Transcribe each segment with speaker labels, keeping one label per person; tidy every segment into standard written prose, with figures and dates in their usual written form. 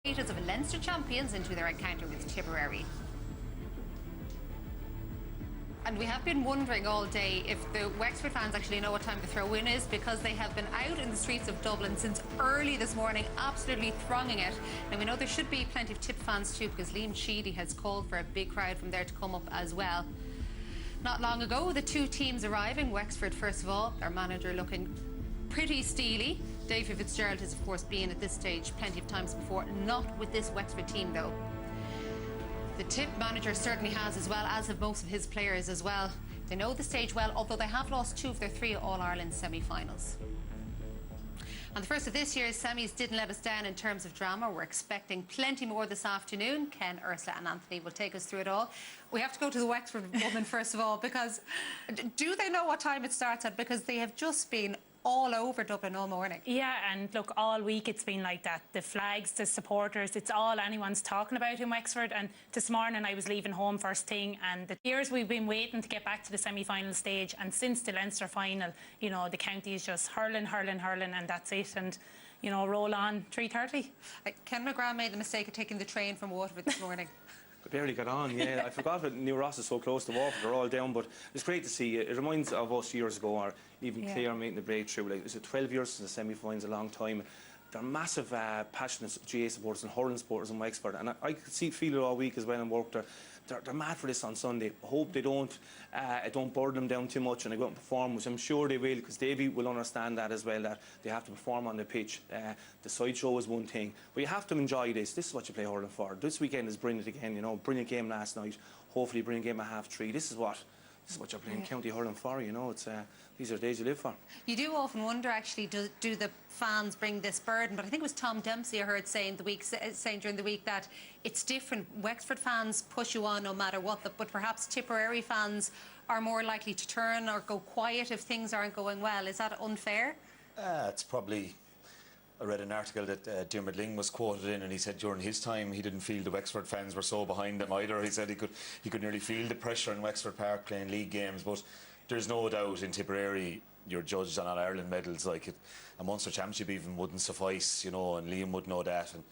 Speaker 1: Of Leinster champions into their encounter with Tipperary. And we have been wondering all day if the Wexford fans actually know what time the throw-in is, because they have been out in the streets of Dublin since early this morning, absolutely thronging it. Now, we know there should be plenty of Tip fans too, because Liam Sheedy has called for a big crowd from there to come up as well. Not long ago, the two teams arriving, Wexford first of all, their manager looking pretty steely. David Fitzgerald has, of course, been at this stage plenty of times before, not with this Wexford team, though. The Tip manager certainly has, as well, as have most of his players as well. They know the stage well, although they have lost 2 of their 3 All-Ireland semi-finals. And the first of this year's semis didn't let us down in terms of drama. We're expecting plenty more this afternoon. Ken, Ursula and Anthony will take us through it all. We have to go to the Wexford woman first of all, because do they know what time it starts at? Because they have just been all over Dublin all morning. Yeah, and look, all week it's been like that. The flags, the supporters, it's all anyone's talking about in Wexford. And this morning I was leaving home first thing, and the years we've been waiting to get back to the semi-final stage, and since the Leinster final, you know, the county is just hurling, hurling, hurling, and that's it. And you know, roll on 3:30. Ken McGrath made the mistake of taking the train from Waterford this morning.
Speaker 2: I barely got on, yeah. I forgot that New Ross is so close to Waterford, they're all down, but it's great to see. It reminds of us years ago, or even Clare making the breakthrough. Like, is it 12 years since the semi-finals, a long time. They're massive, passionate GA supporters and hurling supporters in Wexford, and I could feel it all week as well and work there. They're mad for this on Sunday. I hope they don't burn them down too much and they go out and perform, which I'm sure they will, because Davy will understand that as well, that they have to perform on the pitch. The sideshow is one thing, but you have to enjoy this. This is what you play hurling for. This weekend is brilliant again, you know, brilliant game last night. Hopefully brilliant game at 3:30. This is what you're playing county hurling for, you know. It's these are the days you live for. You do often wonder, actually, do the fans bring this burden? But I think it was Tom Dempsey I heard saying during the week that it's different. Wexford fans push you on no matter what, but perhaps Tipperary fans are more likely to turn or go quiet if things aren't going well. Is that unfair?
Speaker 3: It's probably... I read an article that Dermot Ling was quoted in, and he said during his time he didn't feel the Wexford fans were so behind them either. He said he could nearly feel the pressure in Wexford Park playing league games. But there's no doubt in Tipperary you're judged on All-Ireland medals. Like a Munster Championship even wouldn't suffice, you know, and Liam would know that. And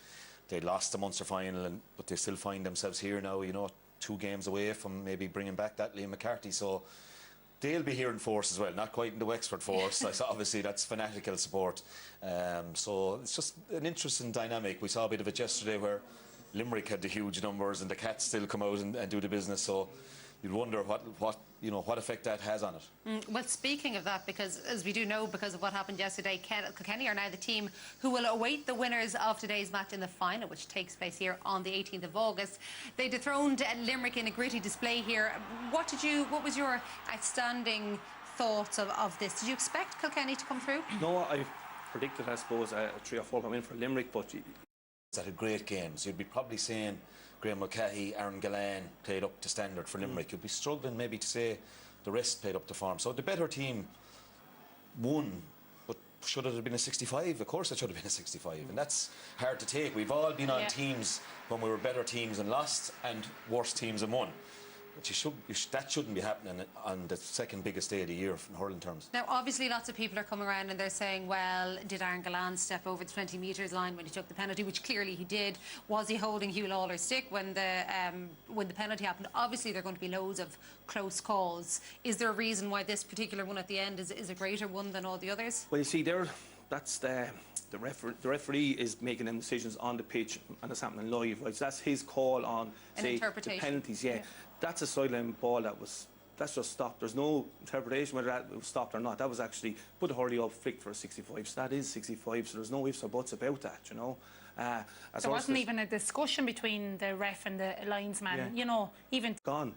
Speaker 3: they lost the Munster final, but they still find themselves here now, you know, 2 games away from maybe bringing back that Liam McCarthy. So they'll be here in force as well, not quite in the Wexford force. Obviously, that's fanatical support. So it's just an interesting dynamic. We saw a bit of it yesterday where Limerick had the huge numbers and the Cats still come out and do the business. So you'd wonder what effect that has on it.
Speaker 1: Well, speaking of that, because as we do know, because of what happened yesterday, Kilkenny are now the team who will await the winners of today's match in the final, which takes place here on the 18th of August. They dethroned Limerick in a gritty display here. What was your outstanding thoughts of this? Did you expect Kilkenny to come through?
Speaker 2: No, I predicted, I suppose, a 3 or 4 point win for Limerick, but
Speaker 3: it's at a great game. So you'd be probably saying Graham Mulcahy, Aaron Gillane played up to standard for Limerick. You'd be struggling maybe to say the rest played up to form. So the better team won, but should it have been a 65? Of course it should have been a 65, and that's hard to take. We've all been on teams when we were better teams and lost, and worse teams and won. But that shouldn't be happening on the second biggest day of the year in hurling terms.
Speaker 1: Now, obviously, lots of people are coming around and they're saying, well, did Aaron Gillane step over the 20 metres line when he took the penalty, which clearly he did? Was he holding Hugh Lawler's stick when the penalty happened? Obviously, there are going to be loads of close calls. Is there a reason why this particular one at the end is a greater one than all the others?
Speaker 2: Well, you see, that's the referee is making them decisions on the pitch, and it's happening live, right? So that's his call on, say, the penalties. Yeah. That's a sideline ball that's just stopped. There's no interpretation whether that was stopped or not. That was actually put the hurley up, flicked for a 65. So that is 65. So there's no ifs or buts about that, you know.
Speaker 4: There wasn't even a discussion between the ref and the linesman, you know, even
Speaker 2: gone.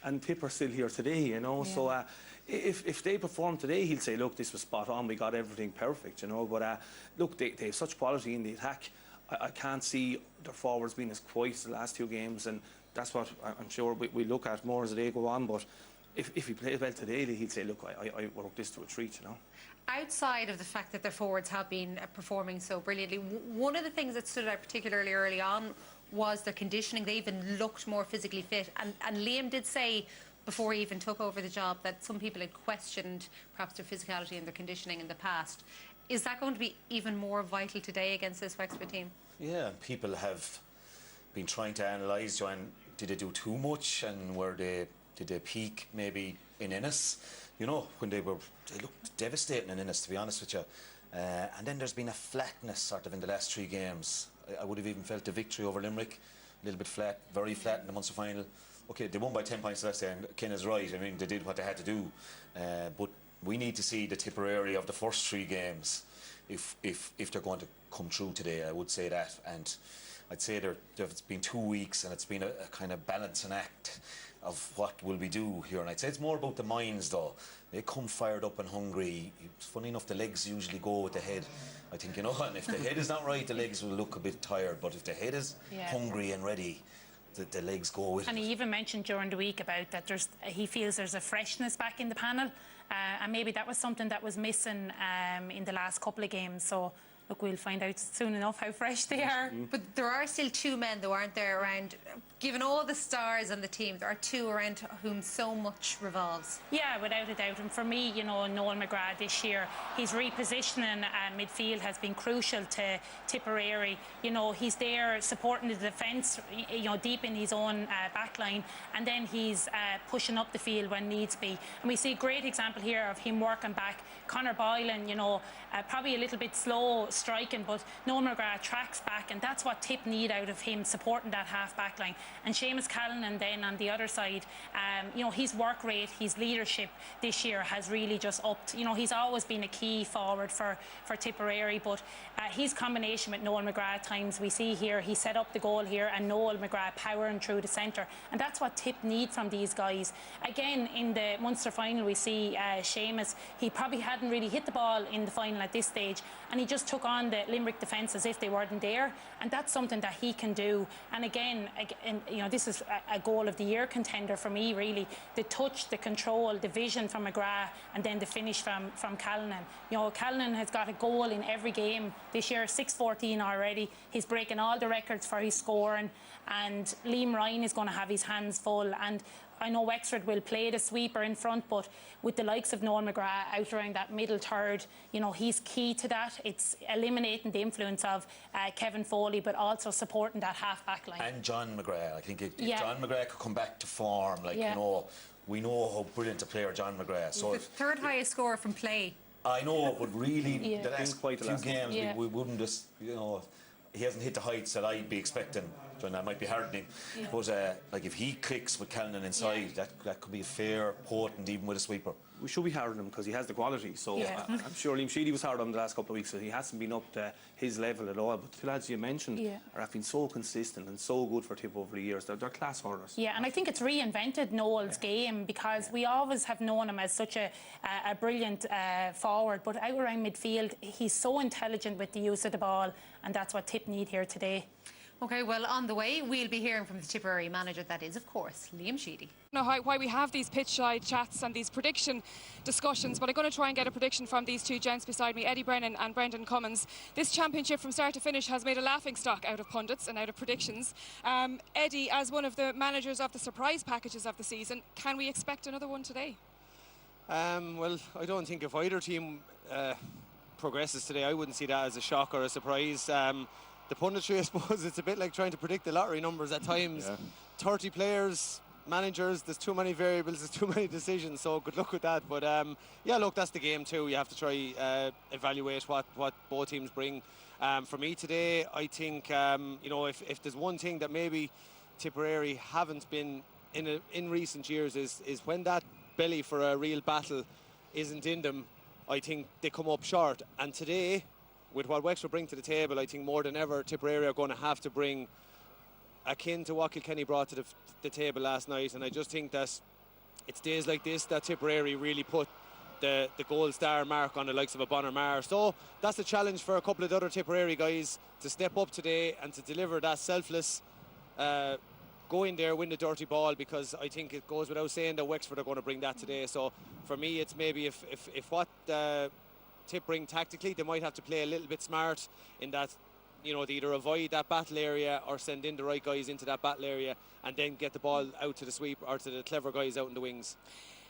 Speaker 2: And Tip are still here today, you know. So if they perform today, he'll say, look, this was spot on. We got everything perfect, you know. But look, they have such quality in the attack. I can't see their forwards being as quiet as the last 2 games, and that's what I'm sure we look at more as the day go on. But if he plays well today, he'll say, look, I worked this to a treat, you know.
Speaker 1: Outside of the fact that their forwards have been performing so brilliantly, one of the things that stood out particularly early on was their conditioning. They even looked more physically fit. And Liam did say, before he even took over the job, that some people had questioned perhaps their physicality and their conditioning in the past. Is that going to be even more vital today against this Wexford team?
Speaker 3: Yeah, people have been trying to analyse, Joanne, did they do too much, and did they peak maybe in Ennis? You know, when they looked devastating in Ennis, to be honest with you. And then there's been a flatness sort of in the last 3 games. I would have even felt the victory over Limerick, a little bit flat, very flat in the Munster final. Okay, they won by 10 points last day, and Ken is right. I mean, they did what they had to do. But we need to see the Tipperary of the first 3 games if they're going to come through today. I would say that. And I'd say there's been 2 weeks, and it's been a kind of balancing act of what will we do here. And I'd say it's more about the minds, though. They come fired up and hungry. It's funny enough, the legs usually go with the head. I think, you know, and if the head is not right, the legs will look a bit tired. But if the head is hungry and ready, the legs go with it.
Speaker 4: And he even mentioned during the week about that he feels there's a freshness back in the panel, and maybe that was something that was missing in the last couple of games. So look, we'll find out soon enough how fresh they are.
Speaker 1: But there are still 2 men, though, aren't there, around, given all the stars on the team, there are 2 around whom so much revolves.
Speaker 4: Yeah, without a doubt. And for me, you know, Noel McGrath this year, his repositioning midfield has been crucial to Tipperary. You know, he's there supporting the defence, you know, deep in his own back line, and then he's pushing up the field when needs be. And we see a great example here of him working back. Conor Boylan, you know, probably a little bit slow striking, but Noel McGrath tracks back, and that's what Tip need out of him, supporting that half-back line. And Seamus Callanan then on the other side, you know, his work rate, his leadership this year has really just upped. You know, he's always been a key forward for Tipperary, but his combination with Noel McGrath times we see here, he set up the goal here, and Noel McGrath powering through the centre, and that's what Tip need from these guys. Again, in the Munster final we see Seamus, he probably hadn't really hit the ball in the final at this stage, and he just took on the Limerick defence as if they weren't there, and that's something that he can do. And again, you know, this is a goal of the year contender for me, really. The touch, the control, the vision from McGrath, and then the finish from Callanan. You know, Callanan has got a goal in every game this year, 6-14 already. He's breaking all the records for his scoring, and Liam Ryan is going to have his hands full. And I know Wexford will play the sweeper in front, but with the likes of Noel McGrath out around that middle third, you know, he's key to that. It's eliminating the influence of Kevin Foley, but also supporting that half-back line.
Speaker 3: And John McGrath. I think if John McGrath could come back to form, like, you know, we know how brilliant a player John McGrath. So
Speaker 1: the 3rd highest scorer from play.
Speaker 3: I know, but really, the last
Speaker 2: quite
Speaker 3: few games, we wouldn't just, you know, he hasn't hit the heights that I'd be expecting. So that might be hardening. But like if he clicks with Callanan inside, that could be fair, potent, even with a sweeper.
Speaker 2: We should be hard on him because he has the quality. So I'm sure Liam Sheedy was hard on him the last couple of weeks, so he hasn't been up to his level at all. But the lads you mentioned have been so consistent and so good for Tip over the years. They're class hurlers. Yeah,
Speaker 4: and I think it's reinvented Noel's game, because we always have known him as such a brilliant forward, but out around midfield, he's so intelligent with the use of the ball, and that's what Tip need here today.
Speaker 1: OK, well, on the way, we'll be hearing from the Tipperary manager, that is, of course, Liam Sheedy.
Speaker 5: I don't know why we have these pitch-side chats and these prediction discussions, but I'm going to try and get a prediction from these 2 gents beside me, Eddie Brennan and Brendan Cummins. This championship from start to finish has made a laughingstock out of pundits and out of predictions. Eddie, as one of the managers of the surprise packages of the season, can we expect another one today?
Speaker 6: Well, I don't think if either team progresses today, I wouldn't see that as a shock or a surprise. The punditry, I suppose, it's a bit like trying to predict the lottery numbers at times. 30 players, managers, there's too many variables, there's too many decisions, so good luck with that. But yeah, look, that's the game too. You have to try evaluate what both teams bring. For me today, I think, you know, if there's one thing that maybe Tipperary haven't been in recent years is when that belly for a real battle isn't in them, I think they come up short. And today, with what Wexford bring to the table, I think more than ever Tipperary are going to have to bring akin to what Kilkenny brought to the table last night. And I just think that it's days like this that Tipperary really put the gold star mark on the likes of a Bonner Maher. So that's the challenge for a couple of the other Tipperary guys, to step up today and to deliver that selfless go in there, win the dirty ball, because I think it goes without saying that Wexford are going to bring that today. So for me, it's maybe if what Tip bring tactically, they might have to play a little bit smart in that, you know, they either avoid that battle area or send in the right guys into that battle area and then get the ball out to the sweep or to the clever guys out in the wings.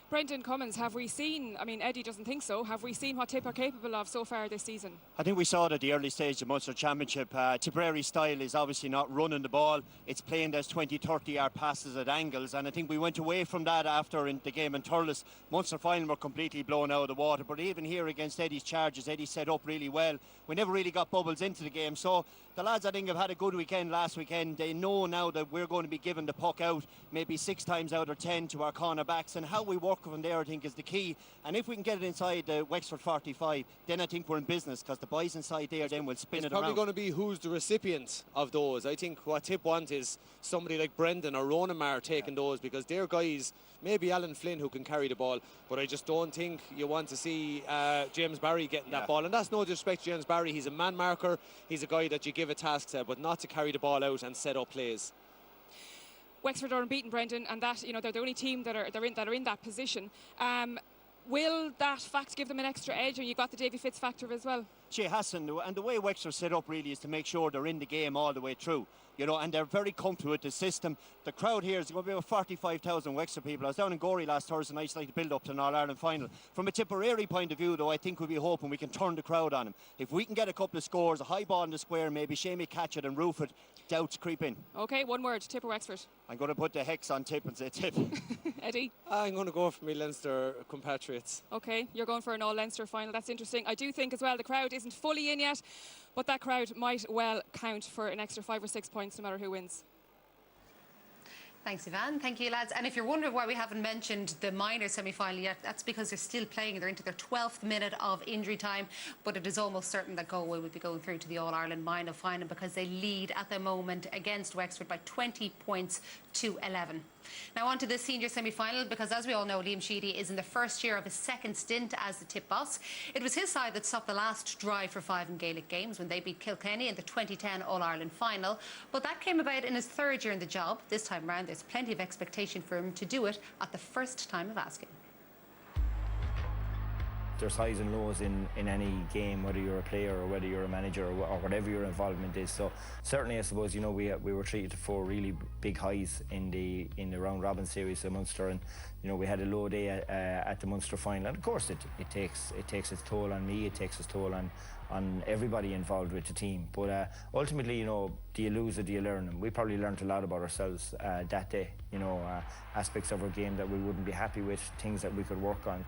Speaker 5: Brendan Cummins, have we seen, I mean, Eddie doesn't think so, have we seen what Tip are capable of so far this season?
Speaker 7: I think we saw it at the early stage of the Munster Championship. Tipperary style is obviously not running the ball. It's playing those 20, 30-yard passes at angles, and I think we went away from that after in the game in Thurles. Munster final were completely blown out of the water, but even here against Eddie's Chargers, Eddie set up really well. We never really got bubbles into the game, so the lads I think have had a good weekend last weekend. They know now that we're going to be giving the puck out maybe 6 times out of 10 to our corner backs, and how we work from there I think is the key. And if we can get it inside the Wexford 45, then I think we're in business, because the boys inside there then will spin it around.
Speaker 6: It's probably going to be who's the recipient of those. I think what Tip want is somebody like Brendan or Ronamar taking those, because they're guys, maybe Alan Flynn, who can carry the ball, but I just don't think you want to see James Barry getting that ball. And that's no disrespect to James Barry. He's a man marker. He's a guy that you give a task to, but not to carry the ball out and set up plays.
Speaker 5: Wexford are unbeaten, Brendan, and that, you know, they're the only team that are in that position. Will that fact give them an extra edge, or you got the Davy Fitz factor as well?
Speaker 7: Jay Hassan, and the way Wexford set up really is to make sure they're in the game all the way through, you know, and they're very comfortable with the system. The crowd here is going to be about 45,000 Wexford people. I was down in Gorey last Thursday night, like to build up to an All-Ireland final. From a Tipperary point of view, though, I think we'll be hoping we can turn the crowd on them. If we can get a couple of scores, a high ball in the square, maybe Shamey catch it and roof it, doubts creep in.
Speaker 5: Okay, one word, Tip or Wexford?
Speaker 7: I'm going to put the hex on Tip and say Tip.
Speaker 5: Eddie?
Speaker 6: I'm going to go for my Leinster compatriots.
Speaker 5: Okay, you're going for an all-Leinster final. That's interesting. I do think as well the crowd isn't fully in yet, but that crowd might well count for an extra 5 or 6 points no matter who wins.
Speaker 1: Thanks, Yvonne. Thank you, lads. And if you're wondering why we haven't mentioned the minor semi-final yet, that's because they're still playing. They're into their 12th minute of injury time, but it is almost certain that Galway will be going through to the All-Ireland minor final, because they lead at the moment against Wexford by 20 points to 11. Now on to the senior semi-final, because as we all know, Liam Sheedy is in the first year of his second stint as the Tip boss. It was his side that stopped the last drive for 5 in Gaelic games when they beat Kilkenny in the 2010 All-Ireland final. But that came about in his third year in the job. This time round, there's plenty of expectation for him to do it at the first time of asking.
Speaker 8: There's highs and lows in any game, whether you're a player or whether you're a manager or whatever your involvement is. So certainly, I suppose, you know, we were treated to 4 really big highs in the round robin series of Munster, and you know, we had a low day at the Munster final. And of course, it takes its toll on me. It takes its toll on everybody involved with the team. But ultimately, you know, do you lose or do you learn? And we probably learned a lot about ourselves that day. You know, aspects of our game that we wouldn't be happy with, things that we could work on.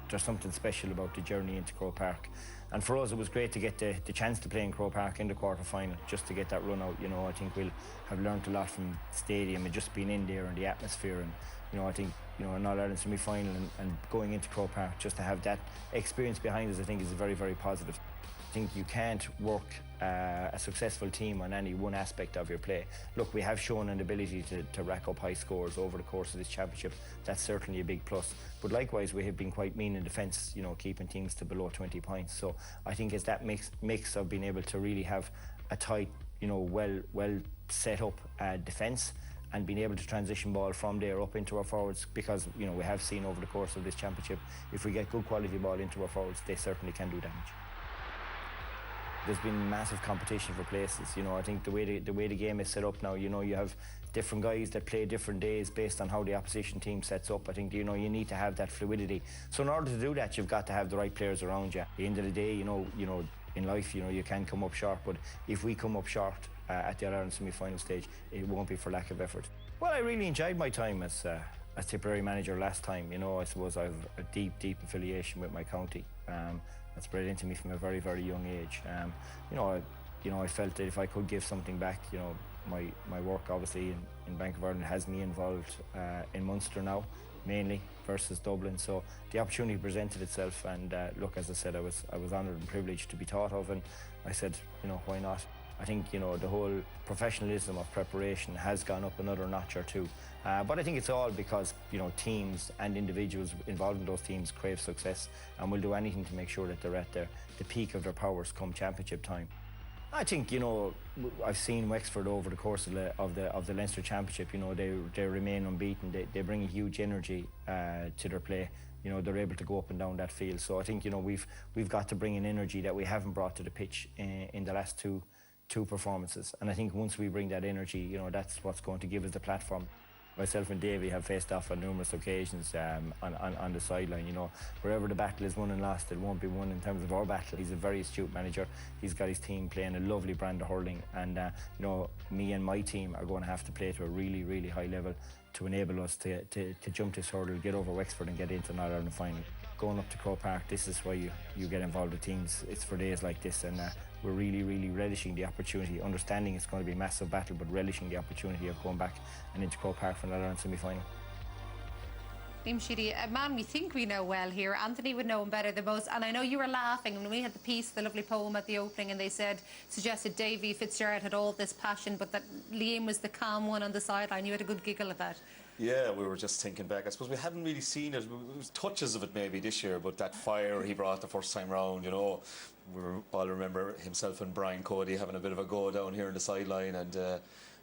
Speaker 8: There's something special about the journey into Croke Park, and for us it was great to get the chance to play in Croke Park in the quarter-final, just to get that run out. You know, I think we'll have learned a lot from the stadium and just being in there and the atmosphere, and you know, I think, you know, an All-Ireland semi-final and going into Croke Park, just to have that experience behind us, I think is very, very positive. I think you can't work a successful team on any one aspect of your play. Look, we have shown an ability to rack up high scores over the course of this championship. That's certainly a big plus. But likewise, we have been quite mean in defence, you know, keeping teams to below 20 points. So I think it's that mix of being able to really have a tight, you know, well set up defence, and being able to transition ball from there up into our forwards, because, you know, we have seen over the course of this championship, if we get good quality ball into our forwards, they certainly can do damage. There's been massive competition for places. You know, I think the way the game is set up now, you know, you have different guys that play different days based on how the opposition team sets up. I think, you know, you need to have that fluidity. So in order to do that, you've got to have the right players around you. At the end of the day, you know, in life, you know, you can come up short, but if we come up short at the All-Ireland semi-final stage, it won't be for lack of effort. Well, I really enjoyed my time as Tipperary manager last time. You know, I suppose I have a deep affiliation with my county. That's bred into me from a very, very young age. You know, I felt that if I could give something back, you know, my work obviously in Bank of Ireland has me involved in Munster now, mainly, versus Dublin. So the opportunity presented itself, and look, as I said, I was honoured and privileged to be thought of, and I said, you know, why not? I think, you know, the whole professionalism of preparation has gone up another notch or two. But I think it's all because, you know, teams and individuals involved in those teams crave success, and will do anything to make sure that they're at the peak of their powers come championship time. I think, you know, I've seen Wexford over the course of the Leinster Championship. You know, they remain unbeaten. They bring a huge energy to their play. You know, they're able to go up and down that field. So I think, you know, we've got to bring an energy that we haven't brought to the pitch in the last two performances. And I think once we bring that energy, you know, that's what's going to give us the platform. myself and Davey have faced off on numerous occasions on the sideline. You know, wherever the battle is won and lost, it won't be won in terms of our battle. He's a very astute manager. He's got his team playing a lovely brand of hurling, and you know, me and my team are going to have to play to a really, really high level to enable us to jump this hurdle, get over Wexford and get into an All-Ireland final. Going up to Croke Park, this is why you get involved with teams. It's for days like this, and we're really, really relishing the opportunity, understanding it's going to be a massive battle, but relishing the opportunity of going back and into Croke Park for an All-Ireland semi-final.
Speaker 1: Liam Sheedy, a man we think we know well here. Anthony would know him better than most, and I know you were laughing when we had the piece, the lovely poem at the opening, and they suggested Davy Fitzgerald had all this passion, but that Liam was the calm one on the sideline. You had a good giggle at that.
Speaker 3: Yeah, we were just thinking back. I suppose we haven't really seen it. It was touches of it maybe this year, but that fire he brought the first time round, you know, we all remember himself and Brian Cody having a bit of a go down here on the sideline, and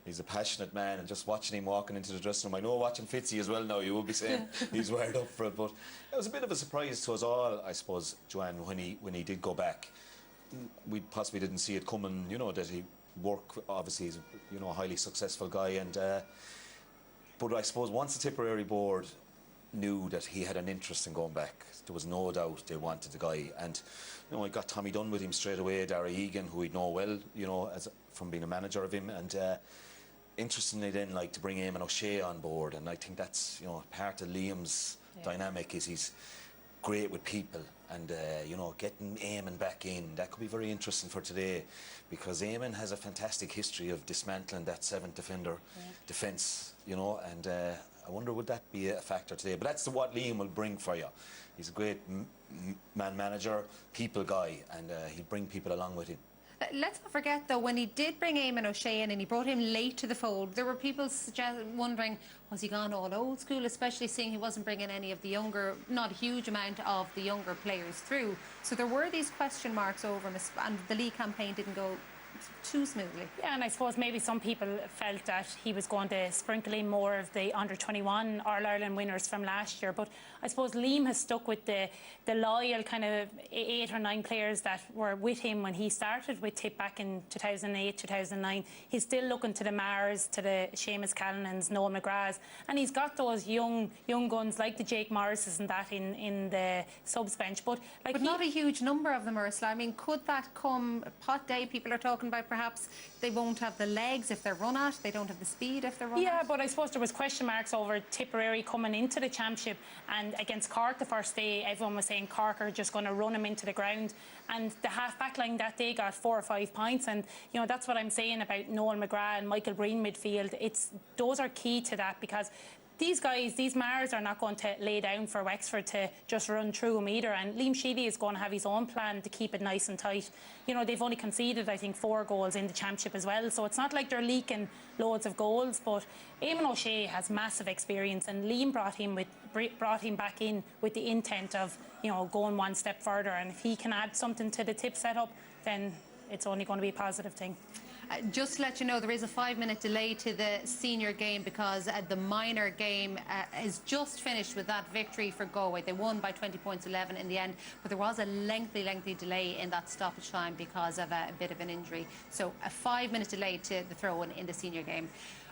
Speaker 3: he's a passionate man, and just watching him walking into the dressing room. I know watching Fitzy as well now, you will be saying he's wired up for it, but it was a bit of a surprise to us all, I suppose, Joanne, when he did go back. We possibly didn't see it coming, you know, that he worked, obviously he's, you know, a highly successful guy, and but I suppose once the Tipperary board knew that he had an interest in going back, there was no doubt they wanted the guy. And you know, I got Tommy Dunn with him straight away, Darragh Egan, who we'd know well, you know, from being a manager of him. And interestingly then, like, to bring Eamon O'Shea on board, and I think that's, you know, part of Liam's dynamic is he's great with people, and you know, getting Eamon back in, that could be very interesting for today, because Eamon has a fantastic history of dismantling that seventh defender defence, you know, and I wonder would that be a factor today. But that's what Liam will bring for you. He's a great manager, people guy, and he'll bring people along with him.
Speaker 1: Let's not forget, though, when he did bring Eamon O'Shea in and he brought him late to the fold, there were people wondering, was he gone all old school, especially seeing he wasn't bringing any of the younger, not a huge amount of the younger players through. So there were these question marks over him, and the league campaign didn't go too smoothly. Yeah, and I suppose maybe some people felt that he was going to sprinkle in more of the under-21 All-Ireland winners from last year, but I suppose Liam has stuck with the loyal kind of 8 or 9 players that were with him when he started with Tip back in 2008, 2009. He's still looking to the Mars, to the Seamus Callanans, Noel McGraths, and he's got those young guns like the Jake Morrises and that in the subs bench. But not a huge number of them, Ursula. I mean, could that come pot day? People are talking about perhaps they won't have the legs if they're run at, they don't have the speed if they're run at. Yeah, but I suppose there was question marks over Tipperary coming into the championship, and against Cork the first day, everyone was saying Cork are just going to run him into the ground, and the half-back line that day got 4 or 5 points, and you know, that's what I'm saying about Noel McGrath and Michael Breen midfield. Those are key to that, because these guys, these Mars, are not going to lay down for Wexford to just run through them either, and Liam Sheedy is going to have his own plan to keep it nice and tight. You know, they've only conceded, I think, 4 goals in the championship as well, so it's not like they're leaking loads of goals, but Eamon O'Shea has massive experience, and Liam brought him back in with the intent of, you know, going one step further, and if he can add something to the Tip setup, then it's only going to be a positive thing. Just to let you know, there is a 5-minute delay to the senior game, because the minor game is just finished with that victory for Galway. They won by 20 points 11 in the end, but there was a lengthy delay in that stoppage time because of a bit of an injury. So a 5-minute delay to the throw-in in the senior game.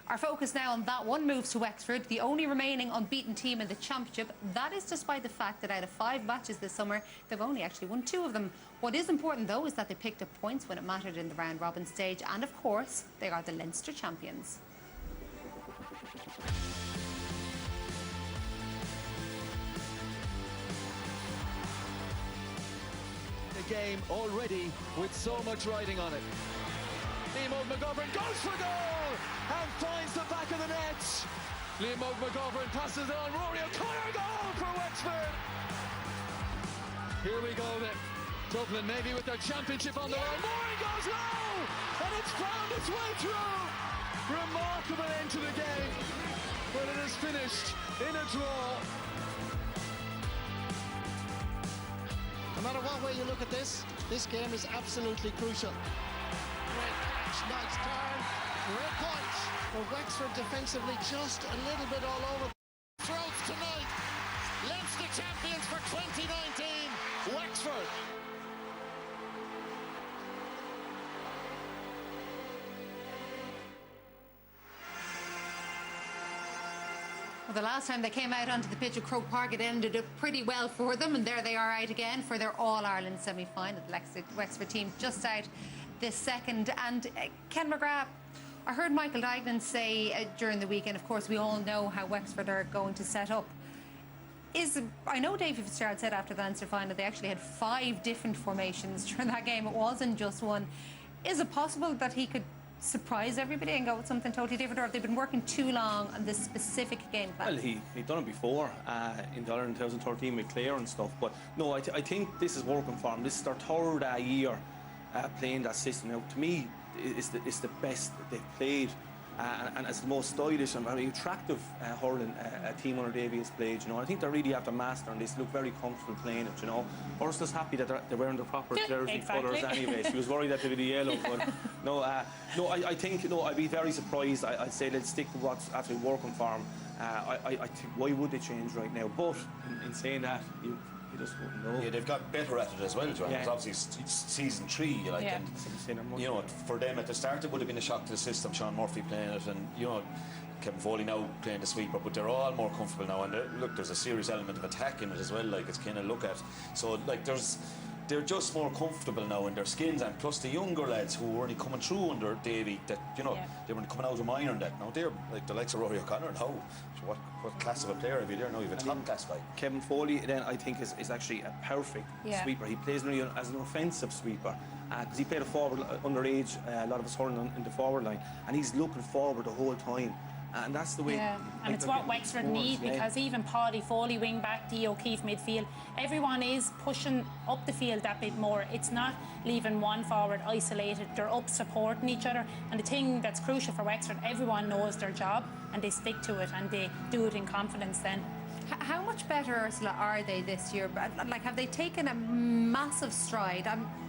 Speaker 1: Our focus now on that one moves to Wexford, the only remaining unbeaten team in the championship. That is despite the fact that out of 5 matches this summer, they've only actually won 2 of them. What is important, though, is that they picked up points when it mattered in the round-robin stage, and of course, they are the Leinster champions.
Speaker 9: The game already with so much riding on it. Liam McGovern goes for goal and finds the back of the net. Liam McGovern passes it on. Rory O'Connor, goal for Wexford. Here we go then. Dublin maybe with their championship on the line. Moran goes low and it's found its way through. Remarkable end to the game, but it is finished in a draw.
Speaker 10: No matter what way you look at this game is absolutely crucial. Great catch, nice turn, great point. But Wexford defensively just a little bit all over. Throats tonight, Leinster champions for 2019, Wexford.
Speaker 1: Well, the last time they came out onto the pitch at Croke Park, it ended up pretty well for them, and there they are out again for their All-Ireland semi-final. The Wexford team just out this second. And Ken McGrath, I heard Michael Dignan say during the weekend, of course, we all know how Wexford are going to set up. I know David Fitzgerald said after the Leinster final they actually had 5 different formations during that game. It wasn't just one. Is it possible that he could surprise everybody and go with something totally different, or have they been working too long on this specific game plan?
Speaker 2: Well, he'd done it before in the Ireland 2013 with Clare and stuff, but no, I think this is working for him. This is their third year playing that system. Now, to me, it's the best that they've played, and it's the most stylish and very attractive hurling a team under Davy has played. You know, I think they really have to master, and they look very comfortable playing it. You know, Forrest is happy that they're wearing the proper jersey colours anyway. She was worried that they'd be the yellow, but no, I think I'd be very surprised. I'd say let's stick with what's actually working for them. I think why would they change right now? But in saying that, you just wouldn't know.
Speaker 3: Yeah, they've got better at it as well, John.
Speaker 2: Yeah.
Speaker 3: Obviously, it's season 3, like, and you know, for them at the start, it would have been a shock to the system. Sean Murphy playing it, and you know, Kevin Foley now playing the sweeper, but they're all more comfortable now. And look, there's a serious element of attack in it as well. Like, it's kind of look at. So like, they're just more comfortable now in their skins, and plus the younger lads who were only coming through under Davy, that you know, they were coming out of minor and that. Now they're like the likes of Rory O'Connor now. So what class of a player have you there now? You've a top class guy.
Speaker 2: Kevin Foley then I think is actually a perfect sweeper. He plays nearly as an offensive sweeper because he played a forward underage, a lot of his hurling in the forward line, and he's looking forward the whole time. And that's the way.
Speaker 4: Yeah, and it's what Wexford need, because even Paddy Foley, wing back, Dee O'Keefe midfield, everyone is pushing up the field that bit more. It's not leaving one forward isolated. They're up supporting each other. And the thing that's crucial for Wexford, everyone knows their job and they stick to it and they do it in confidence then.
Speaker 1: How much better, Ursula, are they this year? Like, have they taken a massive stride?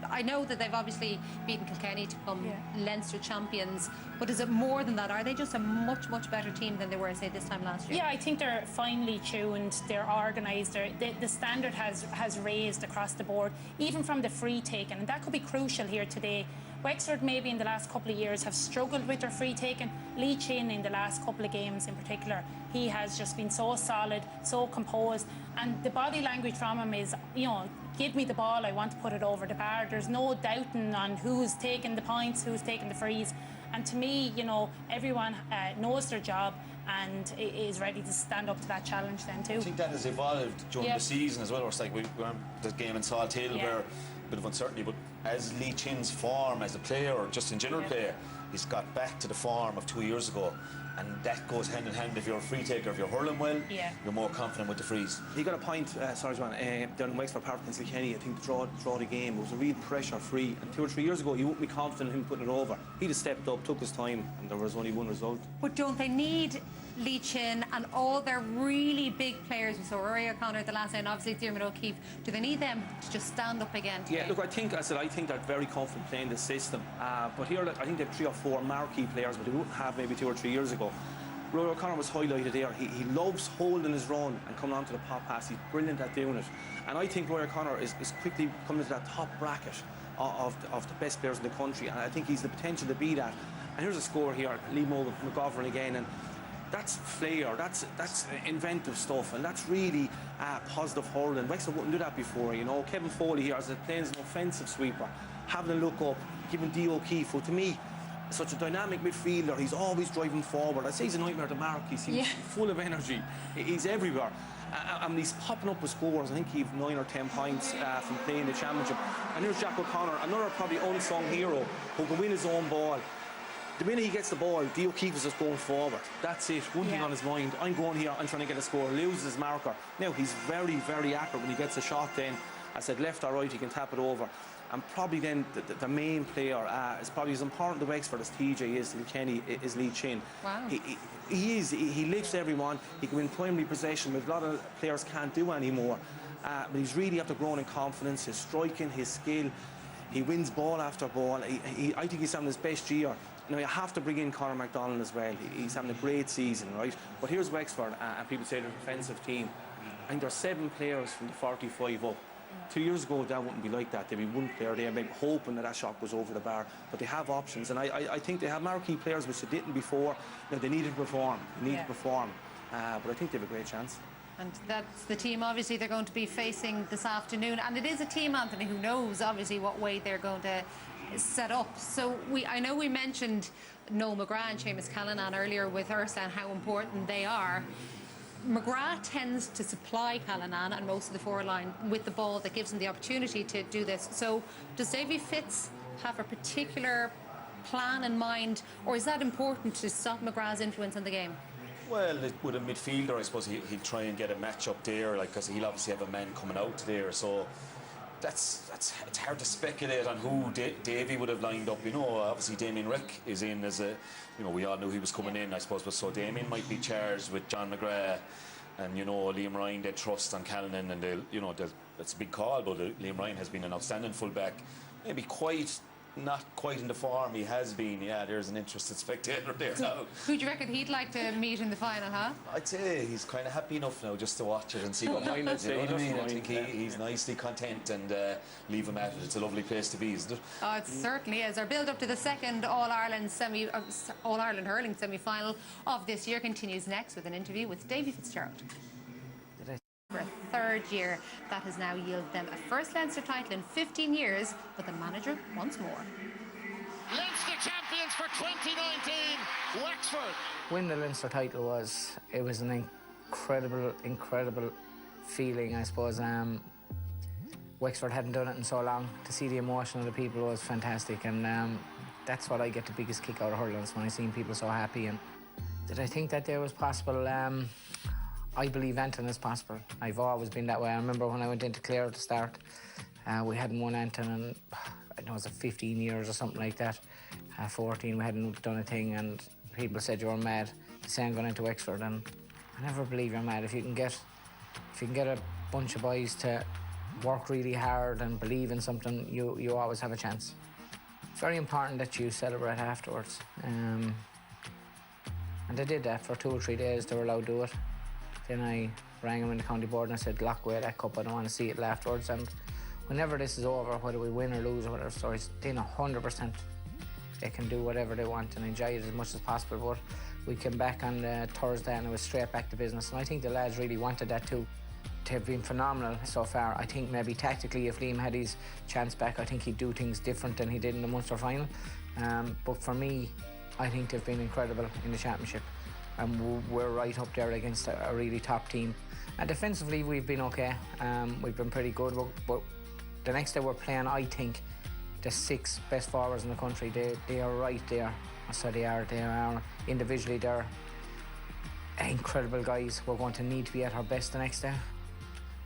Speaker 1: I know that they've obviously beaten Kilkenny to become Leinster champions, but is it more than that? Are they just a much, much better team than they were, say, this time last year?
Speaker 4: Yeah, I think they're finely tuned, they're organised, the standard has raised across the board, even from the free taking, and that could be crucial here today. Wexford maybe in the last couple of years have struggled with their free taking. Lee Chin in the last couple of games in particular, he has just been so solid, so composed, and the body language from him is, you know, give me the ball, I want to put it over the bar. There's no doubting on who's taking the points, who's taking the frees, and to me, you know, everyone knows their job and is ready to stand up to that challenge then too.
Speaker 3: I think that has evolved during the season as well. It's like we were the game in Salt Hill where a bit of uncertainty, but as Lee Chin's form as a player, or just in general player, he's got back to the form of 2 years ago, and that goes hand in hand. If you're a free taker, if you're hurling well, you're more confident with the frees.
Speaker 2: He got a point, sorry John, down in Wexford Park against Kilkenny. I think to draw the game, it was a real pressure free, and 2 or 3 years ago you wouldn't be confident in him putting it over. He just stepped up, took his time, and there was only one result.
Speaker 1: But don't they need Lee Chin and all their really big players? We saw Rory O'Connor the last night, and obviously Diarmuid O'Keefe. Do they need them to just stand up again today?
Speaker 2: Yeah, look, I think they're very confident playing this system. But here, I think they have 3 or 4 marquee players, but they wouldn't have maybe 2 or 3 years ago. Rory O'Connor was highlighted there. He loves holding his run and coming onto the pop pass. He's brilliant at doing it. And I think Rory O'Connor is quickly coming into that top bracket of the best players in the country. And I think he's the potential to be that. And here's a score here, Lee McGovern again. And that's flair, that's inventive stuff, and that's really positive hurling. Wexford wouldn't do that before, you know. Kevin Foley here, as playing as an offensive sweeper, having a look up, giving Dee O'Keefe, who to me, such a dynamic midfielder. He's always driving forward. I'd say he's a nightmare to mark. He's full of energy. He's everywhere. And he's popping up with scores. I think he have 9 or 10 points from playing the championship. And here's Jack O'Connor, another probably unsung hero who can win his own ball. The minute he gets the ball, Dee O'Keefe is just going forward. That's it. One thing on his mind. I'm going here, I'm trying to get a score. Loses his marker. Now, he's very, very accurate when he gets a shot then. I said left or right, he can tap it over. And probably then the main player is probably as important to Wexford as TJ is to Kilkenny is Lee Chin.
Speaker 1: Wow.
Speaker 2: He lifts everyone. He can win primary possession, which a lot of players can't do anymore. But he's really after growing in confidence, his striking, his skill. He wins ball after ball. I think he's having his best year. Now, you have to bring in Conor McDonald as well. He's having a great season, right? But here's Wexford, and people say they're a defensive team. I think there's 7 players from the 45 up. 2 years ago, that wouldn't be like that. There'd be 1 player there, maybe hoping that shot goes over the bar. But they have options, and I think they have marquee players which they didn't before. Now, they need to perform. They need to perform. but I think they have a great chance.
Speaker 1: And that's the team, obviously, they're going to be facing this afternoon. And it is a team, Anthony, who knows, obviously, what way they're going to set up. So I know we mentioned Noel McGrath and Seamus Callanan earlier with Ursa and how important they are. McGrath tends to supply Callanan and most of the forward line with the ball that gives them the opportunity to do this. So does Davy Fitz have a particular plan in mind, or is that important to stop McGrath's influence on the game?
Speaker 3: Well, with a midfielder, I suppose he'll try and get a match up there, like, because he'll obviously have a man coming out there. So it's hard to speculate on who Davy would have lined up. You know, obviously Damien Rick is in as a, you know, we all knew he was coming in, I suppose, but so Damien might be charged with John McGrath, and you know Liam Ryan. They trust on Callanan, and it's a big call, but Liam Ryan has been an outstanding fullback. Maybe not quite in the form he has been. Yeah, there's an interested spectator there now.
Speaker 1: Who do you reckon he'd like to meet in the final, huh?
Speaker 3: I'd say he's kind of happy enough now just to watch it and see what happens. You know what I mean? I think he's nicely content, and leave him at it. It's a lovely place to be, isn't it?
Speaker 1: Oh, it certainly is. Our build up to the second All-Ireland Hurling semi-final of this year continues next with an interview with Davy Fitzgerald. For a third year, that has now yielded them a first Leinster title in 15 years, but the manager wants more.
Speaker 10: Leinster champions for 2019, Wexford.
Speaker 11: Winning the Leinster title was an incredible feeling, I suppose. Wexford hadn't done it in so long. To see the emotion of the people was fantastic, and that's what I get the biggest kick out of hurling, when I seen people so happy. And did I think that there was possible? I believe anything is possible. I've always been that way. I remember when I went into Clare at the start, we hadn't won anything, and I know it was 15 years or something like that. 14, we hadn't done a thing, and people said you were mad to say I'm going into Wexford, and I never believe you're mad. If you can get a bunch of boys to work really hard and believe in something, you always have a chance. It's very important that you celebrate afterwards. And they did that for 2 or 3 days. They were allowed to do it. Then I rang him in the county board and I said, lock away that cup, I don't want to see it afterwards. And whenever this is over, whether we win or lose or whatever stories, then 100% they can do whatever they want and enjoy it as much as possible. But we came back on Thursday and it was straight back to business, and I think the lads really wanted that too. They've been phenomenal so far. I think maybe tactically, if Liam had his chance back, I think he'd do things different than he did in the Munster final. But for me, I think they've been incredible in the championship. And we're right up there against a really top team. And defensively, we've been okay. We've been pretty good. But the next day we're playing, I think, the 6 best forwards in the country. They are right there. So they are individually, they're incredible guys. We're going to need to be at our best the next day.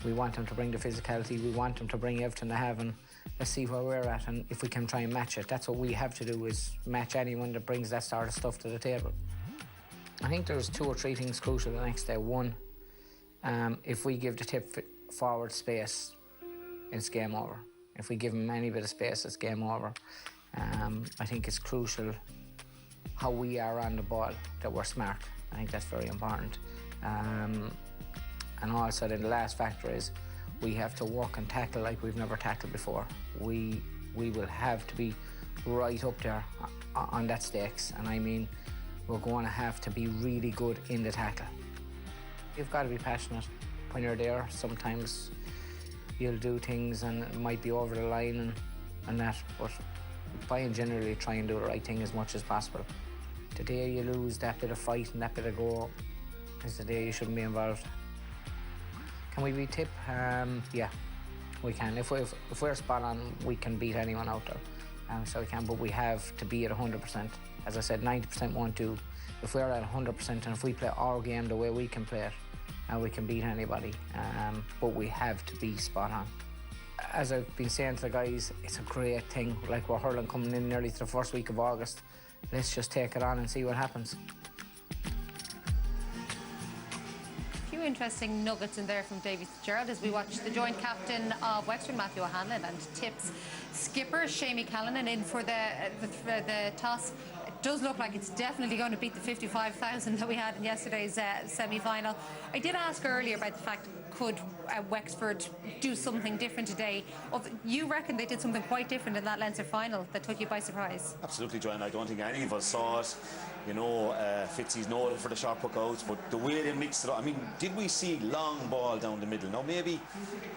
Speaker 11: We want them to bring the physicality. We want them to bring everything they have, and let's see where we're at. And if we can try and match it, that's what we have to do, is match anyone that brings that sort of stuff to the table. I think there's 2 or 3 things crucial the next day. One, if we give the tip forward space, it's game over. If we give them any bit of space, it's game over. I think it's crucial how we are on the ball, that we're smart. I think that's very important. And also then the last factor is we have to work and tackle like we've never tackled before. We will have to be right up there on that stakes, and I mean, we're going to have to be really good in the tackle. You've got to be passionate when you're there. Sometimes you'll do things and it might be over the line and that, but by and generally try and do the right thing as much as possible. The day you lose that bit of fight and that bit of goal is the day you shouldn't be involved. Can we beat Tip? Yeah, we can. If we're spot on, we can beat anyone out there. So we can, but we have to be at 100%. As I said, 90% won't do. If we're at 100% and if we play our game the way we can play it, we can beat anybody. But we have to be spot on. As I've been saying to the guys, it's a great thing. Like, we're hurling coming in nearly to the first week of August. Let's just take it on and see what happens.
Speaker 1: Few interesting nuggets in there from Davy Fitzgerald as we watch the joint captain of Wexford, Matthew O'Hanlon, and Tip's skipper, Seamus Callanan, in for the toss. It does look like it's definitely going to beat the 55,000 that we had in yesterday's semi-final. I did ask earlier about the fact, could Wexford do something different today? You reckon they did something quite different in that Leinster final that took you by surprise?
Speaker 3: Absolutely, Joanne. I don't think any of us saw it. You know, Fitzy's noted for the sharp puck outs, but the way they mixed it up, I mean, did we see long ball down the middle? Now, maybe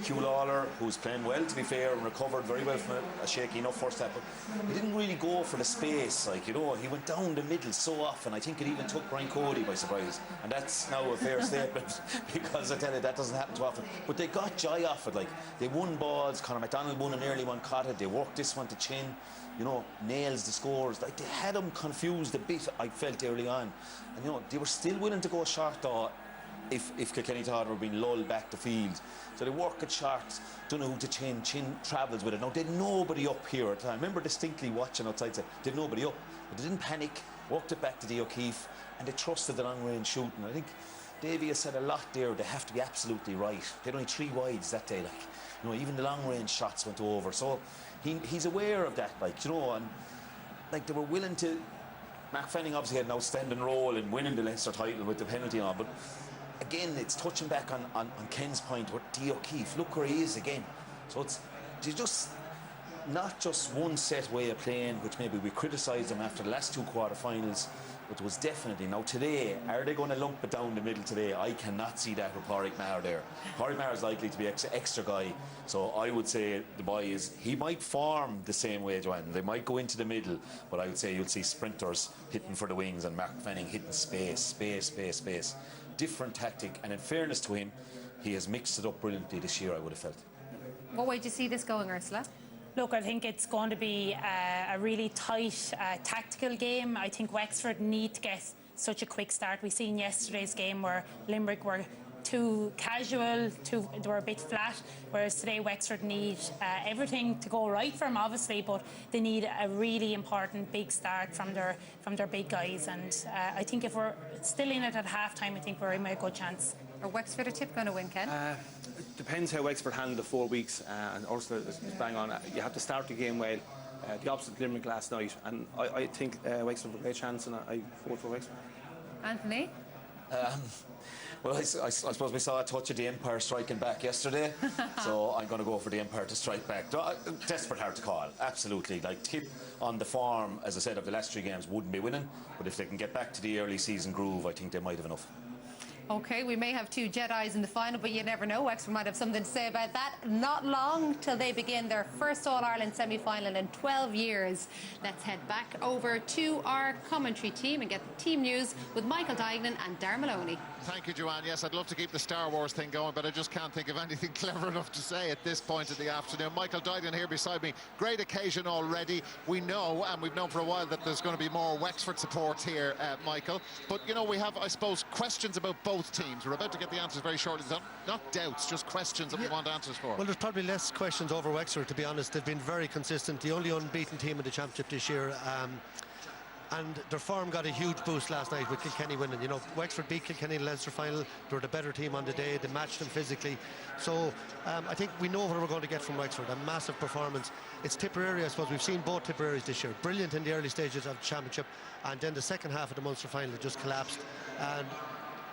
Speaker 3: Hugh Lawler, who's playing well, to be fair, and recovered very well from a shaky enough first half, but he didn't really go for the space. Like, you know, he went down the middle so often. I think it even took Brian Cody by surprise. And that's now a fair statement, because I tell you, that doesn't happen too often. But they got joy off it. Like, they won balls. Conor McDonald won an early one, caught it. They worked this one to Chin. You know, nails the scores. Like, they had them confused a bit, I felt, early on. And, you know, they were still willing to go short, though, if Kilkenny thought they were being lulled back the field. So they work at shots, don't know who to Chin. Chin travels with it. Now, they had nobody up here. I remember distinctly watching outside, they had nobody up. But they didn't panic, walked it back to Dee O'Keefe, and they trusted the long-range shooting. I think Davey has said a lot there. They have to be absolutely right. They had only 3 wides that day. Like, you know, even the long-range shots went over. So he's aware of that, like, you know, and like they were willing to. Mark Fanning obviously had an outstanding role in winning the Leinster title with the penalty on, but again, it's touching back on Ken's point with Dee O'Keefe. Look where he is again. So it's just not just one set way of playing, which maybe we criticised them after the last 2 quarter-finals. But it was definitely, now today, are they going to lump it down the middle today? I cannot see that with Pádraig Maher there. Pádraig Maher is likely to be extra guy, so I would say the boy he might form the same way, Joanne. They might go into the middle, but I would say you'll see sprinters hitting for the wings and Mark Fanning hitting space. Different tactic, and in fairness to him, he has mixed it up brilliantly this year, I would have felt.
Speaker 1: What way do you see this going, Ursula?
Speaker 4: Look, I think it's going to be a really tight tactical game. I think Wexford need to get such a quick start. We seen yesterday's game where Limerick were too casual, they were a bit flat, whereas today Wexford need everything to go right for them, obviously, but they need a really important big start from their big guys. And I think if we're still in it at half-time, I think we're in a good chance.
Speaker 1: Are Wexford a tip going to win, Ken?
Speaker 2: It depends how Wexford handle the 4 weeks, and Ursula is bang on. You have to start the game well. The opposite of Limerick last night, and I think Wexford have a great chance, and I vote for Wexford.
Speaker 1: Anthony?
Speaker 3: Well, I suppose we saw a touch of the Empire striking back yesterday, so I'm going to go for the Empire to strike back. Desperate hard to call, absolutely. Like, tip on the form, as I said, of the last 3 games wouldn't be winning, but if they can get back to the early season groove, I think they might have enough.
Speaker 1: OK, we may have 2 Jedis in the final, but you never know. Wexford might have something to say about that. Not long till they begin their first All-Ireland semi-final in 12 years. Let's head back over to our commentary team and get the team news with Michael Duignan and Darren Maloney.
Speaker 12: Thank you, Joanne. Yes, I'd love to keep the Star Wars thing going, but I just can't think of anything clever enough to say at this point of the afternoon. Michael Duignan here beside me. Great occasion already. We know, and we've known for a while, that there's going to be more Wexford support here, Michael. But, you know, we have, I suppose, questions about both teams. We're about to get the answers very shortly. Not doubts, just questions that we want answers for.
Speaker 13: Well, there's probably less questions over Wexford, to be honest. They've been very consistent. The only unbeaten team in the championship this year. And their form got a huge boost last night with Kilkenny winning. You know, Wexford beat Kilkenny in the Leinster final. They were the better team on the day. They matched them physically. So I think we know what we're going to get from Wexford. A massive performance. It's Tipperary, I suppose. We've seen both Tipperaries this year. Brilliant in the early stages of the championship. And then the second half of the Munster final just collapsed. And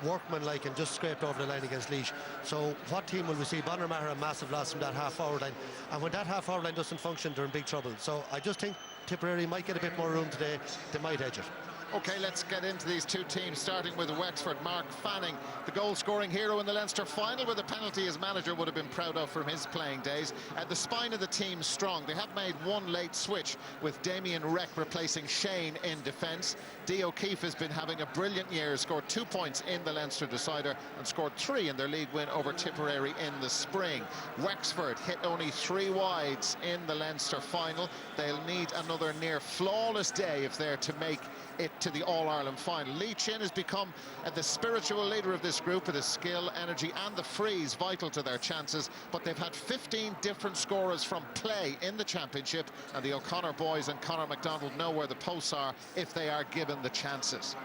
Speaker 13: workmanlike and just scraped over the line against Laois. So what team will we see? Bonner Maher, a massive loss from that half-forward line. And when that half-forward line doesn't function, they're in big trouble. So I just think Tipperary might get a bit more room today. They might edge it.
Speaker 12: OK, let's get into these 2 teams, starting with Wexford. Mark Fanning, the goal-scoring hero in the Leinster final, with a penalty his manager would have been proud of from his playing days. The spine of the team strong. They have made 1 late switch, with Damien Reck replacing Shane in defence. Dee O'Keefe has been having a brilliant year, scored 2 points in the Leinster decider and scored 3 in their league win over Tipperary in the spring. Wexford hit only 3 wides in the Leinster final. They'll need another near flawless day if they're to make it to the All-Ireland final. Lee Chin has become the spiritual leader of this group, with his skill, energy and the frees vital to their chances, but they've had 15 different scorers from play in the championship, and the O'Connor boys and Conor McDonald know where the posts are if they are given the chances.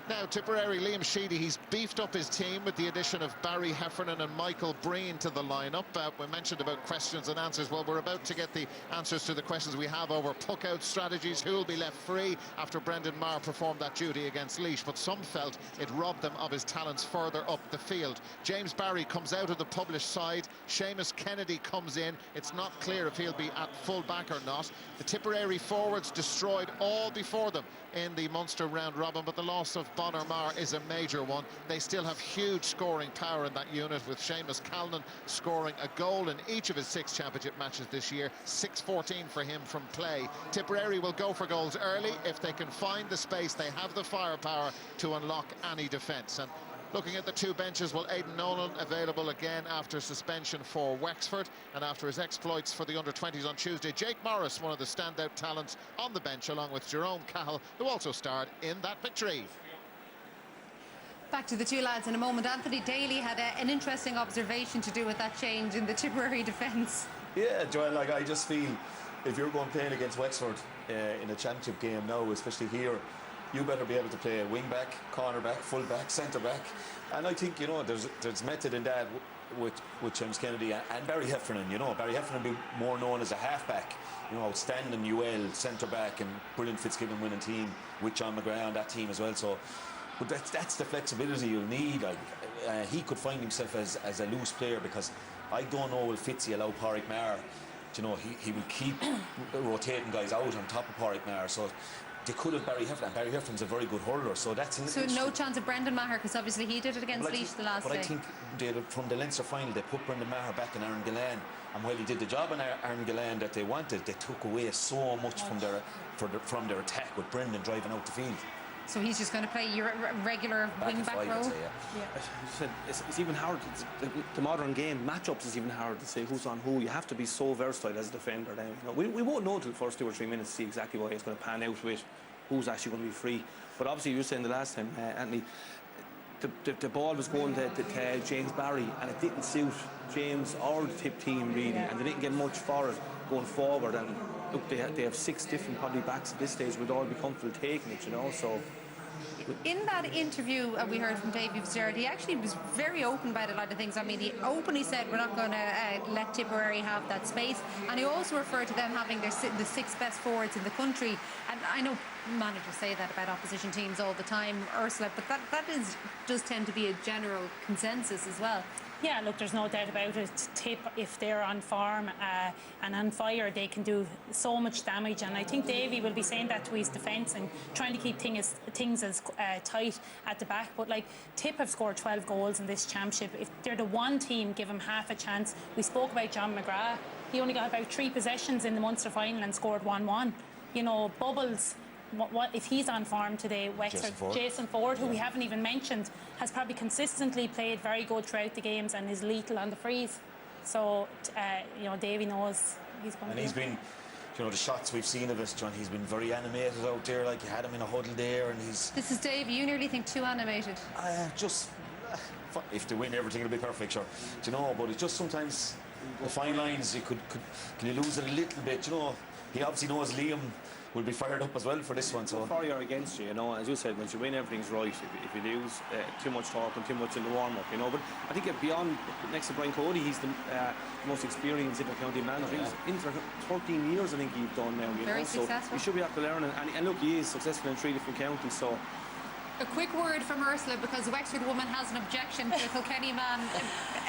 Speaker 12: Now, Tipperary, Liam Sheedy, he's beefed up his team with the addition of Barry Heffernan and Michael Breen to the lineup. We mentioned about questions and answers. Well, we're about to get the answers to the questions we have over puck-out strategies. Who will be left free after Brendan Maher performed that duty against Laois? But some felt it robbed them of his talents further up the field. James Barry comes out of the published side. Seamus Kennedy comes in. It's not clear if he'll be at full back or not. The Tipperary forwards destroyed all before them in the Munster round robin, but the loss of Bonner Maher is a major one. They still have huge scoring power in that unit, with Seamus Callan scoring a goal in each of his 6 championship matches this year. 6-14 for him from play. Tipperary will go for goals early. If they can find the space, they have the firepower to unlock any defence. And looking at the 2 benches, well, Aidan Nolan available again after suspension for Wexford and after his exploits for the under-20s on Tuesday. Jake Morris, one of the standout talents on the bench, along with Jerome Cahill, who also starred in that victory.
Speaker 1: Back to the 2 lads in a moment. Anthony Daly had an interesting observation to do with that change in the Tipperary defence.
Speaker 3: Yeah, Joel, like, I just feel if you're going playing against Wexford in a championship game now, especially here, you better be able to play wing back, corner back, full back, centre back. And I think, you know, there's method in that with James Kennedy and Barry Heffernan. You know, Barry Heffernan be more known as a half-back, you know, outstanding UL centre back and brilliant Fitzgibbon winning team with John McGrath on that team as well. So, but that's the flexibility you'll need. Like, he could find himself as a loose player, because I don't know will Fitzy allow Pádraig Maher. You know, he will keep rotating guys out on top of Pádraig Maher. So they could have Barry Heffernan. Barry Heffernan's a very good hurler, so that's
Speaker 1: so no chance of Brendan Maher, because obviously he did it against Laois the last day.
Speaker 3: But I think from the Leinster final, they put Brendan Maher back in Aaron Gillane, and while he did the job on Aaron Gillane that they wanted, they took away so much from their attack with Brendan driving out the field.
Speaker 1: So he's just going to play your regular wing-back role?
Speaker 3: I'd say,
Speaker 2: yeah. It's even hard. The modern game, matchups is even hard to say who's on who. You have to be so versatile as a defender. Then, you know, we won't know until the first 2 or 3 minutes to see exactly what it's going to pan out with, who's actually going to be free. But obviously, you were saying the last time, Anthony, the ball was going to James Barry, and it didn't suit James or the tip team really, and they didn't get much for it going forward. And look, they have 6 different probably backs at this stage. We'd all be comfortable taking it, you know. So
Speaker 1: in that interview we heard from Davy Fitzgerald, he actually was very open about a lot of things. I mean, he openly said we're not going to let Tipperary have that space, and he also referred to them having the 6 best forwards in the country. And I know managers say that about opposition teams all the time, Ursula, but that does tend to be a general consensus as well.
Speaker 4: Yeah, look, there's no doubt about it. Tip, if they're on form and on fire, they can do so much damage. And I think Davy will be saying that to his defence and trying to keep things as tight at the back. But like, Tip have scored 12 goals in this championship. If they're the one team, give them half a chance. We spoke about John McGrath. He only got about 3 possessions in the Munster final and scored 1-1. You know, Bubbles, what if he's on form today? Wexford, Jason Ford, who we haven't even mentioned, has probably consistently played very good throughout the games and is lethal on the frees. So you know, Davy knows he's going to.
Speaker 3: And he's been, you know, the shots we've seen of us, John, he's been very animated out there. Like, you had him in a huddle there, and he's.
Speaker 1: This is Davy. You nearly think too animated.
Speaker 3: Just if they win, everything will be perfect, sure. Do you know? But it's just sometimes the fine lines. You can you lose it a little bit? You know, he obviously knows Liam will be fired up as well for this one. So
Speaker 2: for you or against you, you know, as you said, once you win, everything's right. If you lose, too much talk and too much in the warm-up, you know. But I think beyond, next to Brian Cody, he's the most experienced inter-county manager. He's inter 13 years, I think he's done now. You
Speaker 1: Very
Speaker 2: know?
Speaker 1: successful.
Speaker 2: So he should be after learning. And look, he is successful in 3 different counties. So.
Speaker 1: A quick word from Ursula, because the Wexford woman has an objection to a Kilkenny man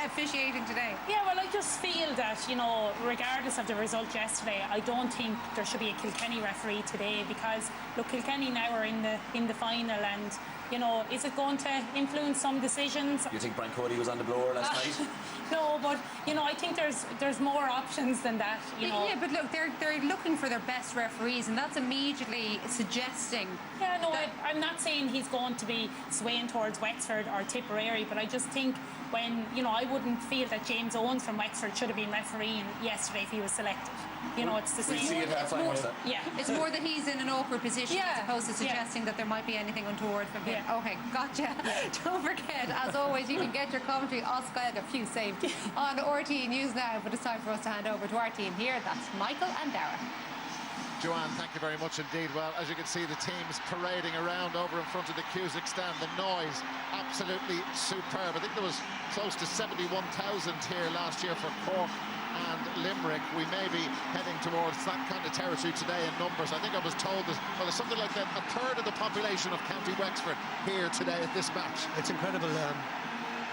Speaker 1: officiating today.
Speaker 4: Yeah, well, I just feel that, you know, regardless of the result yesterday, I don't think there should be a Kilkenny referee today, because look, Kilkenny now are in the final, and you know, is it going to influence some decisions?
Speaker 3: You think Brian Cody was on the blower last night?
Speaker 4: No, but you know, I think there's more options than that. You know.
Speaker 1: Yeah, but look, they're looking for their best referees, and that's immediately suggesting.
Speaker 4: Yeah, no, I'm not saying he's going to be swaying towards Wexford or Tipperary, but I just think when, you know, I wouldn't feel that James Owens from Wexford should have been refereeing yesterday if he was selected. You know, it's the same.
Speaker 3: See it half-time, was that?
Speaker 4: Yeah.
Speaker 1: It's more that he's in an awkward position as opposed to suggesting that there might be anything untoward from him. Yeah. Okay, gotcha. Don't forget, as always, you can get your commentary Oscar, a few saved on RTE News now, but it's time for us to hand over to our team here. That's Michael and Dara.
Speaker 12: Joanne, thank you very much indeed. Well, as you can see, the teams parading around over in front of the Cusack stand. The noise, absolutely superb. I think there was close to 71,000 here last year for Cork and Limerick. We may be heading towards that kind of territory today in numbers. I think I was told that, well, it's something like a third of the population of County Wexford here today at this match.
Speaker 13: It's incredible.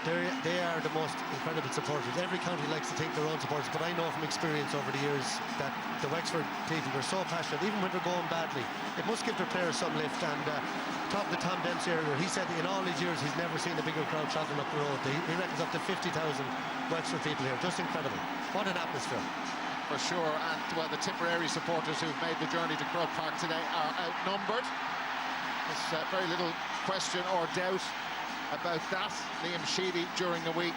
Speaker 13: They are the most incredible supporters. Every county likes to take their own supporters, but I know from experience over the years that the Wexford people are so passionate, even when they're going badly. It must give their players some lift. And talking to Tom Dempsey earlier, he said in all his years he's never seen a bigger crowd travelling up the road. He reckons up to 50,000 Wexford people here. Just incredible. What an atmosphere.
Speaker 12: For sure, and well, the Tipperary supporters who've made the journey to Croke Park today are outnumbered. There's very little question or doubt about that. Liam Sheedy during the week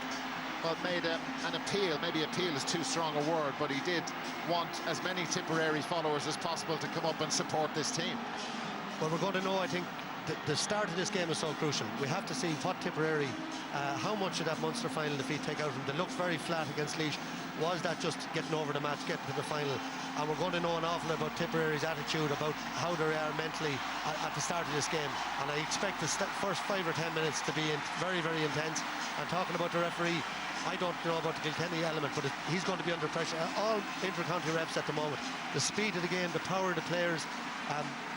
Speaker 12: made an appeal. Maybe appeal is too strong a word, but he did want as many Tipperary followers as possible to come up and support this team.
Speaker 13: Well, we're going to know, I think, the start of this game is so crucial. We have to see what Tipperary, how much of that Munster final defeat take out of them. They looked very flat against Laois. Was that just getting over the match, getting to the final? And we're going to know an awful lot about Tipperary's attitude, about how they are mentally at the start of this game. And I expect the first 5 or 10 minutes to be very, very intense. And talking about the referee, I don't know about the Kilkenny element, but he's going to be under pressure. All inter-county reps at the moment, the speed of the game, the power of the players,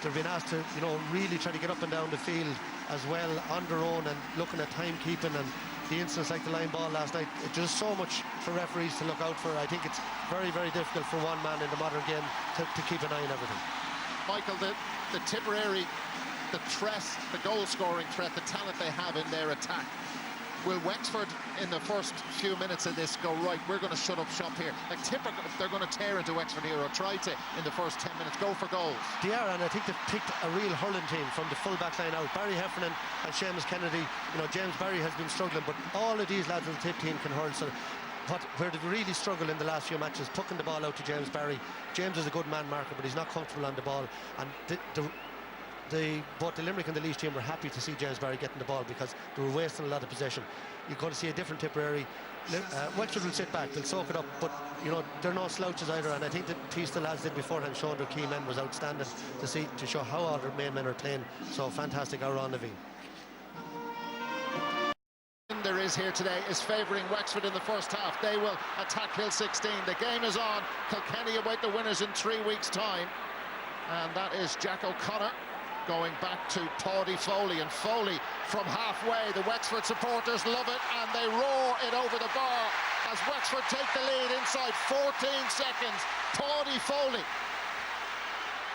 Speaker 13: they've been asked to, really try to get up and down the field as well on their own, and looking at timekeeping and the incidents like the line ball last night. It's just so much for referees to look out for. I think it's very, very difficult for one man in the modern game to keep an eye on everything.
Speaker 12: Michael, the Tipperary, the threat, the goal-scoring threat, the talent they have in their attack. Will Wexford, in the first few minutes of this, go, right, we're going to shut up shop here? Like Tipper, they're going to tear into Wexford here, or try to, in the first 10 minutes, go for goals.
Speaker 13: They are, and I think they've picked a real hurling team from the full-back line out. Barry Heffernan and Seamus Kennedy. James Barry has been struggling, but all of these lads in the tip team can hurl. So where they've really struggled in the last few matches, pucking the ball out to James Barry. James is a good man marker, but he's not comfortable on the ball. And both the Limerick and the Laois team were happy to see James Barry getting the ball, because they were wasting a lot of possession. You're going to see a different Tipperary. Wexford will sit back, they'll soak it up, but they're no slouches either. And I think the piece the lads did beforehand, showing their key men, was outstanding to show how all their main men are playing. So fantastic, Aaron Levine.
Speaker 12: There is here today is favouring Wexford in the first half. They will attack Hill 16. The game is on. Kilkenny await the winners in 3 weeks' time, and that is Jack O'Connor going back to Paddy Foley, and Foley from halfway. The Wexford supporters love it, and they roar it over the bar as Wexford take the lead inside 14 seconds. Paddy Foley.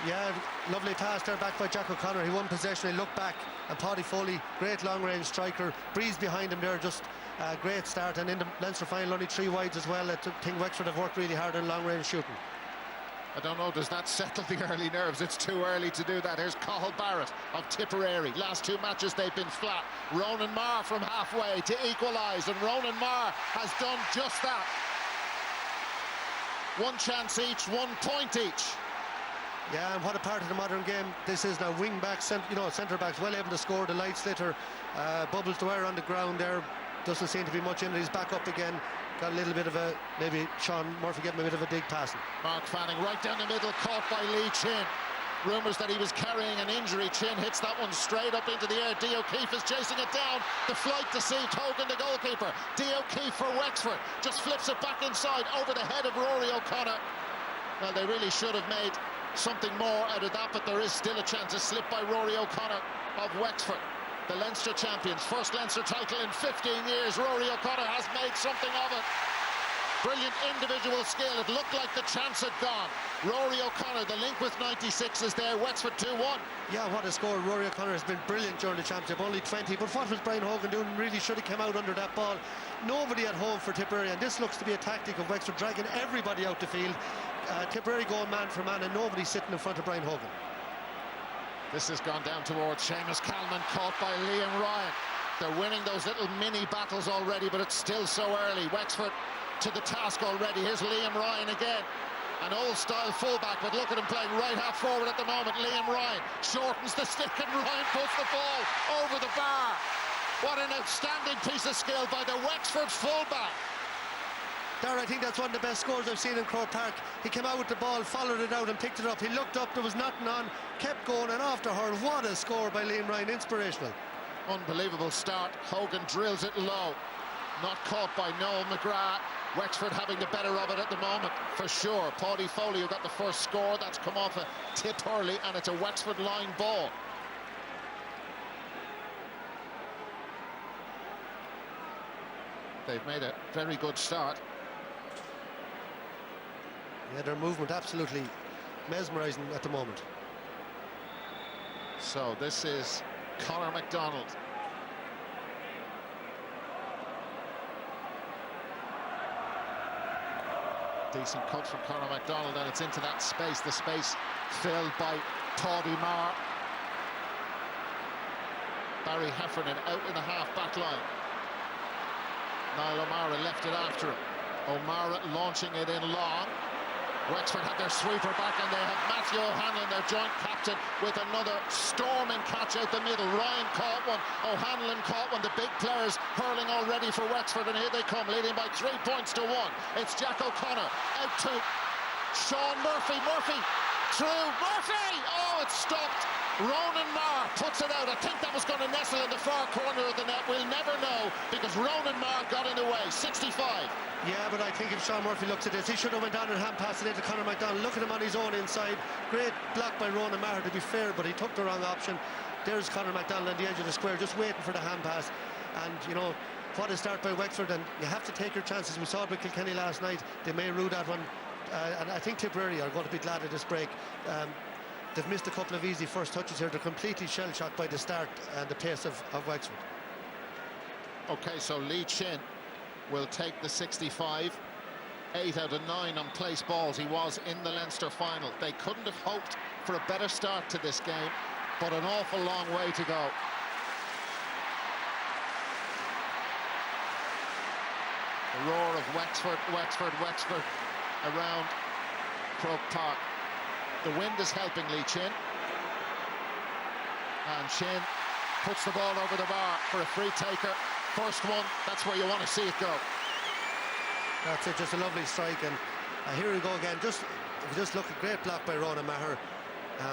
Speaker 13: Yeah, lovely pass there back by Jack O'Connor. He won possession, he looked back, and Paddy Foley, great long-range striker, breeze behind him there, just a great start. And in the Leinster final, only 3 wides as well. I think Wexford have worked really hard on long-range shooting.
Speaker 12: I don't know, does that settle the early nerves? It's too early to do that. Here's Cathal Barrett of Tipperary. Last 2 matches they've been flat. Ronan Marr from halfway to equalise, and Ronan Marr has done just that. 1 chance each, 1 point each.
Speaker 13: Yeah, and what a part of the modern game this is now. Wing backs, centre backs well able to score. The light slitter, Bubbles Dwyer on the ground there. Doesn't seem to be much in it. He's back up again. Got a little bit of maybe Sean Murphy getting a bit of a dig passing.
Speaker 12: Mark Fanning right down the middle, caught by Lee Chin. Rumours that he was carrying an injury. Chin hits that one straight up into the air. Dee O'Keefe is chasing it down. The flight deceived Hogan, the goalkeeper. Dee O'Keefe for Wexford just flips it back inside over the head of Rory O'Connor. Well, they really should have made something more out of that, but there is still a chance. A slip by Rory O'Connor of Wexford, the Leinster champions. First Leinster title in 15 years. Rory O'Connor has made something of it. Brilliant individual skill. It looked like the chance had gone. Rory O'Connor, the link with 96 is there. Wexford 2-1.
Speaker 13: Yeah, what a score. Rory O'Connor has been brilliant during the championship. Only 20, but what was Brian Hogan doing? Really should have come out under that ball. Nobody at home for Tipperary, and this looks to be a tactic of Wexford dragging everybody out the field. Tipperary going man for man, and nobody sitting in front of Brian Hogan.
Speaker 12: This has gone down towards Seamus Calman, caught by Liam Ryan. They're winning those little mini battles already, but it's still so early. Wexford to the task already. Here's Liam Ryan again. An old-style fullback, but look at him playing right half forward at the moment. Liam Ryan shortens the stick, and Ryan puts the ball over the bar. What an outstanding piece of skill by the Wexford fullback.
Speaker 13: There, I think that's one of the best scores I've seen in Croke Park. He came out with the ball, followed it out and picked it up. He looked up, there was nothing on, kept going and after hurl. What a score by Liam Ryan, inspirational.
Speaker 12: Unbelievable start. Hogan drills it low. Not caught by Noel McGrath. Wexford having the better of it at the moment, for sure. Paddy Foley, who got the first score, that's come off a tip Hurley, and it's a Wexford line ball. They've made a very good start.
Speaker 13: Yeah, their movement absolutely mesmerising at the moment.
Speaker 12: So this is Conor MacDonald. Decent cut from Conor MacDonald, and it's into that space. The space filled by Paddy Marr. Barry Heffernan out in the half-back line. Niall O'Mara left it after him. O'Mara launching it in long. Wexford have their sweeper back, and they have Matthew O'Hanlon, their joint captain, with another storming catch out the middle. Ryan caught one, O'Hanlon caught one. The big players hurling already for Wexford, and here they come, leading by 3 points to 1. It's Jack O'Connor out to Sean Murphy. Murphy through. Murphy! Oh, it's stopped. Ronan Marr puts it out. I think that was going to nestle in the far corner of the net. We'll never know, because Ronan Marr got in the way. 65.
Speaker 13: Yeah, but I think if Sean Murphy looks at this, he should have went down and hand passed it into Conor MacDonald. Look at him on his own inside. Great block by Ronan Marr, to be fair, but he took the wrong option. There's Conor MacDonald on the edge of the square, just waiting for the hand pass. And, you know, what a start by Wexford, and you have to take your chances. We saw it with Kilkenny last night. They may rue that one. And I think Tipperary are going to be glad of this break. They've missed a couple of easy first touches here. They're completely shell-shocked by the start and the pace of Wexford.
Speaker 12: OK, so Lee Chin will take the 65. 8 out of 9 on place balls. He was in the Leinster final. They couldn't have hoped for a better start to this game, but an awful long way to go. The roar of Wexford, Wexford, Wexford around Croke Park. The wind is helping Lee Chin. And Chin puts the ball over the bar for a free taker. First one, that's where you want to see it go.
Speaker 13: That's it, just a lovely strike. And here we go again. If you just look, a great block by Ronan Maher.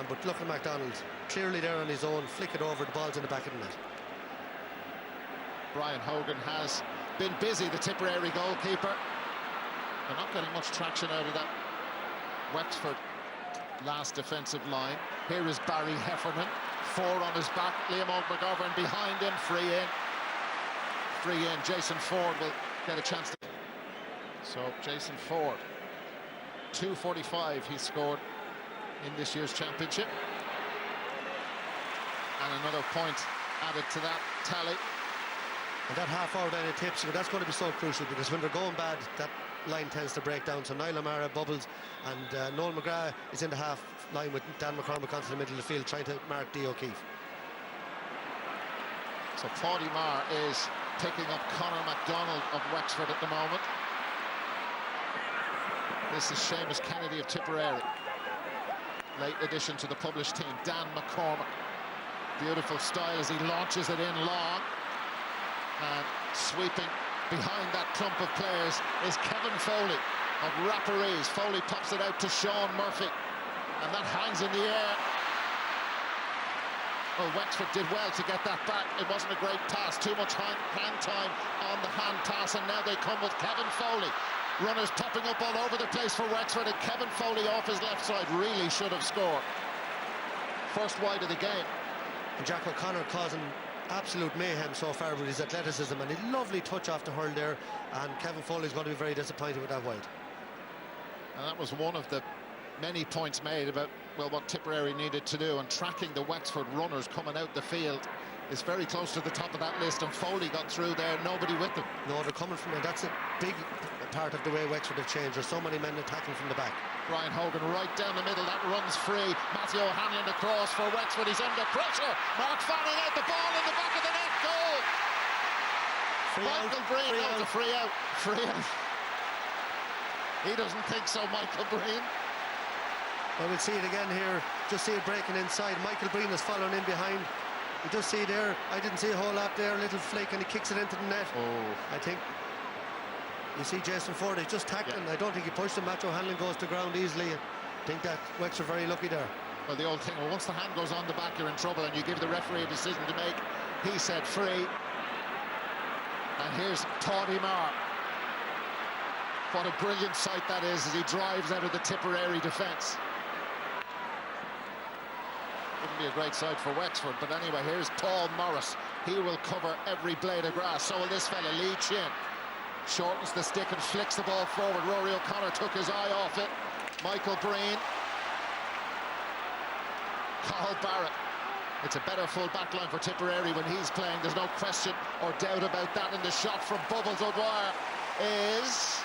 Speaker 13: But look at MacDonald, clearly there on his own, flick it over, the ball's in the back of the net.
Speaker 12: Brian Hogan has been busy, the Tipperary goalkeeper. They're not getting much traction out of that Wexford last defensive line. Here is Barry Heffernan, 4 on his back. Liam McGovern behind him, free in. Jason Ford will get a chance to... So Jason Ford, 245 he scored in this year's championship, and another point added to that tally.
Speaker 13: And that half hour down at Tips, that's going to be so crucial, because when they're going bad, that line tends to break down. So Niall O'Mara bubbles, and Noel McGrath is in the half line with Dan McCormick onto the middle of the field, trying to mark D. O'Keefe.
Speaker 12: So Paddy Marr is picking up Conor MacDonald of Wexford at the moment. This is Seamus Kennedy of Tipperary. Late addition to the published team, Dan McCormick. Beautiful style as he launches it in long. And sweeping behind that clump of players is Kevin Foley of Rapparees. Foley pops it out to Sean Murphy, and that hangs in the air. Well, Wexford did well to get that back. It wasn't a great pass, too much hand time on the hand pass, and now they come with Kevin Foley. Runners popping up all over the place for Wexford, and Kevin Foley off his left side really should have scored. First wide of the game.
Speaker 13: And Jack O'Connor causing absolute mayhem so far with his athleticism, and a lovely touch off the hurl there, and Kevin Foley's going to be very disappointed with that wide.
Speaker 12: And that was one of the many points made about, well, what Tipperary needed to do, and tracking the Wexford runners coming out the field is very close to the top of that list, and Foley got through there, nobody with them.
Speaker 13: No, they're coming from there. That's a big part of the way Wexford have changed. There's so many men attacking from the back.
Speaker 12: Brian Hogan right down the middle, that runs free. Matthew O'Hanlon across for Wexford, he's under pressure. Mark Fanning out, the ball in the back of the net, goal! Michael Breen out, the free out. He doesn't think so, Michael Breen.
Speaker 13: Well, we'll see it again here. Just see it breaking inside. Michael Breen is following in behind. You just see there, I didn't see a whole lot there, a little flick, and he kicks it into the net.
Speaker 12: Oh.
Speaker 13: I think You see Jason Ford, he's just tackling. I don't think he pushed him. Matthew Hanlon goes to ground easily. I think that Wexford very lucky there.
Speaker 12: Well, the old thing, well, once the hand goes on the back, you're in trouble, and you give the referee a decision to make. He said free. And here's Toddy Marr. What a brilliant sight that is as he drives out of the Tipperary defence. Wouldn't be a great sight for Wexford, but anyway, here's Paul Morris. He will cover every blade of grass. So will this fella, Lee Chin. Shortens the stick and flicks the ball forward. Rory O'Connor took his eye off it. Michael Breen. Cathal Barrett. It's a better full back line for Tipperary when he's playing. There's no question or doubt about that. And the shot from Bubbles O'Dwyer is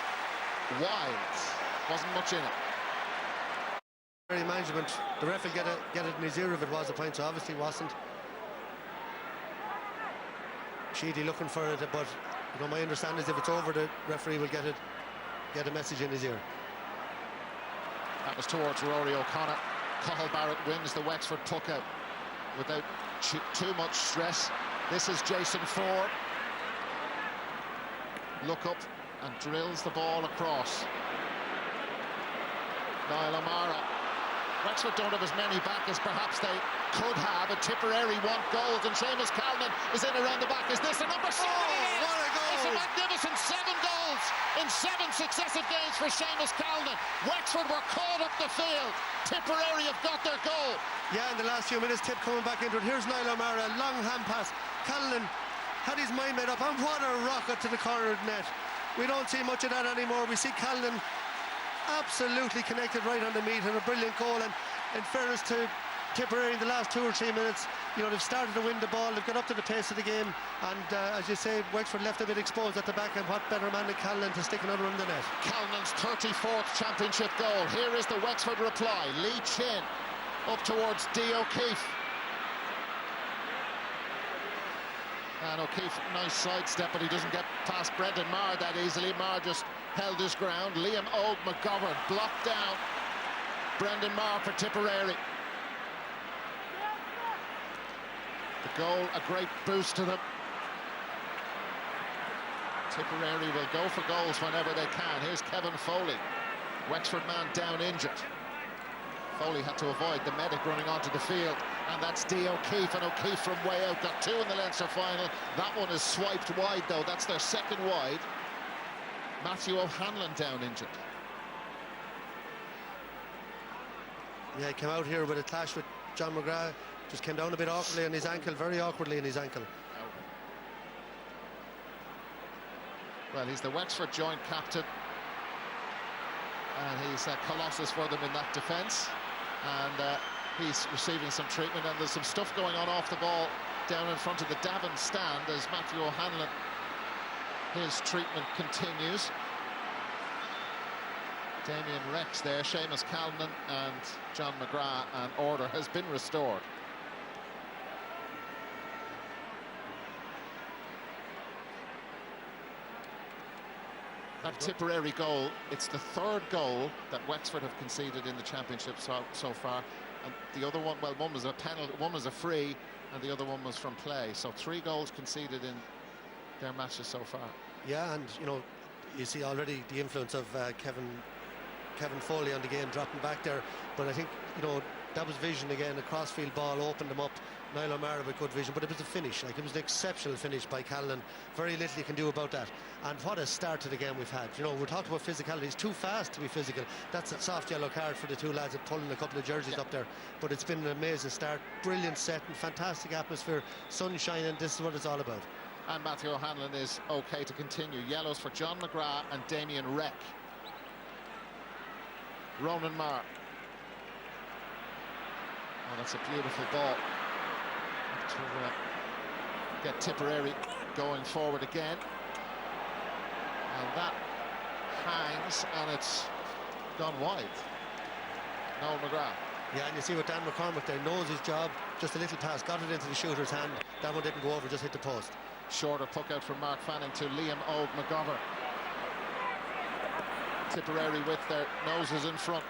Speaker 12: wide. Wasn't much in it.
Speaker 13: Management, the ref will get it in his ear if it was a point, so obviously wasn't. Sheedy looking for it, but you know, my understanding is if it's over, the referee will get a message in his ear.
Speaker 12: That was towards Rory O'Connor. Cathal Barrett wins the Wexford puck out without too much stress. This is Jason Ford. Look up and drills the ball across. Niall O'Mara. Wexford don't have as many back as perhaps they could have, and Tipperary want goals, and Seamus Callan is in around the back. Is this a number 7?
Speaker 13: Oh, what a goal!
Speaker 12: It's a magnificent 7 goals in 7 successive games for Seamus Callan. Wexford were caught up the field. Tipperary have got their goal.
Speaker 13: Yeah, in the last few minutes, Tip coming back into it. Here's Niall O'Mara, long hand pass. Callan had his mind made up, and what a rocket to the corner of the net. We don't see much of that anymore. We see Callan absolutely connected right on the meat, and a brilliant goal. And in fairness to Tipperary, in the last 2 or 3 minutes, you know, they've started to win the ball, they've got up to the pace of the game, and as you say, Wexford left a bit exposed at the back, and what better man than Callan to stick another one in the net.
Speaker 12: Callan's 34th championship goal. Here is the Wexford reply. Lee Chin up towards D. O'Keefe. And O'Keefe, nice sidestep, but he doesn't get past Brendan Marr that easily. Marr just held his ground. Liam Old McGovern blocked down Brendan Marr for Tipperary. The goal, a great boost to them. Tipperary will go for goals whenever they can. Here's Kevin Foley. Wexford man down injured. Foley had to avoid the medic running onto the field, and that's D. O'Keefe, and O'Keefe from way out got 2 in the Leinster final. That one is swiped wide though. That's their second wide. Matthew O'Hanlon down injured.
Speaker 13: Yeah, he came out here with a clash with John McGrath. Just came down a bit awkwardly on his ankle, very awkwardly in his ankle.
Speaker 12: Well, he's the Wexford joint captain, and he's a colossus for them in that defence. And he's receiving some treatment, and there's some stuff going on off the ball down in front of the Davin stand as Matthew O'Hanlon, his treatment continues. Damien Rex there, Seamus Callan and John McGrath, and order has been restored. That Tipperary goal, it's the 3rd goal that Wexford have conceded in the championship so far. And the other one, well, one was a penalty, one was a free, and the other one was from play. So 3 goals conceded in their matches so far.
Speaker 13: Yeah, and you know, you see already the influence of Kevin Foley on the game, dropping back there. But I think, you know, that was vision again. A crossfield ball opened them up. Niall O'Mara with good vision, but it was a finish. Like, it was an exceptional finish by Callan. Very little you can do about that. And what a start to the game we've had. You know, we're talking about physicality. It's too fast to be physical. That's a soft yellow card for the 2 lads that pulling a couple of jerseys up there. But it's been an amazing start. Brilliant setting, fantastic atmosphere, sun shining. This is what it's all about.
Speaker 12: And Matthew O'Hanlon is okay to continue. Yellows for John McGrath and Damien Reck. Ronan Marr. Oh, that's a beautiful ball. To get Tipperary going forward again. And that hangs, and it's gone wide. Noel McGrath.
Speaker 13: Yeah, and you see what Dan McCormick there knows his job. Just a little pass, got it into the shooter's hand. That one didn't go over, just hit the post.
Speaker 12: Shorter puck out from Mark Fanning to Liam Old McGovern. Tipperary with their noses in front.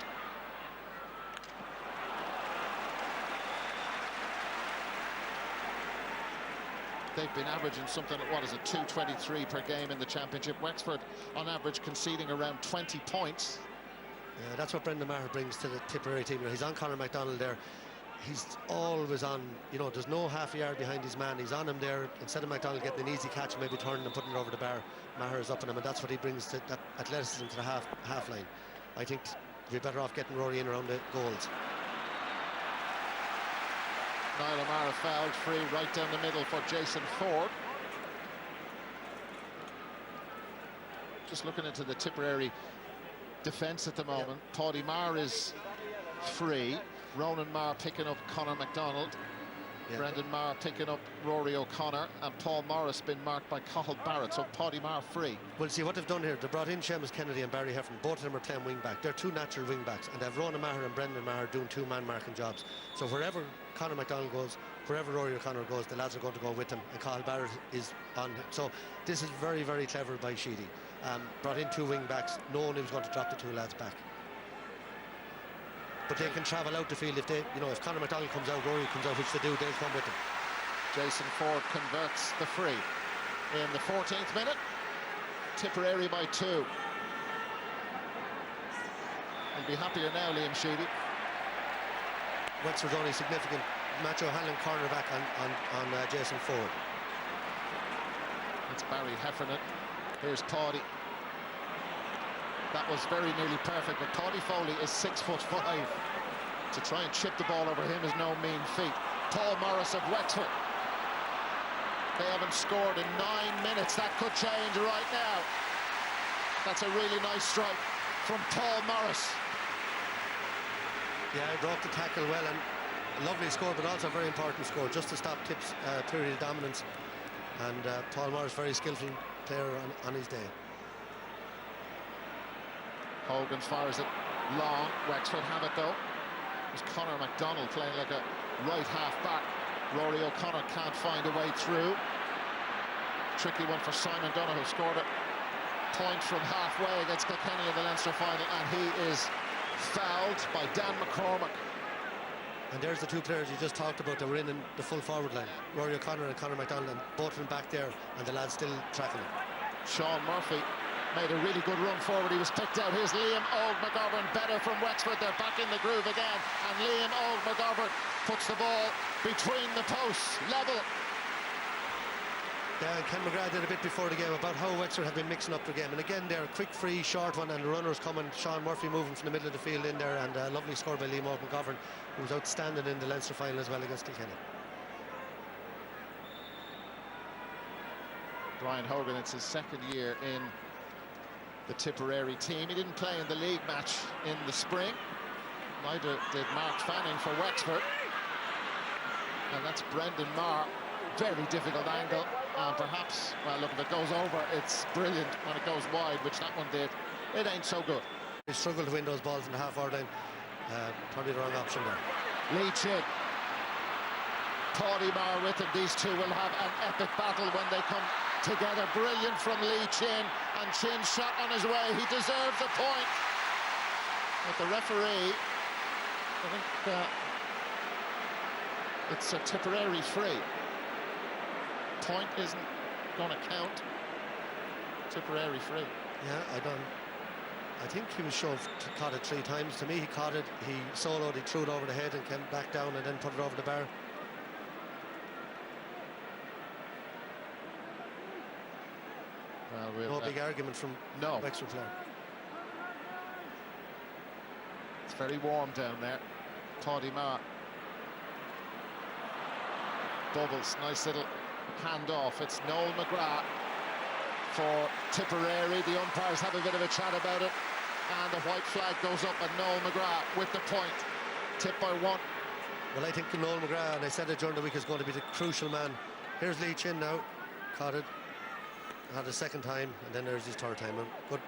Speaker 12: They've been averaging something, what is it, 2.23 per game in the championship. Wexford, on average, conceding around 20 points.
Speaker 13: Yeah, that's what Brendan Maher brings to the Tipperary team. He's on Conor MacDonald there. He's always on, you know, there's no half a yard behind his man. He's on him there. Instead of MacDonald getting an easy catch, maybe turning and putting it over the bar, Maher's up on him, and that's what he brings to that athleticism to the half line. I think we're better off getting Rory in around the goals.
Speaker 12: Niall O'Mara fouled free right down the middle for Jason Ford. Just looking into the Tipperary defence at the moment. Yep. Paddy Maher is free. Ronan Maher picking up Conor MacDonald. Yep. Brendan Maher picking up Rory O'Connor, and Paul Morris been marked by Cathal Barrett, so Paddy Maher free.
Speaker 13: Well, see what they've done here, they brought in Seamus Kennedy and Barry Heffernan. Both of them are playing wing back. They're two natural wing backs, and they have Ronan Maher and Brendan Maher doing two-man marking jobs. So wherever Conor MacDonald goes, wherever Rory O'Connor goes, the lads are going to go with him, and Cathal Barrett is on him. So this is very, very clever by Sheedy. Brought in two wing backs, knowing he was going to drop the two lads back. But they can travel out the field if they, you know, if Conor MacDonald comes out, Rory comes out, which they do, they'll come with them.
Speaker 12: Jason Ford converts the free in the 14th minute. Tipperary by 2. He'll be happier now, Liam Sheedy.
Speaker 13: Wexford's only significant. Matt O'Hanlon cornerback on Jason Ford.
Speaker 12: It's Barry Heffernan. Here's Paddy. That was very nearly perfect, but Paddy Foley is 6'5". To try and chip the ball over him is no mean feat. Paul Morris of Wexford. They haven't scored in 9 minutes. That could change right now. That's a really nice strike from Paul Morris.
Speaker 13: Yeah, he broke the tackle well, and a lovely score, but also a very important score, just to stop Tip's period of dominance. And Paul Morris, very skillful player on his day.
Speaker 12: Hogan fires it long. Wexford have it though. There's Conor MacDonald playing like a right half back. Rory O'Connor can't find a way through. Tricky one for Simon Donoghue. Scored a point from halfway against Kilkenny in the Leinster final, and he is fouled by Dan McCormack.
Speaker 13: And there's the two players you just talked about that were in the full forward line. Rory O'Connor and Conor MacDonald, and both of them back there, and the lad's still tracking him.
Speaker 12: Sean Murphy made a really good run forward. He was picked out. Here's Liam Old-McGovern, better from Wexford. They're back in the groove again, and Liam Old-McGovern puts the ball between the posts, level.
Speaker 13: Yeah, and Ken McGrath did a bit before the game about how Wexford have been mixing up their game. And again, they're a quick free, short one, and the runners coming. Sean Murphy moving from the middle of the field in there, and a lovely score by Liam Old-McGovern, who was outstanding in the Leinster final as well against Kilkenny.
Speaker 12: Brian Hogan, it's his second year in the Tipperary team. He didn't play in the league match in the spring. Neither did Mark Fanning for Wexford. And that's Brendan Maher. Very difficult angle. And perhaps, well, look, if it goes over, it's brilliant. When it goes wide, which that one did, it ain't so good.
Speaker 13: They struggled to win those balls in the half-hour line. Probably the wrong option there.
Speaker 12: Lee Chin. Paddy Maher with him. These two will have an epic battle when they come together. Brilliant from Lee Chin, and Chin shot on his way. He deserves a point. But the referee, I think it's a Tipperary free. Point isn't going to count. Tipperary free.
Speaker 13: Yeah, I think he was shown caught it 3 times. To me, he caught it, he soloed, he threw it over the head and came back down and then put it over the bar.
Speaker 12: Well,
Speaker 13: no big argument from Wexford player.
Speaker 12: It's very warm down there. Paddy Maher. Bubbles, nice little hand-off. It's Noel McGrath for Tipperary. The umpires have a bit of a chat about it, and the white flag goes up, and Noel McGrath with the point. Tip by 1.
Speaker 13: Well, I think Noel McGrath, and I said it during the week, is going to be the crucial man. Here's Lee Chin now. Caught it. Had a second time, and then there's his third time. And good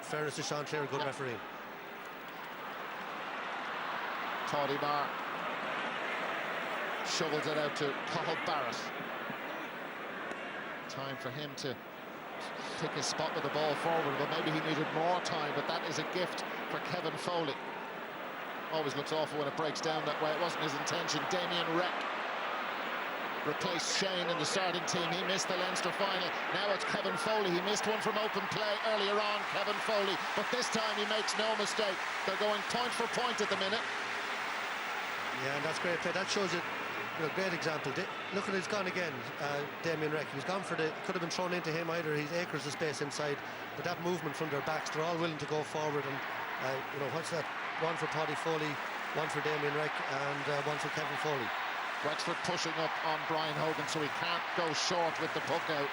Speaker 13: fairness to Sean Clare, good referee.
Speaker 12: Paddy Maher shovels it out to Cathal Barrett. Time for him to pick his spot with the ball forward, but maybe he needed more time, but that is a gift for Kevin Foley. Always looks awful when it breaks down that way. It wasn't his intention. Damien Reck. replaced Shane in the starting team. He missed the Leinster final. Now it's Kevin Foley. He missed one from open play earlier on, Kevin Foley. But this time he makes no mistake. They're going point for point at the minute.
Speaker 13: Yeah, and that's great play. That shows you a great example. Look at, he's gone again, Damien Reck. He's gone for could have been thrown into him either. He's acres of space inside. But that movement from their backs, they're all willing to go forward. And, what's that? One for Paddy Foley, one for Damien Reck, and one for Kevin Foley.
Speaker 12: Wexford pushing up on Brian Hogan, so he can't go short with the puck out.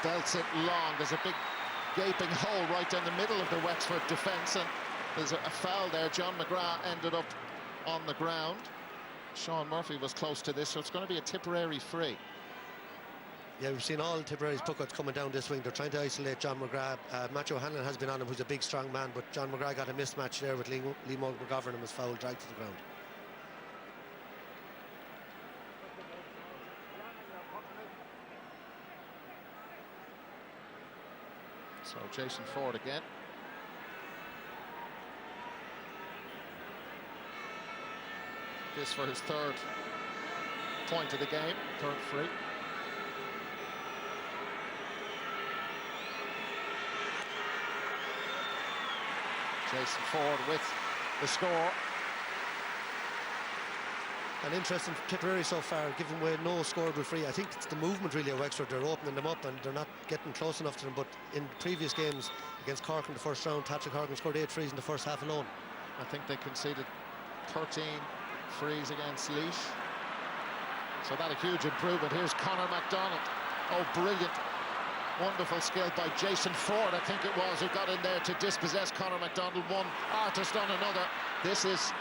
Speaker 12: Belts it long. There's a big gaping hole right down the middle of the Wexford defence, and there's a foul there. John McGrath ended up on the ground. Sean Murphy was close to this, so it's going to be a Tipperary free.
Speaker 13: Yeah, we've seen all Tipperary's puckouts coming down this wing. They're trying to isolate John McGrath. Matt O'Hanlon has been on him, who's a big, strong man, but John McGrath got a mismatch there with Lee McGovern and was foul, dragged to the ground.
Speaker 12: So Jason Ford again. This for his third point of the game, third free. Jason Ford with the score.
Speaker 13: An interesting Tipperary so far, giving away no scoreable free. I think it's the movement really of Wexford. They're opening them up and they're not getting close enough to them. But in previous games against Cork in the first round, Patrick Horgan scored 8 frees in the first half alone.
Speaker 12: I think they conceded 13 frees against Laois. So that a huge improvement. Here's Conor MacDonald. Oh, brilliant. Wonderful skill by Jason Ford, I think it was, who got in there to dispossess Conor MacDonald. One artist on another. This is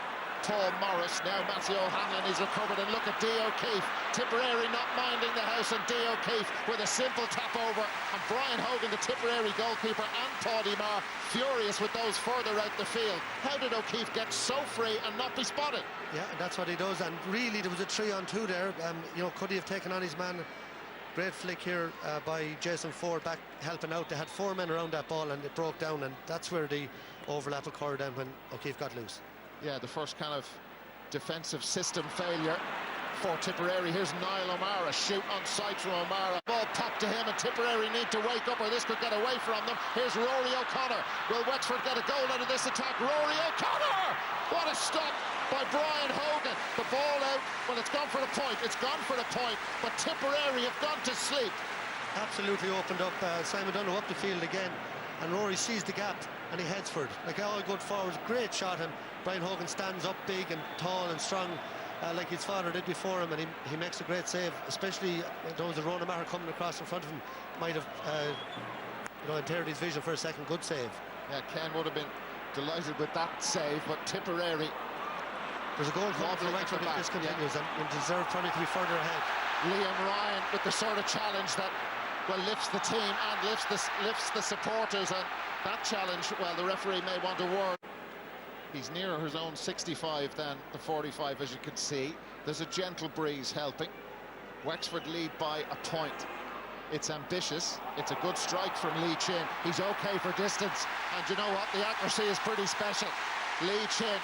Speaker 12: Paul Morris. Now Matthew O'Hanlon is recovered, and look at Dee O'Keefe. Tipperary not minding the house, and Dee O'Keefe with a simple tap over. And Brian Hogan, the Tipperary goalkeeper, and Paddy Marr furious with those further out the field. How did O'Keefe get so free and not be spotted?
Speaker 13: Yeah, that's what he does. And really, there was a 3-on-2 there. Could he have taken on his man? Great flick here by Jason Ford back helping out. They had 4 men around that ball and it broke down, and that's where the overlap occurred then when O'Keefe got loose. Yeah, the first kind of defensive system failure for Tipperary. Here's Niall O'Mara, shoot on sight from O'Mara. Ball popped to him, and Tipperary need to wake up or this could get away from them. Here's Rory O'Connor. Will Wexford get a goal out of this attack? Rory O'Connor! What a stop by Brian Hogan. The ball out, well, it's gone for the point. It's gone for the point, but Tipperary have gone to sleep. Absolutely opened up. Simon Dunno up the field again, and Rory sees the gap and he heads for it. Like all good forwards, great shot, and Brian Hogan stands up big and tall and strong, like his father did before him, and he makes a great save. Especially those of Ronan Maher coming across in front of him might have impaired his vision for a second. Good save.
Speaker 12: Yeah, Ken would have been delighted with that save, but Tipperary,
Speaker 13: there's a goal coming for Wexford if this continues, and deserve probably to be further ahead.
Speaker 12: Liam Ryan with the sort of challenge that lifts the team and lifts the supporters, and that challenge, well, the referee may want a word. He's nearer his own 65 than the 45, as you can see. There's a gentle breeze helping. Wexford lead by a point. It's ambitious. It's a good strike from Lee Chin. He's okay for distance, and you know what? The accuracy is pretty special. Lee Chin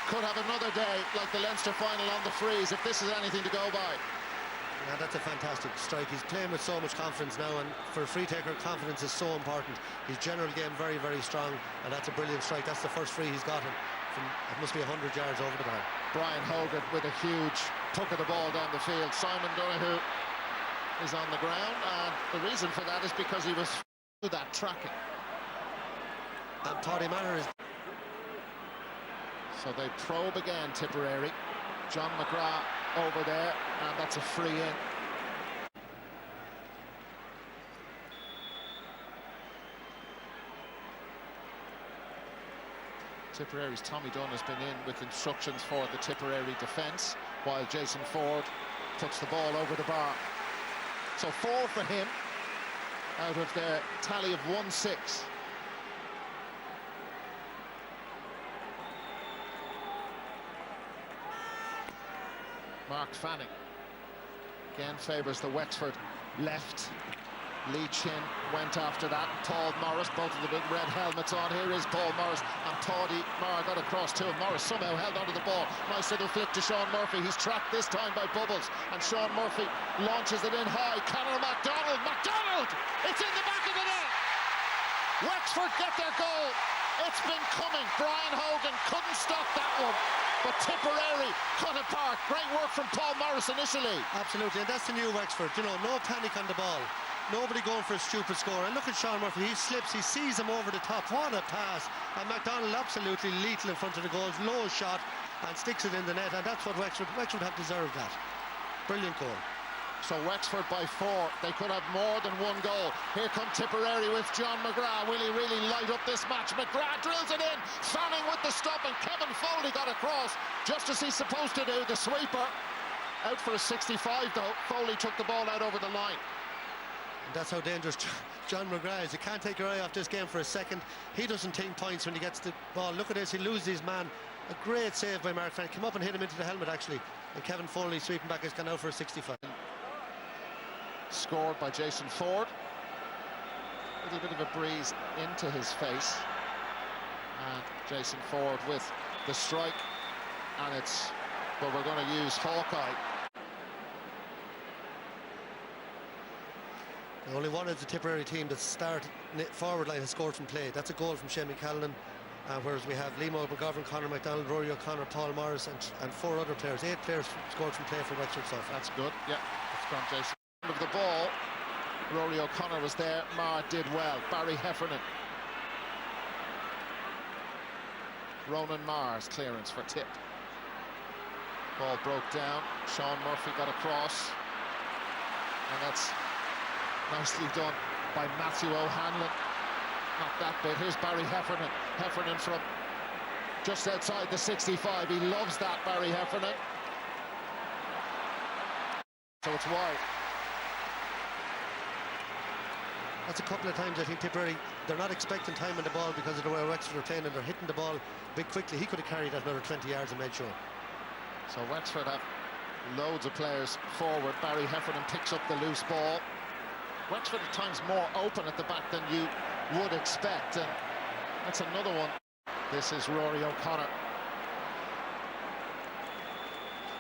Speaker 12: could have another day like the Leinster final on the freeze if this is anything to go by.
Speaker 13: Yeah, that's a fantastic strike. He's playing with so much confidence now, and for a free taker, confidence is so important. His general game very, very strong, and that's a brilliant strike. That's the first free he's gotten from, it must be 100 yards over the bar.
Speaker 12: Brian Hogan with a huge tuck of the ball down the field. Simon Donoghue is on the ground, and the reason for that is because he was through that tracking.
Speaker 13: And Paddy Marr is...
Speaker 12: So they probe again, Tipperary. John McGrath over there, and that's a free in. Tipperary's Tommy Dunn has been in with instructions for the Tipperary defence, while Jason Ford puts the ball over the bar. So 4 for him out of their tally of 1-6. Mark Fanning again favours the Wexford left. Lee Chin went after that. Paul Morris, both of the big red helmets on. Here is Paul Morris, and Toddy Marr got across to him. Morris somehow held onto the ball. Nice little flick to Sean Murphy. He's tracked this time by Bubbles, and Sean Murphy launches it in high. Conor MacDonald! MacDonald! It's in the back of the net! Wexford get their goal. It's been coming. Brian Hogan couldn't stop that one, but Tipperary cut apart. Great work from Paul Morris initially.
Speaker 13: Absolutely, and that's the new Wexford. You know, no panic on the ball. Nobody going for a stupid score. And look at Sean Murphy. He slips, he sees him over the top. What a pass. And MacDonald absolutely lethal in front of the goals. Low shot and sticks it in the net. And that's what Wexford have deserved that. Brilliant goal.
Speaker 12: So Wexford by 4. They could have more than one goal. Here come Tipperary with John McGrath. Will he really light up this match? McGrath drills it in. Fanning with the stop, and Kevin Foley got across just as he's supposed to do. The sweeper out for a 65 though. Foley took the ball out over the line.
Speaker 13: And that's how dangerous John McGrath is. You can't take your eye off this game for a second. He doesn't take points when he gets the ball. Look at this, he loses his man. A great save by Mark Fanning. Came up and hit him into the helmet actually. And Kevin Foley sweeping back has gone out for a 65.
Speaker 12: Scored by Jason Ford. A little bit of a breeze into his face. And Jason Ford with the strike. And it's, but we're going to use Hawkeye.
Speaker 13: Only one of the Tipperary team that started forward line has scored from play. That's a goal from Shane Callanan. Whereas we have Liam McGovern, Conor MacDonald, Rory O'Connor, Paul Morris and 4 other players. 8 players scored from play for Wexford so far.
Speaker 12: That's good, yeah. It's from Jason. Of the ball, Rory O'Connor was there. Marr did well. Barry Heffernan. Ronan Marr's clearance for Tip. Ball broke down. Sean Murphy got across. And that's nicely done by Matthew O'Hanlon. Not that bit. Here's Barry Heffernan. Heffernan from just outside the 65. He loves that, Barry Heffernan. So it's wide.
Speaker 13: That's a couple of times I think Tipperary, they're not expecting time on the ball because of the way Wexford are playing, and they're hitting the ball a bit quickly. He could have carried that another 20 yards and made sure.
Speaker 12: So Wexford have loads of players forward. Barry Heffernan picks up the loose ball. Wexford at times more open at the back than you would expect, and that's another one. This is Rory O'Connor.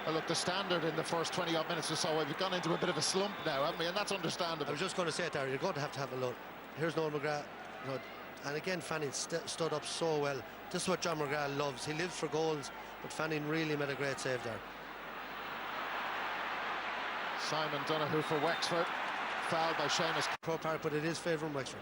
Speaker 12: Well, look, the standard in the first 20-odd minutes or so, we've gone into a bit of a slump now, haven't we? And that's understandable.
Speaker 13: I was just going to say it there, you're going to have a look. Here's Noel McGrath, you know, and again Fanning stood up so well. This is what John McGrath loves. He lives for goals, but Fanning really made a great save there.
Speaker 12: Simon Donoghue for Wexford, fouled by Seamus
Speaker 13: Croke Park, but it is favouring Wexford.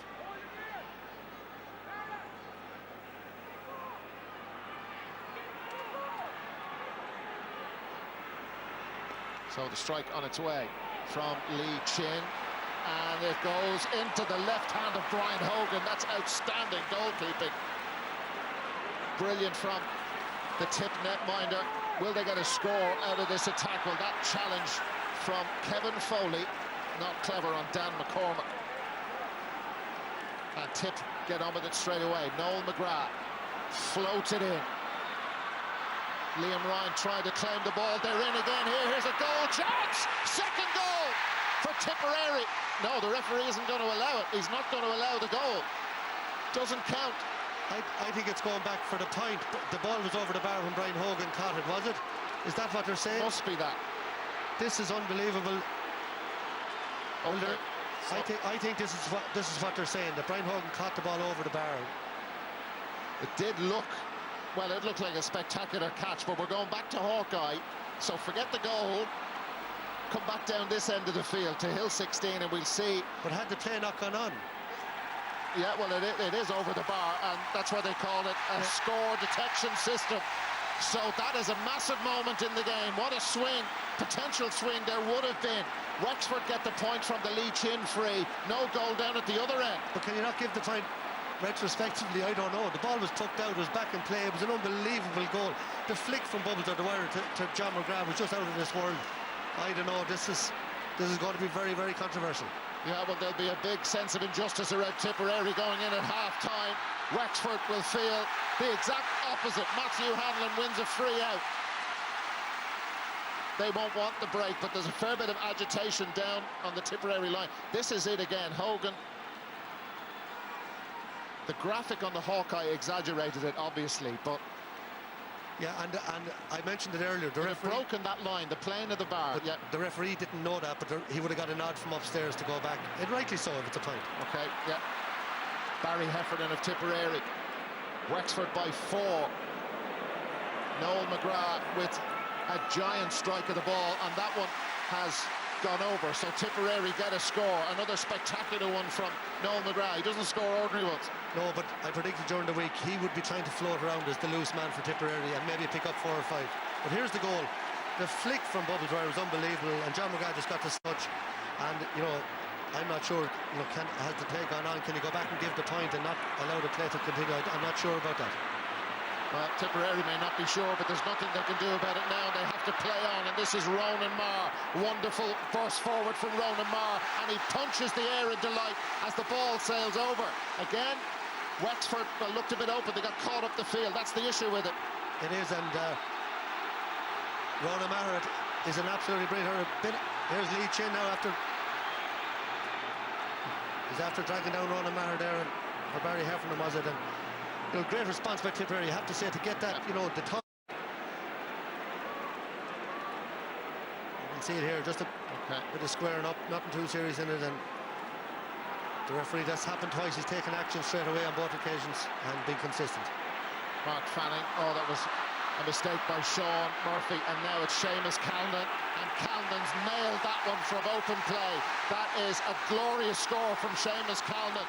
Speaker 12: So the strike on its way from Lee Chin, and it goes into the left hand of Brian Hogan. That's outstanding goalkeeping. Brilliant from the Tip netminder. Will they get a score out of this attack? Well, that challenge from Kevin Foley, not clever on Dan McCormack. And Tip get on with it straight away. Noel McGrath floats it in. Liam Ryan tried to claim the ball. They're in again here. Here's a goal chance. Second goal for Tipperary. No, the referee isn't going to allow it. He's not going to allow the goal. Doesn't count.
Speaker 13: I think it's going back for the point. The ball was over the bar when Brian Hogan caught it, was it? Is that what they're saying?
Speaker 12: Must be that.
Speaker 13: This is unbelievable.
Speaker 12: Okay.
Speaker 13: I think this is what they're saying, that Brian Hogan caught the ball over the bar.
Speaker 12: It did look, well, it looked like a spectacular catch, but we're going back to Hawkeye, so forget the goal. Come back down this end of the field to Hill 16 and we'll see.
Speaker 13: But had the play not gone on?
Speaker 12: Yeah, well, it is over the bar, and that's why they call it a score detection system. So that is a massive moment in the game. What a swing, potential swing there would have been. Wexford get the point from the Lee Chin free. No goal down at the other end.
Speaker 13: But can you not give the point retrospectively? I don't know. The ball was tucked out, it was back in play. It was an unbelievable goal. The flick from Bubbles or the wire to John McGrath was just out of this world. I don't know. This is going to be very, very controversial.
Speaker 12: Yeah, well, there'll be a big sense of injustice around Tipperary going in at half-time. Wexford will feel the exact opposite. Matthew Hanlon wins a free out. they won't want the break, but there's a fair bit of agitation down on the Tipperary line. This is it again, Hogan. The graphic on the Hawkeye exaggerated it, obviously, but...
Speaker 13: Yeah, and I mentioned it earlier. The referee
Speaker 12: broken that line, the plane of the bar. Yeah.
Speaker 13: The referee didn't know that, but he would have got a nod from upstairs to go back. And rightly so, if it's a point.
Speaker 12: Okay, yeah. Barry Heffernan of Tipperary. Wexford by 4. Noel McGrath with a giant strike of the ball, and that one has gone over. So Tipperary get a score. Another spectacular one from Noel McGrath. He doesn't score ordinary ones.
Speaker 13: No, but I predicted during the week he would be trying to float around as the loose man for Tipperary and maybe pick up 4 or 5. But here's the goal. The flick from Bubble Dwyer was unbelievable, and John McGrath just got the touch. And, you know, I'm not sure, you know, has the play gone on? Can he go back and give the point and not allow the play to continue? I'm not sure about that.
Speaker 12: Well, Tipperary may not be sure, but there's nothing they can do about it now. They have to play on, and this is Ronan Marr. Wonderful burst forward from Ronan Marr, and he punches the air in delight as the ball sails over. Again, Wexford looked a bit open. They got caught up the field. That's the issue with it.
Speaker 13: It is, and Ronan Marr is an absolutely brilliant. Here's Lee Chin now after... He's after dragging down Ronan Marr there, and or Barry Heffernan was it, and you know, great response by Tipperary, you have to say, to get that, you know, the top. You can see it here, just a bit of squaring up, nothing too serious in it, and the referee, that's happened twice. He's taken action straight away on both occasions and been consistent.
Speaker 12: Mark Fanning, oh, that was a mistake by Sean Murphy, and now it's Seamus Calnan, and Calnan's nailed that one from open play. That is a glorious score from Seamus Calnan.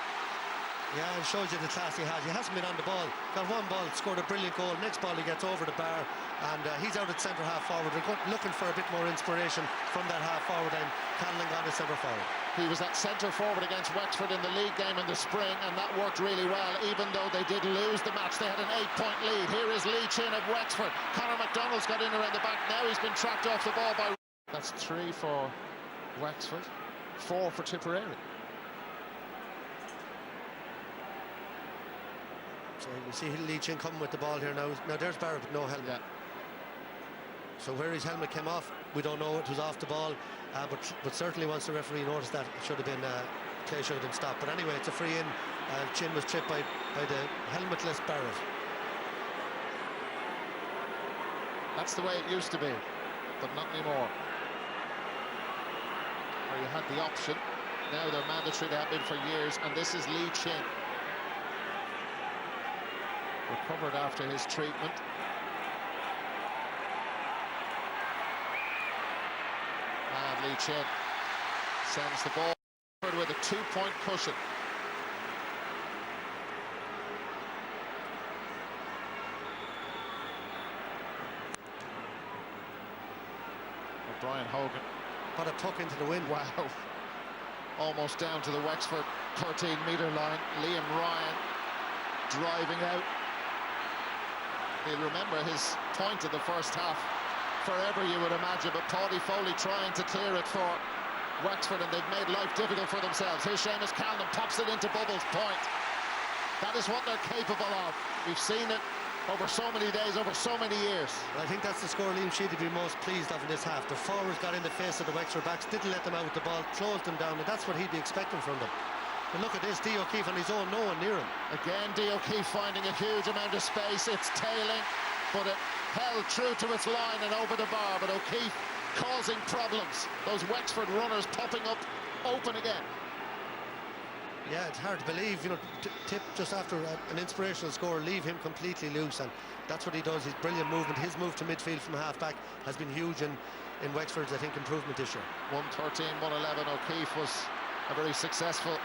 Speaker 13: Yeah, it shows you the class he has. He hasn't been on the ball. Got one ball, scored a brilliant goal. Next ball, he gets over the bar, and he's out at centre half forward. They're looking for a bit more inspiration from that half forward, and Callan gone to centre forward.
Speaker 12: He was at centre forward against Wexford in the league game in the spring, and that worked really well, even though they did lose the match. They had an 8-point lead. Here is Lee Chin of Wexford. Conor McDonald's got in around the back. Now he's been trapped off the ball by... That's 3 for Wexford, 4 for Tipperary.
Speaker 13: So you see Lee Chin coming with the ball here now. Now there's Barrett with no helmet.
Speaker 12: Yeah.
Speaker 13: So where his helmet came off, we don't know. It was off the ball, but certainly once the referee noticed that, it should have been play should have been stopped. But anyway, it's a free in. Chin was tripped by the helmetless Barrett.
Speaker 12: That's the way it used to be, but not anymore. Where you had the option. Now they're mandatory. They have been for years, and this is Lee Chin. Recovered after his treatment. And Lee Chin sends the ball with a 2-point cushion. Brian Hogan.
Speaker 13: What a tuck into the wind.
Speaker 12: Wow. Almost down to the Wexford 13-metre line. Liam Ryan driving out. You'll remember his point in the first half forever, you would imagine, but Paddy Foley trying to clear it for Wexford, and they've made life difficult for themselves. Here's Seamus Calnan, pops it into Bubbles' point. That is what they're capable of. We've seen it over so many days, over so many years.
Speaker 13: Well, I think that's the score Liam Sheedy'd be most pleased of in this half. The forwards got in the face of the Wexford backs, didn't let them out with the ball, closed them down, and that's what he'd be expecting from them. But look at this, Dee O'Keefe on his own, no one near him.
Speaker 12: Again, Dee O'Keefe finding a huge amount of space. It's tailing, but it held true to its line and over the bar. But O'Keefe causing problems. Those Wexford runners popping up open again.
Speaker 13: Yeah, it's hard to believe, you know, Tip just after an inspirational score, leave him completely loose, and that's what he does. His brilliant movement, his move to midfield from half-back has been huge in Wexford's, I think, improvement this year. 113, 111, O'Keefe was a very successful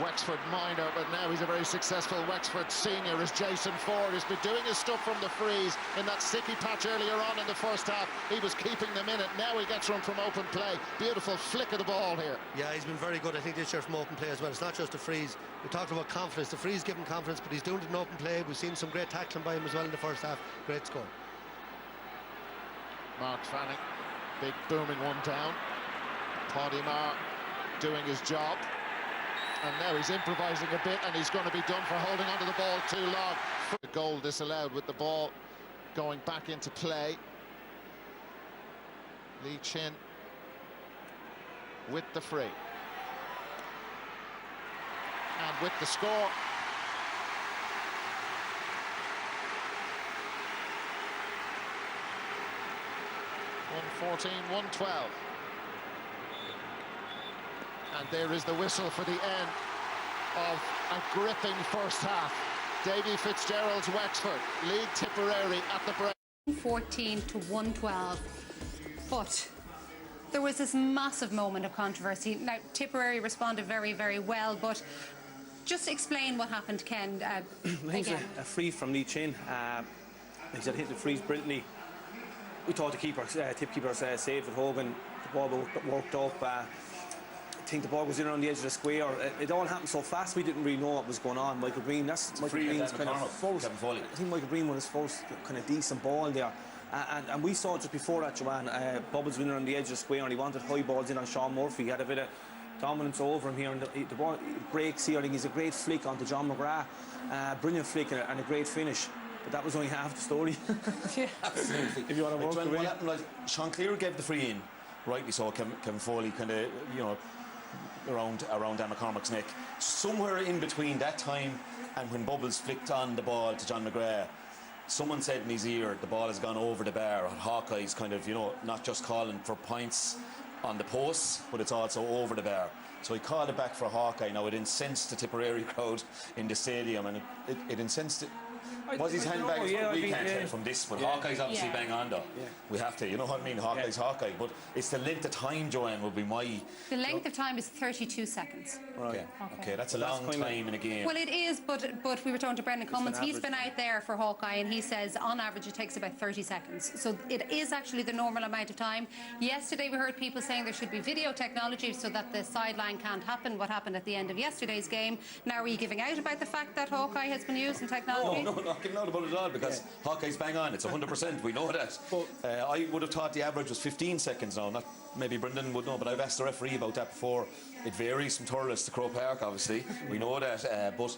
Speaker 13: Wexford minor, but now he's a very successful Wexford senior as Jason Ford has been doing his stuff from the freeze in that sticky patch earlier on in the first half. He was keeping them in it. Now he gets them from open play. Beautiful flick of the ball here. Yeah, he's been very good, I think, this year from open play as well. It's not just the freeze. We talked about confidence. The freeze gave him confidence, but he's doing it in open play. We've seen some great tackling by him as well in the first half. Great score.
Speaker 12: Mark Fanning, big booming one down. Paddy Marr doing his job. And now he's improvising a bit, and he's going to be done for holding onto the ball too long. The goal disallowed with the ball going back into play. Lee Chin with the free. And with the score. (114-112). And there is the whistle for the end of a gripping first half. Davy Fitzgerald's Wexford lead Tipperary at the break.
Speaker 1: 14-112. But there was this massive moment of controversy. Now, Tipperary responded very, very well, but just explain what happened, Ken.
Speaker 2: I think it's a free from Lee Chin. He said hit the freeze brilliantly. We thought the keeper, tip keepers saved it. Hogan, the ball worked up. I think the ball was in on the edge of the square. It all happened so fast we didn't really know what was going on. Michael Breen, that's Michael Breen's kind of first. I think Michael Breen won his first kind of decent ball there. And we saw just before that, Joanne, Bubbles winning on the edge of the square, and he wanted high balls in on Sean Murphy. He had a bit of dominance over him here, and the ball breaks here. I think he's a great flick onto John McGrath. Brilliant flick and a great finish. But that was only half the story.
Speaker 3: Yeah, absolutely.
Speaker 2: If you want to work
Speaker 3: what happened, like, Sean Clear gave the free in, rightly so. Kevin Foley kind of, you know, around Dan McCormack's neck. Somewhere in between that time and when Bubbles flicked on the ball to John McGrath, someone said in his ear the ball has gone over the bar. Hawkeye's kind of, you know, not just calling for points on the posts, but it's also over the bar. So he called it back for Hawkeye. Now, it incensed the Tipperary crowd in the stadium, and it incensed it. Was his handbag? We can't tell from this, but Hawkeye's obviously bang on though. We have to, you know what I mean? Hawkeye's Hawkeye, but it's the length of time, Joanne, would be my...
Speaker 1: The length of time is 32 seconds.
Speaker 3: Right. Okay, that's a long time in a game.
Speaker 1: Well, it is, but we were talking to Brendan Cummins. He's been out there for Hawkeye, and he says on average it takes about 30 seconds. So it is actually the normal amount of time. Yesterday we heard people saying there should be video technology so that the sideline can't happen. What happened at the end of yesterday's game? Now, are you giving out about the fact that Hawkeye has been using technology?
Speaker 3: No, not giving out about it at all, because Hawkeye's bang on. It's 100%. We know that. I would have thought the average was 15 seconds now. Not maybe Brendan would know, but I've asked the referee about that before. It varies from Thurles to Croke Park, obviously. We know that, but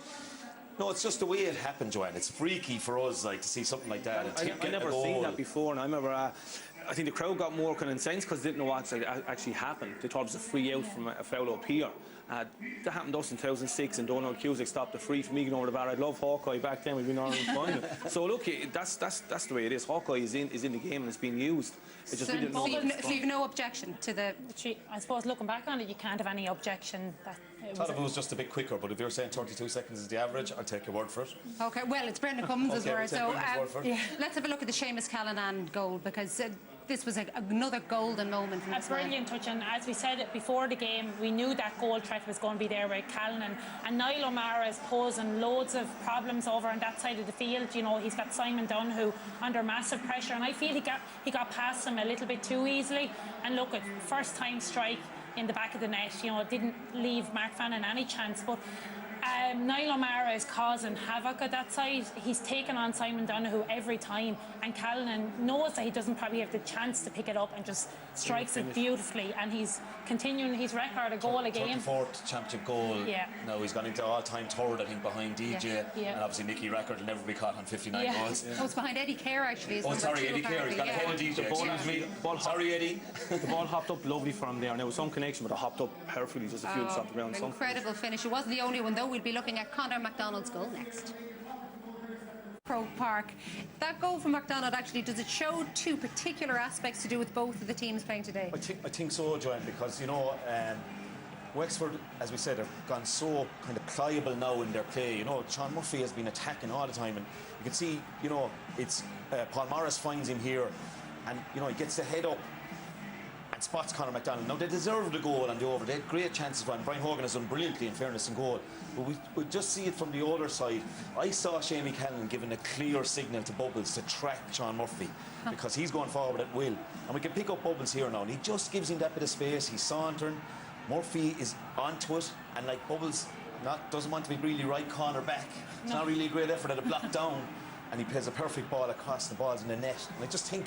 Speaker 3: no, it's just the way it happened, Joanne. It's freaky for us, like, to see something like that.
Speaker 2: I never seen that before, and I remember. I think the crowd got more kind of incensed because they didn't know what actually happened. They thought it was a free out from a foul up here. That happened to us in 2006, and Donald Cusick stopped the free from me going over the bar. I'd love Hawkeye back then. We'd been on final. So look, that's the way it is. Hawkeye is in the game and it's being used. It just we didn't know.
Speaker 1: So you've no objection to the...
Speaker 4: I suppose looking back on it, you can't have any objection that...
Speaker 3: I thought it was just a bit quicker, but if you're saying 32 seconds is the average, I'll take your word for it.
Speaker 1: Okay, well, it's Brendan Cummins' word. So
Speaker 3: yeah.
Speaker 1: Let's have a look at the Seamus Callanan goal, because this was another golden moment from this man.
Speaker 4: A brilliant touch, and as we said before the game, we knew that goal threat was going to be there with Callanan, and Niall O'Mara is posing loads of problems over on that side of the field. You know, he's got Simon Dunn, who under massive pressure, and I feel he got past him a little bit too easily. And look, at first time strike in the back of the net, you know, didn't leave Mark Fannin any chance, but Niall O'Mara is causing havoc at that side. He's taken on Simon Donoghue every time, and Callanan knows that he doesn't probably have the chance to pick it up and just strikes it beautifully, and he's continuing his record, a goal a game.
Speaker 3: 34th championship goal.
Speaker 4: Yeah.
Speaker 3: Now he's gone into all-time third, I think, behind DJ, and obviously Nicky record will never be caught on 59 goals.
Speaker 1: Oh, it's behind Eddie Kerr, actually.
Speaker 3: Oh, sorry, Eddie Kerr. He's got ahead of DJ. Sorry, Eddie.
Speaker 2: The ball hopped up lovely from there, and there was some connection, but it hopped up perfectly, just a few off the ground.
Speaker 1: Incredible finish. It wasn't the only one, though. We'll be looking at Conor McDonald's goal next. Croke Park. That goal from McDonald, actually, does it show two particular aspects to do with both of the teams playing today?
Speaker 3: I think so, Joanne, because, you know, Wexford, as we said, have gone so kind of pliable now in their play. You know, Sean Murphy has been attacking all the time, and you can see, you know, it's Paul Morris finds him here, and, you know, he gets the head up and spots Conor McDonald. Now, they deserved the goal on the over. They had great chances for him. Brian Hogan has done brilliantly, in fairness, in goal. But we just see it from the other side. I saw Seamus Callanan giving a clear signal to Bubbles to track Sean Murphy, because he's going forward at will. And we can pick up Bubbles here now, and he just gives him that bit of space. He's sauntering. Murphy is onto it, and like Bubbles doesn't want to be really right corner back. It's not really a great effort at a block down, and he plays a perfect ball across the balls in the net. And I just think,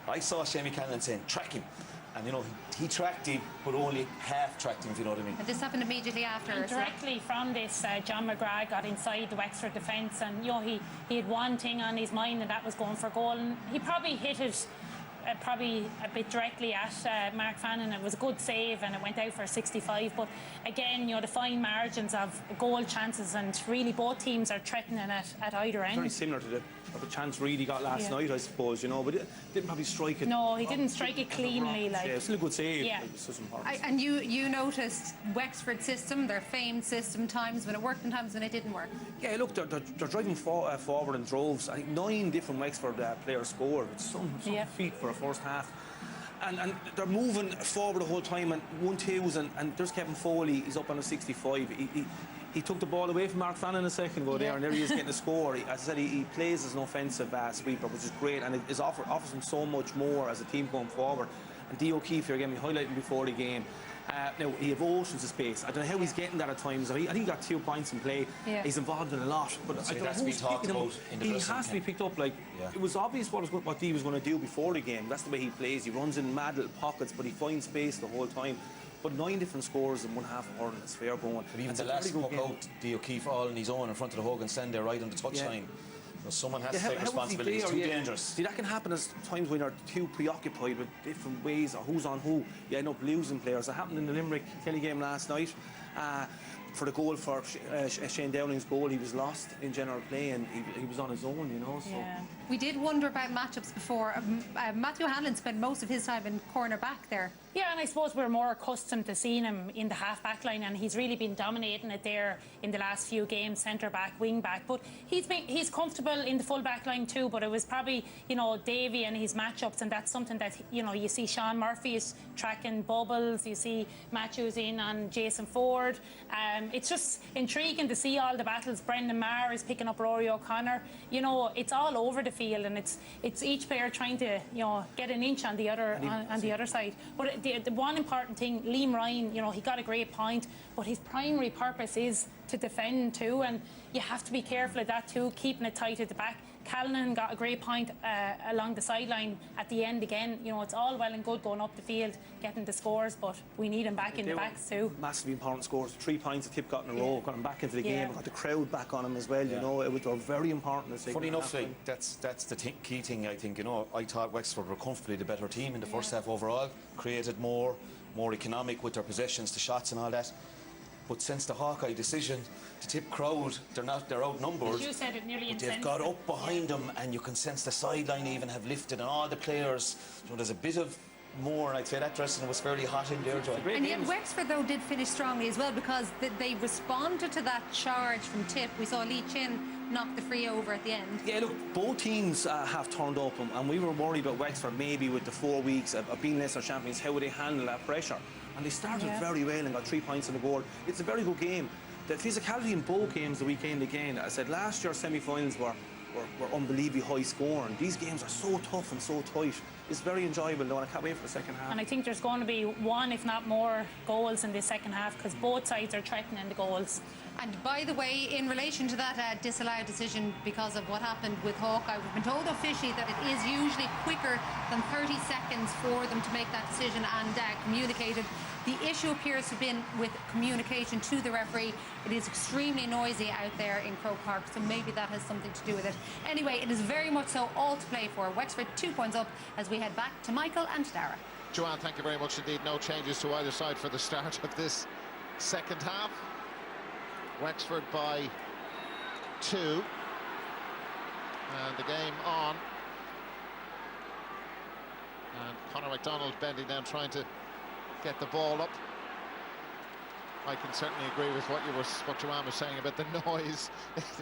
Speaker 3: I saw Seamus Callanan saying, track him. And, you know, he tracked him, but only half tracked him, if you know what I mean.
Speaker 1: And this happened immediately after.
Speaker 4: And directly from this, John McGrath got inside the Wexford defence, and, you know, he had one thing on his mind, and that was going for goal. And he probably hit it probably a bit directly at Mark Fannin. It was a good save and it went out for a 65. But again, the fine margins of goal chances, and really both teams are threatening it at either end.
Speaker 2: Very similar to the chance Reedy got last night, I suppose, but it didn't probably strike it.
Speaker 4: No, he didn't strike it cleanly.
Speaker 2: Yeah, it's still a good save.
Speaker 4: Yeah.
Speaker 2: It's just important.
Speaker 1: And you noticed Wexford system, their famed system, times when it worked and times when it didn't work.
Speaker 2: Yeah, look, they're driving forward in droves. I think 9 different Wexford players scored. It's some feat for a first half. And they're moving forward the whole time, and 1-2, and there's Kevin Foley, he's up on a 65. He took the ball away from Mark Fannin a second ago there, and there he is getting a score. As I said, he plays as an offensive sweeper, which is great, and it offers him so much more as a team going forward. And Dee O'Keefe here, again, we highlighted before the game. Now, he have oceans of space. I don't know how he's getting that at times. I think he got 2 points in play. Yeah. He's involved in a lot. But I don't know who's picking him up. He has to be picked up. It was obvious what Dee was going to do before the game. That's the way he plays. He runs in mad little pockets, but he finds space the whole time. But 9 different scores in one half of Hurling, it's fair going.
Speaker 3: But even the last puck out, Dee O'Keefe all on his own in front of the Hogan stand there right on the touchline. So someone has to take responsibility. It's too dangerous.
Speaker 2: See, that can happen at times when you're too preoccupied with different ways or who's on who. You end up losing players. It happened in the Limerick-Kelly game last night. For the goal for Shane Downing's goal, he was lost in general play, and he was on his own, So.
Speaker 1: Yeah. We did wonder about matchups before. Matthew Hanlon spent most of his time in corner back there.
Speaker 4: Yeah, and I suppose we're more accustomed to seeing him in the half-back line, and he's really been dominating it there in the last few games, centre-back, wing-back. But he's comfortable in the full-back line too, but it was probably, Davy and his matchups, and that's something that, you see Sean Murphy is tracking Bubbles, you see Matthews in on Jason Ford. It's just intriguing to see all the battles. Brendan Maher is picking up Rory O'Connor. It's all over the field, and it's each player trying to, get an inch on the other on the other side. But the one important thing, Liam Ryan, he got a great point, but his primary purpose is to defend too, and you have to be careful of that too, keeping it tight at the back. Callanan got a great point along the sideline at the end again. It's all well and good going up the field, getting the scores, but we need him back in the backs too.
Speaker 2: Massively important scores. 3 points that Tip got in a row, got him back into the game, got the crowd back on him as well. It was very important.
Speaker 3: Funny enough, that's the key thing, I think. I thought Wexford were comfortably the better team in the first half overall, created more economic with their possessions, the shots and all that. But since the Hawkeye decision, the Tip crowd, they're outnumbered.
Speaker 4: As you said, it nearly
Speaker 3: they've got up behind them, and you can sense the sideline even have lifted, and all the players. There's a bit of more, and I'd say that dressing was fairly hot in there, Joy.
Speaker 1: And yet Wexford, though, did finish strongly as well, because they responded to that charge from Tip. We saw Lee Chin knock the free over at the end.
Speaker 2: Yeah, look, both teams have turned up, and we were worried about Wexford maybe with the 4 weeks of being Leinster champions. How would they handle that pressure? And they started very well and got 3 points on the board. It's a very good game. The physicality in both games the weekend again. I said last year's semi-finals were unbelievably high scoring. These games are so tough and so tight. It's very enjoyable though, and I can't wait for the second half.
Speaker 4: And I think there's going to be one, if not more, goals in this second half, because both sides are threatening the goals.
Speaker 1: And by the way, in relation to that disallowed decision because of what happened with Hawkeye, we've been told officially that it is usually quicker than 30 seconds for them to make that decision and communicated. The issue appears to have been with communication to the referee. It is extremely noisy out there in Croke Park, so maybe that has something to do with it. Anyway, it is very much so all to play for. Wexford 2 points up as we head back to Michael and Dara.
Speaker 12: Joanne, thank you very much indeed. No changes to either side for the start of this second half. Wexford by 2. And the game on. And Conor McDonald bending down, trying to get the ball up. I can certainly agree with what Joanne was saying about the noise.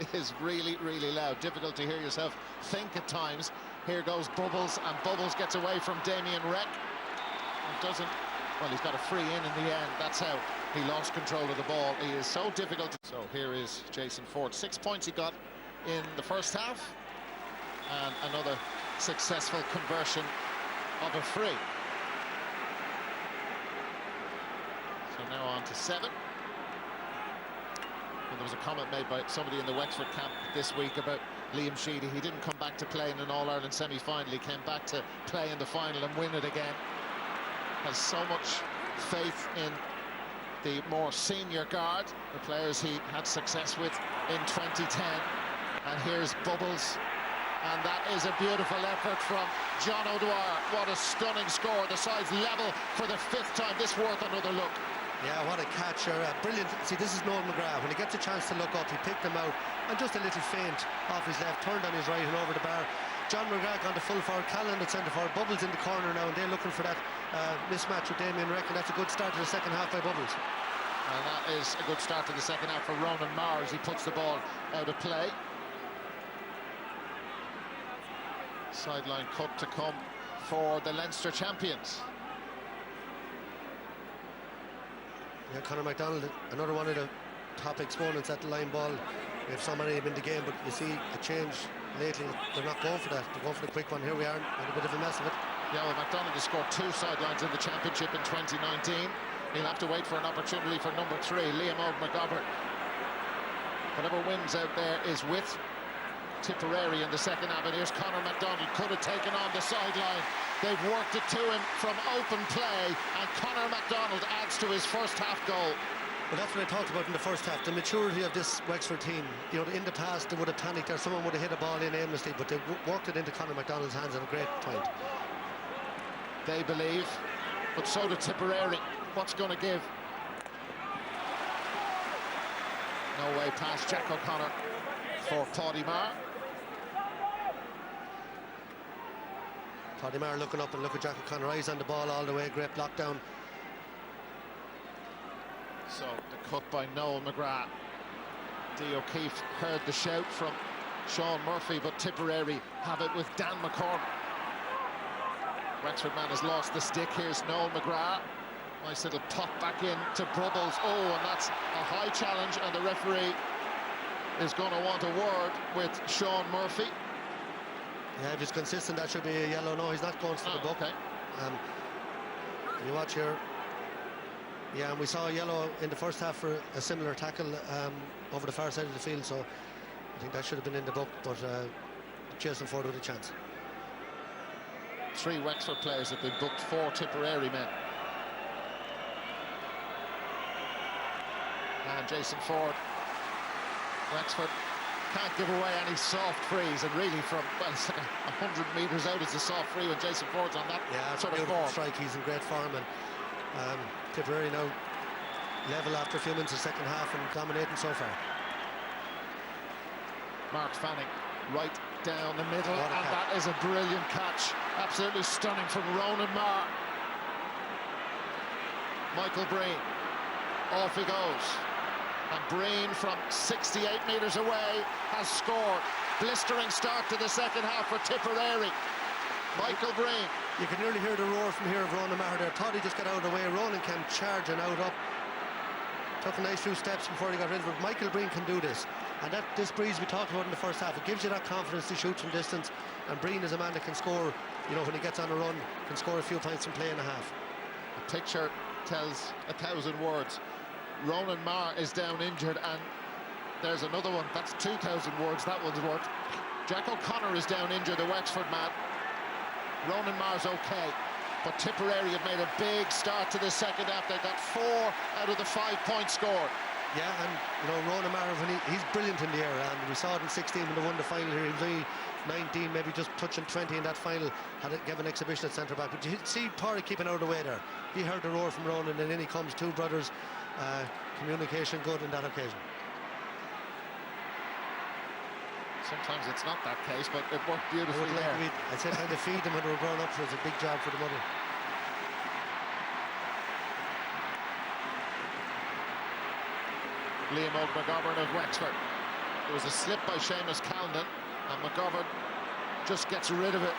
Speaker 12: It is really, really loud. Difficult to hear yourself think at times. Here goes Bubbles, and Bubbles gets away from Damien Reck. And doesn't... Well, he's got a free in the end. That's how he lost control of the ball. He is so difficult. So here is Jason Ford. 6 points he got in the first half. And another successful conversion of a free. So now on to 7. And there was a comment made by somebody in the Wexford camp this week about Liam Sheedy. He didn't come back to play in an All-Ireland semi-final. He came back to play in the final and win it again. Has so much faith in the more senior guard, the players he had success with in 2010. And here's Bubbles And that is a beautiful effort from John O'Dwyer. What a stunning score. The side's level for the 5th time. This worth another look.
Speaker 13: Yeah, what a catch. Brilliant. See, this is Noel McGrath. When he gets a chance to look up, he picked him out. And just a little feint off his left, turned on his right and over the bar. John McGrath gone to full forward, Callan at centre forward, Bubbles in the corner now, and they're looking for that mismatch with Damien Reckon. That's a good start to the second half by Bubbles.
Speaker 12: And that is a good start to the second half for Ronan Maher as he puts the ball out of play. Sideline cut to come for the Leinster champions.
Speaker 13: Yeah, Conor MacDonald, another one of the top exponents at the line ball. We have so many of them in the game, but you see a change lately. They're not going for that. They're going for the quick one. Here we are, made a bit of a mess of it.
Speaker 12: Yeah, well, MacDonald has scored 2 sidelines in the championship in 2019. He'll have to wait for an opportunity for number 3, Liam McGovern. Whatever wins out there is with Tipperary in the second half, and here's Conor MacDonald, could have taken on the sideline. They've worked it to him from open play, and Conor MacDonald adds to his first half goal.
Speaker 13: Well, that's what I talked about in the first half, the maturity of this Wexford team. You know, in the past they would have panicked or someone would have hit a ball in aimlessly, but they worked it into Conor MacDonald's hands at a great point.
Speaker 12: They believe, but so do Tipperary. What's going to give? No way past Jack O'Connor for Paddy Maher.
Speaker 13: Paddy Maher looking up, and look at Jack O'Connor, eyes on the ball all the way, great block down.
Speaker 12: So the cut by Noel McGrath. Dee O'Keefe heard the shout from Sean Murphy, but Tipperary have it with Dan McCormick. Wexford man has lost the stick. Here's Noel McGrath. Nice little pop back in to Brubbles. Oh, and that's a high challenge, and the referee is going to want a word with Sean Murphy.
Speaker 13: Yeah, if he's consistent, that should be a yellow. No, he's not going to the book.
Speaker 12: Okay.
Speaker 13: You watch here. Yeah, and we saw a yellow in the first half for a similar tackle over the far side of the field, so I think that should have been in the book, but Jason Ford with a chance.
Speaker 12: 3 Wexford players have been booked, 4 Tipperary men. And Jason Ford, Wexford can't give away any soft frees, and really from, well, it's like 100 metres out, it's a soft free when Jason Ford's on that sort of form.
Speaker 13: Strike, he's in great form, and Tipperary now level after a few minutes of second half and dominating so far.
Speaker 12: Mark Fanning right down the middle, and that is a brilliant catch. Absolutely stunning from Ronan Maher. Michael Breen, off he goes. And Breen from 68 metres away has scored. Blistering start to the second half for Tipperary. Michael Breen.
Speaker 13: You can nearly hear the roar from here of Ronan Maher there. Thought he just got out of the way. Ronan came charging out up. Took a nice few steps before he got rid of it. Michael Breen can do this. And this breeze we talked about in the first half, it gives you that confidence to shoot from distance. And Breen is a man that can score, you know, when he gets on a run, can score a few points from play and a half.
Speaker 12: The picture tells 1,000 words. Ronan Maher is down injured, and there's another one. That's 2,000 words, that one's worth. Jack O'Connor is down injured, the Wexford man. Ronan Maher's okay, but Tipperary have made a big start to the second half. They got 4 out of the 5 points scored.
Speaker 13: Yeah, and you know, Ronan Maher, he's brilliant in the air, and we saw it in 16 when they won the final here. He was only 19, maybe just touching 20 in that final, gave an exhibition at centre back. But you see Torrey keeping out of the way there. He heard the roar from Ronan, and in he comes, 2 brothers. Communication good in that occasion.
Speaker 12: Sometimes it's not that case, but it worked beautifully there.
Speaker 13: I'd say trying to feed them when they were growing up was a big job for the mother.
Speaker 12: Liam McGovern of Wexford. There was a slip by Seamus Callan, and McGovern just gets rid of it.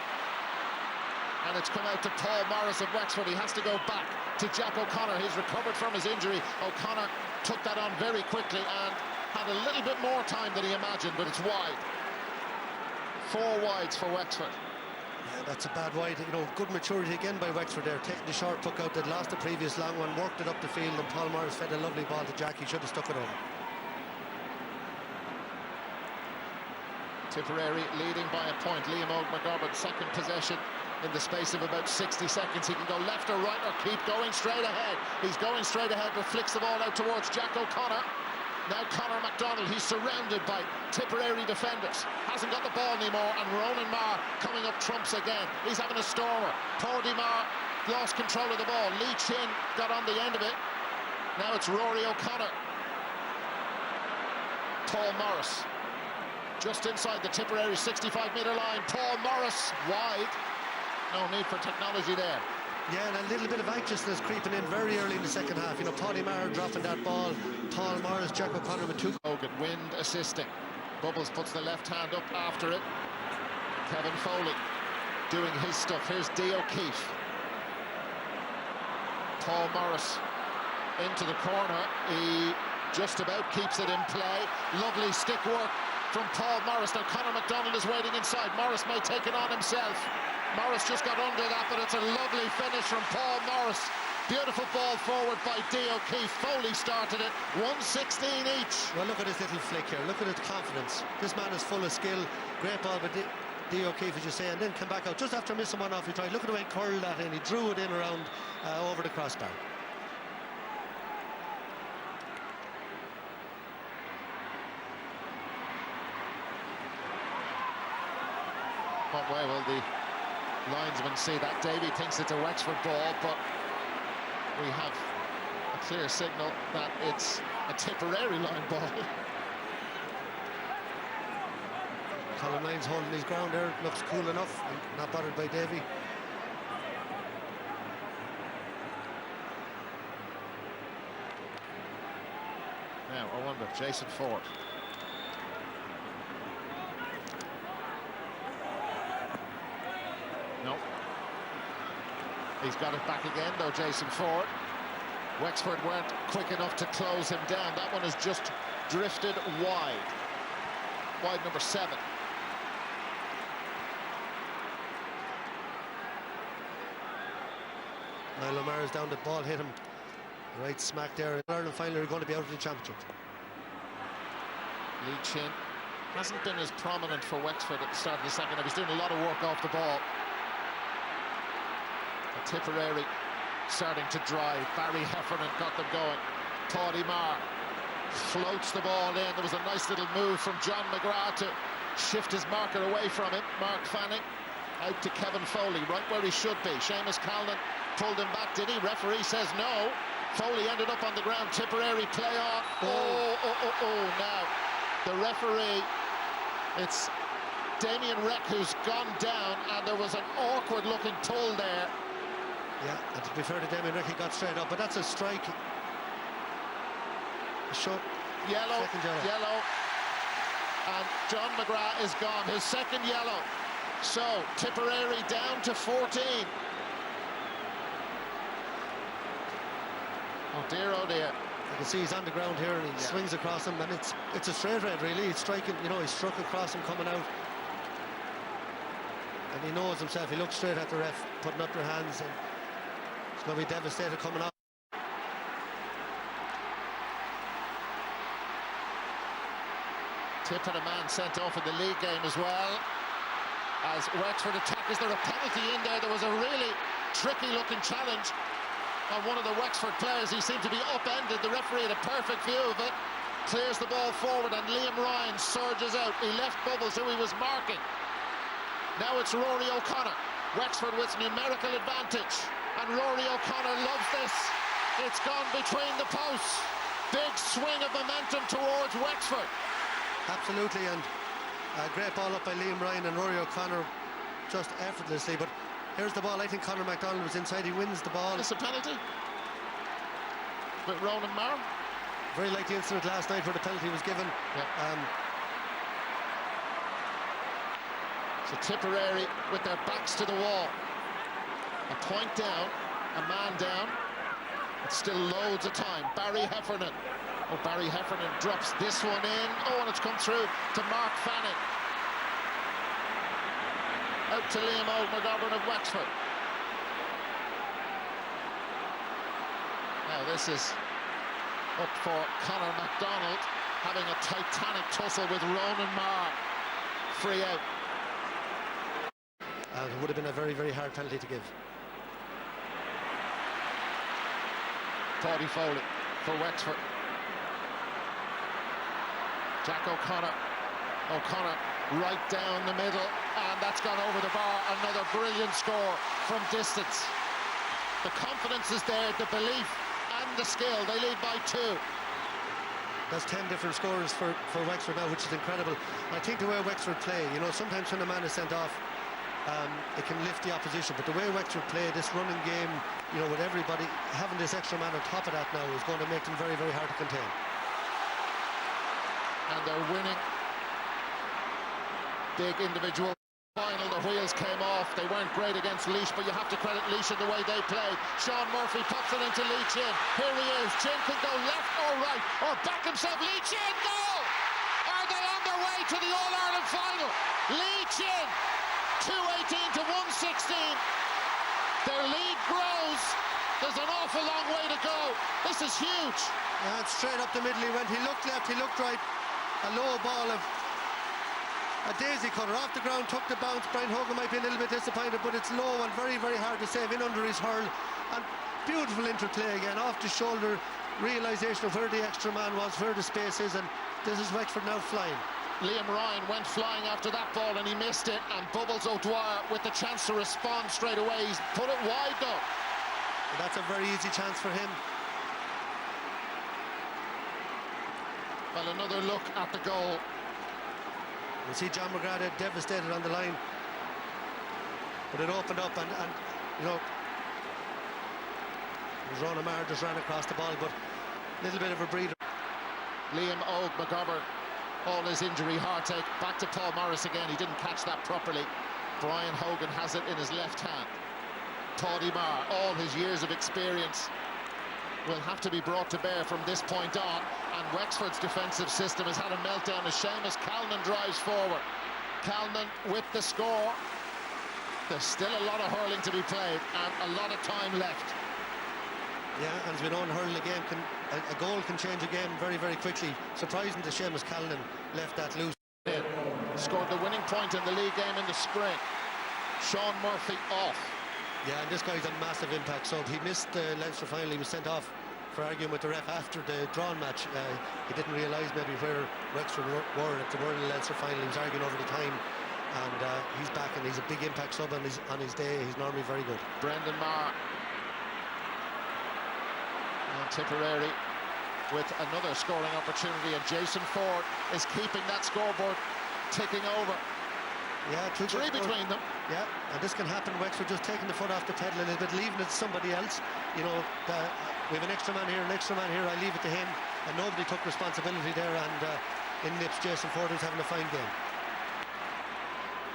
Speaker 12: And it's come out to Paul Morris of Wexford. He has to go back to Jack O'Connor. He's recovered from his injury. O'Connor took that on very quickly and had a little bit more time than he imagined, but it's wide. 4 wides for Wexford.
Speaker 13: Yeah, that's a bad wide. You know, good maturity again by Wexford there. Taking the short puck out, they'd lost the previous long one, worked it up the field, and Paul Morris fed a lovely ball to Jack. He should have stuck it over.
Speaker 12: Tipperary leading by a point. Liam McGovern, second possession in the space of about 60 seconds. He can go left or right or keep going straight ahead. He's going straight ahead, but flicks the ball out towards Jack O'Connor. Now Conor McDonald, he's surrounded by Tipperary defenders. Hasn't got the ball anymore, and Ronan Marr coming up trumps again. He's having a stormer. Pordy Marr lost control of the ball. Lee Chin got on the end of it. Now it's Rory O'Connor. Paul Morris. Just inside the Tipperary 65-metre line. Paul Morris wide. No need for technology there.
Speaker 13: Yeah, and a little bit of anxiousness creeping in very early in the second half. You know, Paddy Maher dropping that ball. Paul Morris, Jack O'Connor with 2.
Speaker 12: Hogan, Wind assisting. Bubbles puts the left hand up after it. Kevin Foley doing his stuff. Here's Dee O'Keefe. Paul Morris into the corner. He just about keeps it in play. Lovely stick work from Paul Morris. Now Conor McDonald is waiting inside. Morris may take it on himself. Morris just got under that, but it's a lovely finish from Paul Morris. Beautiful ball forward by Dee O'Keefe. Foley started it, 1:16 each.
Speaker 13: Well, look at his little flick here. Look at his confidence. This man is full of skill. Great ball by Dee O'Keefe, as you say, and then come back out. Just after missing one off, he tried. Look at the way he curled that in. He drew it in around over the crossbar.
Speaker 12: What way will the linesman see that? Davy thinks it's a Wexford ball, but we have a clear signal that it's a Tipperary line ball.
Speaker 13: Colin Lyons holding his ground there, looks cool enough, not bothered by Davy.
Speaker 12: Now, I wonder, Jason Ford. No. He's got it back again, though, Jason Ford. Wexford weren't quick enough to close him down. That one has just drifted wide. Wide number 7.
Speaker 13: Niall O'Mara's down, the ball hit him right smack there. Ireland finally are going to be out of the championship.
Speaker 12: Lee Chin hasn't been as prominent for Wexford at the start of the second half. He's doing a lot of work off the ball. But Tipperary starting to drive. Barry Heffernan got them going. Paddy Maher floats the ball in. There was a nice little move from John McGrath to shift his marker away from him. Mark Fanning out to Kevin Foley, right where he should be. Seamus Callan pulled him back, did he? Referee says no. Foley ended up on the ground. Tipperary play on. Oh, now the referee, it's Damien Reck who's gone down, and there was an awkward looking pull there.
Speaker 13: Yeah, and to be fair to Damien Reck, he got straight up, but that's a strike. A short
Speaker 12: yellow.
Speaker 13: Yellow.
Speaker 12: And John McGrath is gone, his second yellow. So Tipperary down to 14. Oh dear.
Speaker 13: You can see he's on the ground here, and he swings across him, and it's a straight red, really. He's striking, you know, he struck across him coming out. And he knows himself. He looks straight at the ref, putting up their hands, and he's going to be devastated coming out.
Speaker 12: Tip and a man sent off in the league game as well. As Wexford attack, is there a penalty in there? There was a really tricky looking challenge on one of the Wexford players. He seemed to be upended. The referee had a perfect view of it. Clears the ball forward, and Liam Ryan surges out. He left Bubbles, who he was marking. Now it's Rory O'Connor. Wexford with numerical advantage, and Rory O'Connor loves this. It's gone between the posts. Big swing of momentum towards Wexford.
Speaker 13: Absolutely, and a great ball up by Liam Ryan, and Rory O'Connor just effortlessly. But here's the ball. I think Conor McDonald was inside. He wins the ball.
Speaker 12: It's a penalty with Ronan Marr.
Speaker 13: Very like the incident last night where the penalty was given.
Speaker 12: So Tipperary with their backs to the wall. A point down, a man down. It's still loads of time. Barry Heffernan. Oh, Barry Heffernan drops this one in. Oh, and it's come through to Mark Fanning. Out to Liam McGovern of Wexford. Now this is up for Conor McDonald, having a titanic tussle with Ronan Marr. Free out.
Speaker 13: And it would have been a very, very hard penalty to give.
Speaker 12: Paddy Foley for Wexford. Jack O'Connor right down the middle, and that's gone over the bar. Another brilliant score from distance. The confidence is there, the belief and the skill. They lead by 2.
Speaker 13: That's 10 different scores for Wexford now, which is incredible. I think the way Wexford play, you know, sometimes when a man is sent off, it can lift the opposition, but the way Wexford play, this running game, you know, with everybody having this extra man on top of that now is going to make them very, very hard to contain.
Speaker 12: And they're winning. Big individual final. The wheels came off. They weren't great against Laois, but you have to credit Laois in the way they played. Sean Murphy pops it into Lee Chin. Here he is. Chin can go left or right or back himself. Lee Chin, goal! Are they on their way to the All-Ireland final? Lee Chin, 218 to 116. Their lead grows. There's an awful long way to go. This is huge.
Speaker 13: And straight up the middle he went. He looked left, he looked right. A low ball of a daisy cutter off the ground, took the bounce. Brian Hogan might be a little bit disappointed, but it's low and very, very hard to save in under his hurl. And beautiful interplay again, off the shoulder, realisation of where the extra man was, where the space is, and this is Wexford now flying.
Speaker 12: Liam Ryan went flying after that ball and he missed it, and Bubbles O'Dwyer with the chance to respond straight away. He's put it wide though.
Speaker 13: And that's a very easy chance for him.
Speaker 12: Well, another look at the goal.
Speaker 13: You see John McGrath devastated on the line, but it opened up, and you know, Ron Amar just ran across the ball, but a little bit of a breather.
Speaker 12: Liam McGovern, all his injury, heartache. Back to Paul Morris again. He didn't catch that properly. Brian Hogan has it in his left hand. Paddy Marr, all his years of experience will have to be brought to bear from this point on, and Wexford's defensive system has had a meltdown as Seamus Calnan drives forward. Calnan with the score. There's still a lot of hurling to be played and a lot of time left.
Speaker 13: Yeah, and as we know in hurling, a goal can change a game very, very quickly. Surprising that Seamus Calnan left that loose.
Speaker 12: Scored the winning point in the league game in the spring. Sean Murphy off.
Speaker 13: Yeah, and this guy's a massive impact sub. He missed the Leinster final. He was sent off for arguing with the ref after the drawn match. He didn't realise maybe where Wexford were at the World Leinster final. He was arguing over the time, and he's back, and he's a big impact sub on his day. He's normally very good.
Speaker 12: Brendan Marr. And Tipperary with another scoring opportunity, and Jason Ford is keeping that scoreboard ticking over.
Speaker 13: Yeah,
Speaker 12: three between them.
Speaker 13: Yeah, and this can happen. Wexford just taking the foot off the pedal a little bit, leaving it to somebody else. You know, we have an extra man here, I leave it to him, and nobody took responsibility there, and in nips Jason Ford, who's having a fine game.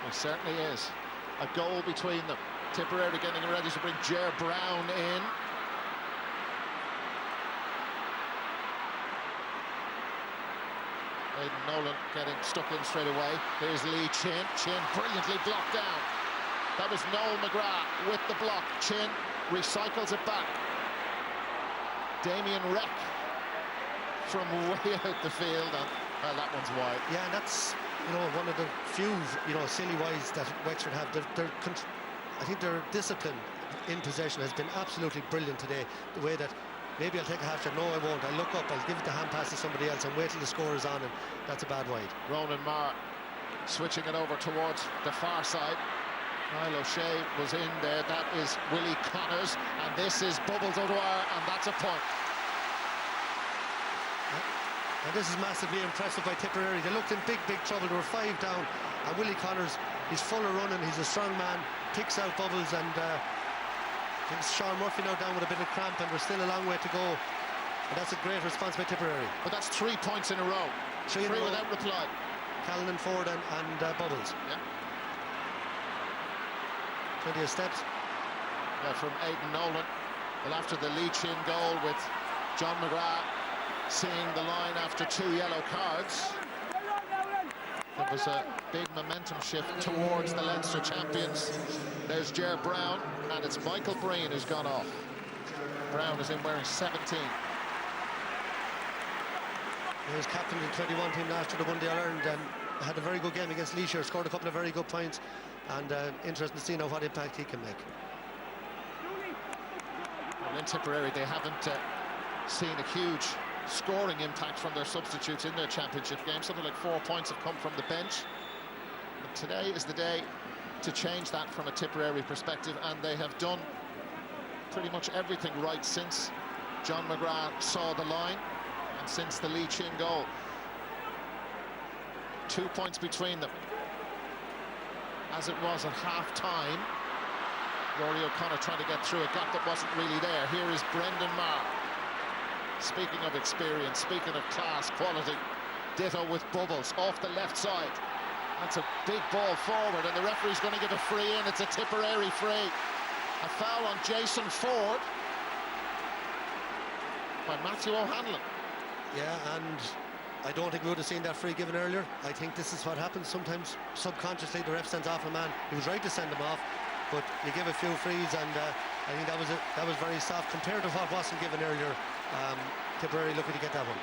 Speaker 12: It certainly is. A goal between them. Tipperary getting ready to bring Ger Brown in. Aidan Nolan getting stuck in straight away. Here's Lee Chin. Chin brilliantly blocked down. That was Noel McGrath with the block. Chin recycles it back. Damien Reck from way out the field, and well, that one's wide.
Speaker 13: Yeah, and that's, you know, one of the few, you know, silly wides that Wexford have. I think their discipline in possession has been absolutely brilliant today. The way that maybe I'll take a half shot, no I won't, I'll look up, I'll give it the hand pass to somebody else and wait till the score is on, and that's a bad wide.
Speaker 12: Ronan Marr switching it over towards the far side. Niall O'Shea was in there. That is Willie Connors, and this is Bubbles O'Dwyer, and that's a point.
Speaker 13: And this is massively impressive by Tipperary. They looked in big trouble. They were 5 down, and Willie Connors, he's full of running, he's a strong man, picks out Bubbles, and I think Sean Murphy now down with a bit of cramp, and we're still a long way to go. And that's a great response by Tipperary.
Speaker 12: But that's 3 points in a row. Three without reply.
Speaker 13: Callan, Ford and Bubbles.
Speaker 12: Yeah.
Speaker 13: Plenty of steps.
Speaker 12: Yeah, from Aidan Nolan. Well, after the Lee Chin goal with John McGrath seeing the line after 2 yellow cards, there was a big momentum shift towards the Leinster champions. There's Ger Brown, and it's Michael Breen who's gone off. Brown is in wearing 17.
Speaker 13: He was captain of the 21 team last year, the one-day Ireland, and had a very good game against Leisure, scored a couple of very good points, and interesting to see now what impact he can make.
Speaker 12: Well, in Tipperary, they haven't seen a huge scoring impact from their substitutes in their championship game. Something like 4 points have come from the bench. But today is the day to change that from a Tipperary perspective, and they have done pretty much everything right since John McGrath saw the line and since the Lee Chin goal. 2 points between them, as it was at half-time. Rory O'Connor trying to get through a gap that wasn't really there. Here is Brendan Maher. Speaking of experience, speaking of class, quality, ditto with Bubbles off the left side. That's a big ball forward, and the referee's going to give a free in. It's a Tipperary free. A foul on Jason Ford by Matthew O'Hanlon.
Speaker 13: Yeah, and I don't think we would have seen that free given earlier. I think this is what happens sometimes. Subconsciously, the ref sends off a man. He was right to send him off, but you give a few frees, and I think that was very soft compared to what wasn't given earlier. Tipperary looking to get that one.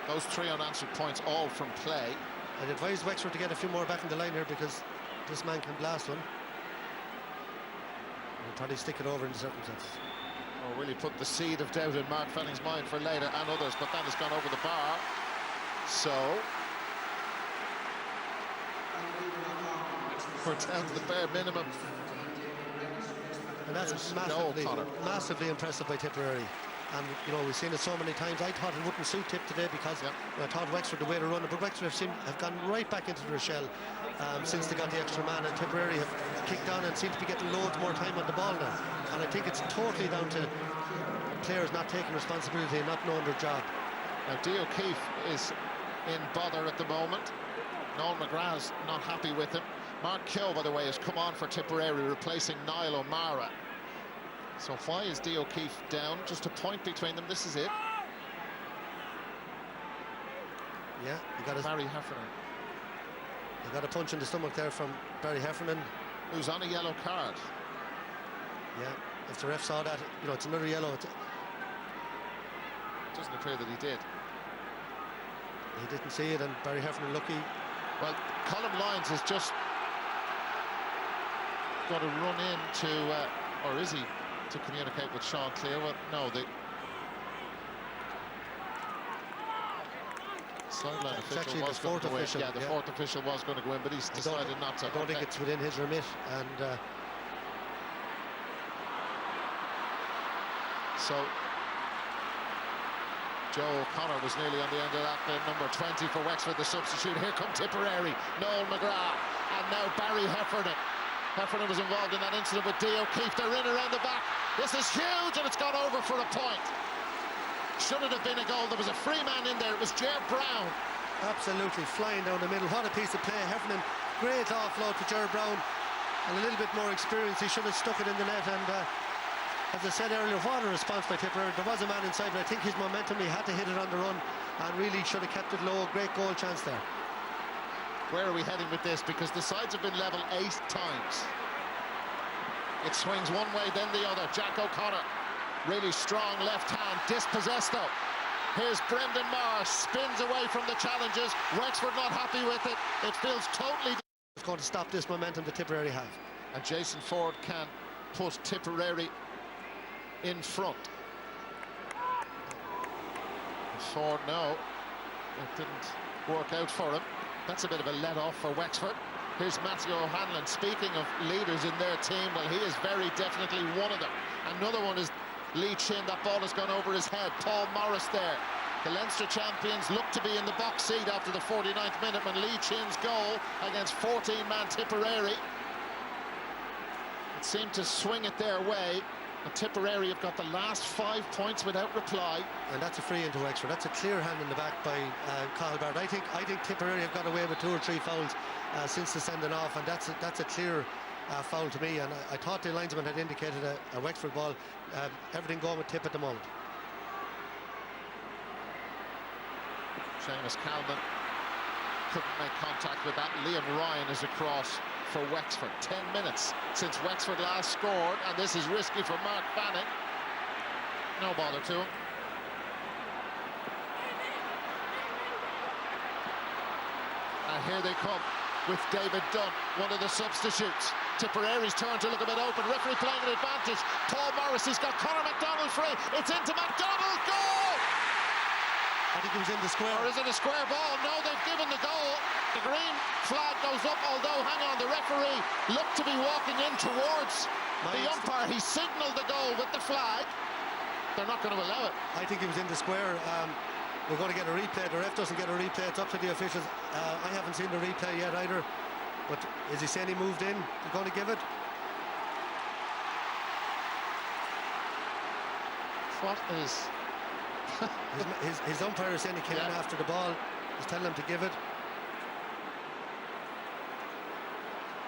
Speaker 12: Those 3 unanswered points, all from play.
Speaker 13: I'd advise Wexford to get a few more back in the line here, because this man can blast one. He'll probably stick it over in the circumstances.
Speaker 12: Or will he put the seed of doubt in Mark Fanning's mind for later and others, but that has gone over the bar. So we're down to the bare minimum.
Speaker 13: And that's massively impressive by Tipperary. And, you know, we've seen it so many times. I thought it wouldn't suit Tip today because I thought Wexford the way to run it, but Wexford have gone right back into their shell since they got the extra man, and Tipperary have kicked on and seem to be getting loads more time on the ball now. And I think it's totally down to players not taking responsibility and not knowing their job.
Speaker 12: Now, Dee O'Keefe is in bother at the moment. Noel McGrath's not happy with him. Mark Keogh, by the way, has come on for Tipperary, replacing Niall O'Mara. So why is Dee O'Keefe down? Just a point between them. This is it.
Speaker 13: Yeah, you got
Speaker 12: Barry Heffernan.
Speaker 13: You got a punch in the stomach there from Barry Heffernan,
Speaker 12: who's on a yellow card.
Speaker 13: Yeah, if the ref saw that, you know, it's another yellow. It
Speaker 12: doesn't appear that he did.
Speaker 13: He didn't see it, and Barry Heffernan lucky.
Speaker 12: Well, Colin Lyons has just got to run in to, or is he, to communicate with Sean Clear? Well, no, the sideline official was going to go in. Yeah, the fourth official was going to go in, but he's decided not to.
Speaker 13: I don't think it's within his remit, and
Speaker 12: so Joe O'Connor was nearly on the end of that. Number 20 for Wexford, the substitute. Here come Tipperary, Noel McGrath, and now Barry Heffernan. Heffernan was involved in that incident with Dee O'Keefe. They're in around the back. This is huge, and it's gone over for a point. Should it have been a goal? There was a free man in there. It was Ger Brown.
Speaker 13: Absolutely flying down the middle. What a piece of play. Heffernan, great offload to Ger Brown, and a little bit more experience. He should have stuck it in the net, and as I said earlier, what a response by Tipperary. There was a man inside, but I think his momentum, he had to hit it on the run, and really should have kept it low. Great goal chance there.
Speaker 12: Where are we heading with this? Because the sides have been level 8 times. It swings one way, then the other. Jack O'Connor, really strong left hand, dispossessed though. Here's Brendan Maher, spins away from the challenges. Wexford not happy with it. It feels totally...
Speaker 13: It's going to stop this momentum that Tipperary have.
Speaker 12: And Jason Ford can put Tipperary in front. Ford, no, it didn't work out for him. That's a bit of a let-off for Wexford. Here's Matthew O'Hanlon. Speaking of leaders in their team, well, he is very definitely one of them. Another one is Lee Chin. That ball has gone over his head. Paul Morris there. The Leinster champions look to be in the box seat after the 49th minute when Lee Chin's goal against 14-man Tipperary. It seemed to swing it their way. And Tipperary have got the last 5 points without reply.
Speaker 13: And that's a free into Wexford. That's a clear hand in the back by Cathal Barrett. I think Tipperary have got away with 2 or 3 fouls since the sending off, and that's a clear foul to me. And I thought the linesman had indicated a Wexford ball. Everything going with Tip at the moment.
Speaker 12: Seamus Calman couldn't make contact with that. Liam Ryan is across for Wexford. 10 minutes since Wexford last scored, and this is risky for Mark Fanning. No bother to him. And here they come with David Dunn, one of the substitutes. Tipperary's turn to look a bit open. Referee playing an advantage. Paul Morris has got Conor McDonald free. It's into McDonald. Goal!
Speaker 13: I think he was in the square.
Speaker 12: Or is it a square ball? No, they've given the goal. The green flag goes up, although, hang on, the referee looked to be walking in towards the umpire. He signalled the goal with the flag. They're not going to allow it.
Speaker 13: I think he was in the square. We're going to get a replay. The ref doesn't get a replay. It's up to the officials. I haven't seen the replay yet either. But is he saying he moved in? They're going to give it?
Speaker 12: What is...
Speaker 13: his umpire is saying he came in after the ball. He's telling him to give it.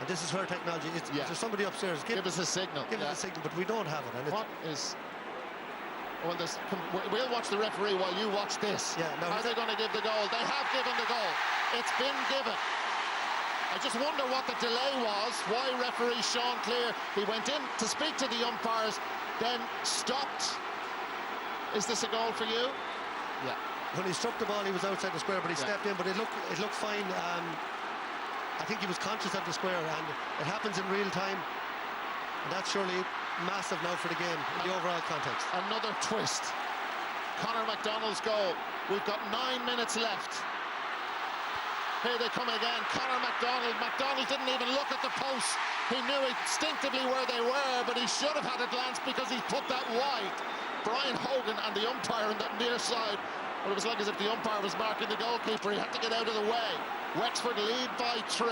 Speaker 13: And this is where technology is. There's somebody upstairs.
Speaker 12: Give us a signal.
Speaker 13: Give us a signal, but we don't have it. And
Speaker 12: what is... Well, we'll watch the referee while you watch this.
Speaker 13: Yeah, no,
Speaker 12: are they going to give the goal? They have given the goal. It's been given. I just wonder what the delay was, why referee Sean Clear, he went in to speak to the umpires, then stopped. Is this a goal for you? Yeah.
Speaker 13: When he struck the ball, he was outside the square, but he stepped in, but it looked fine. I think he was conscious of the square, and it happens in real time. And that's surely massive now for the game in the overall context.
Speaker 12: Another twist. Conor McDonald's goal. We've got 9 minutes left. Here they come again. Conor McDonald. McDonald didn't even look at the post. He knew instinctively where they were, but he should have had a glance because he's put that wide. Brian Hogan and the umpire on that near side. Well, it was like as if the umpire was marking the goalkeeper. He had to get out of the way. Wexford lead by 3.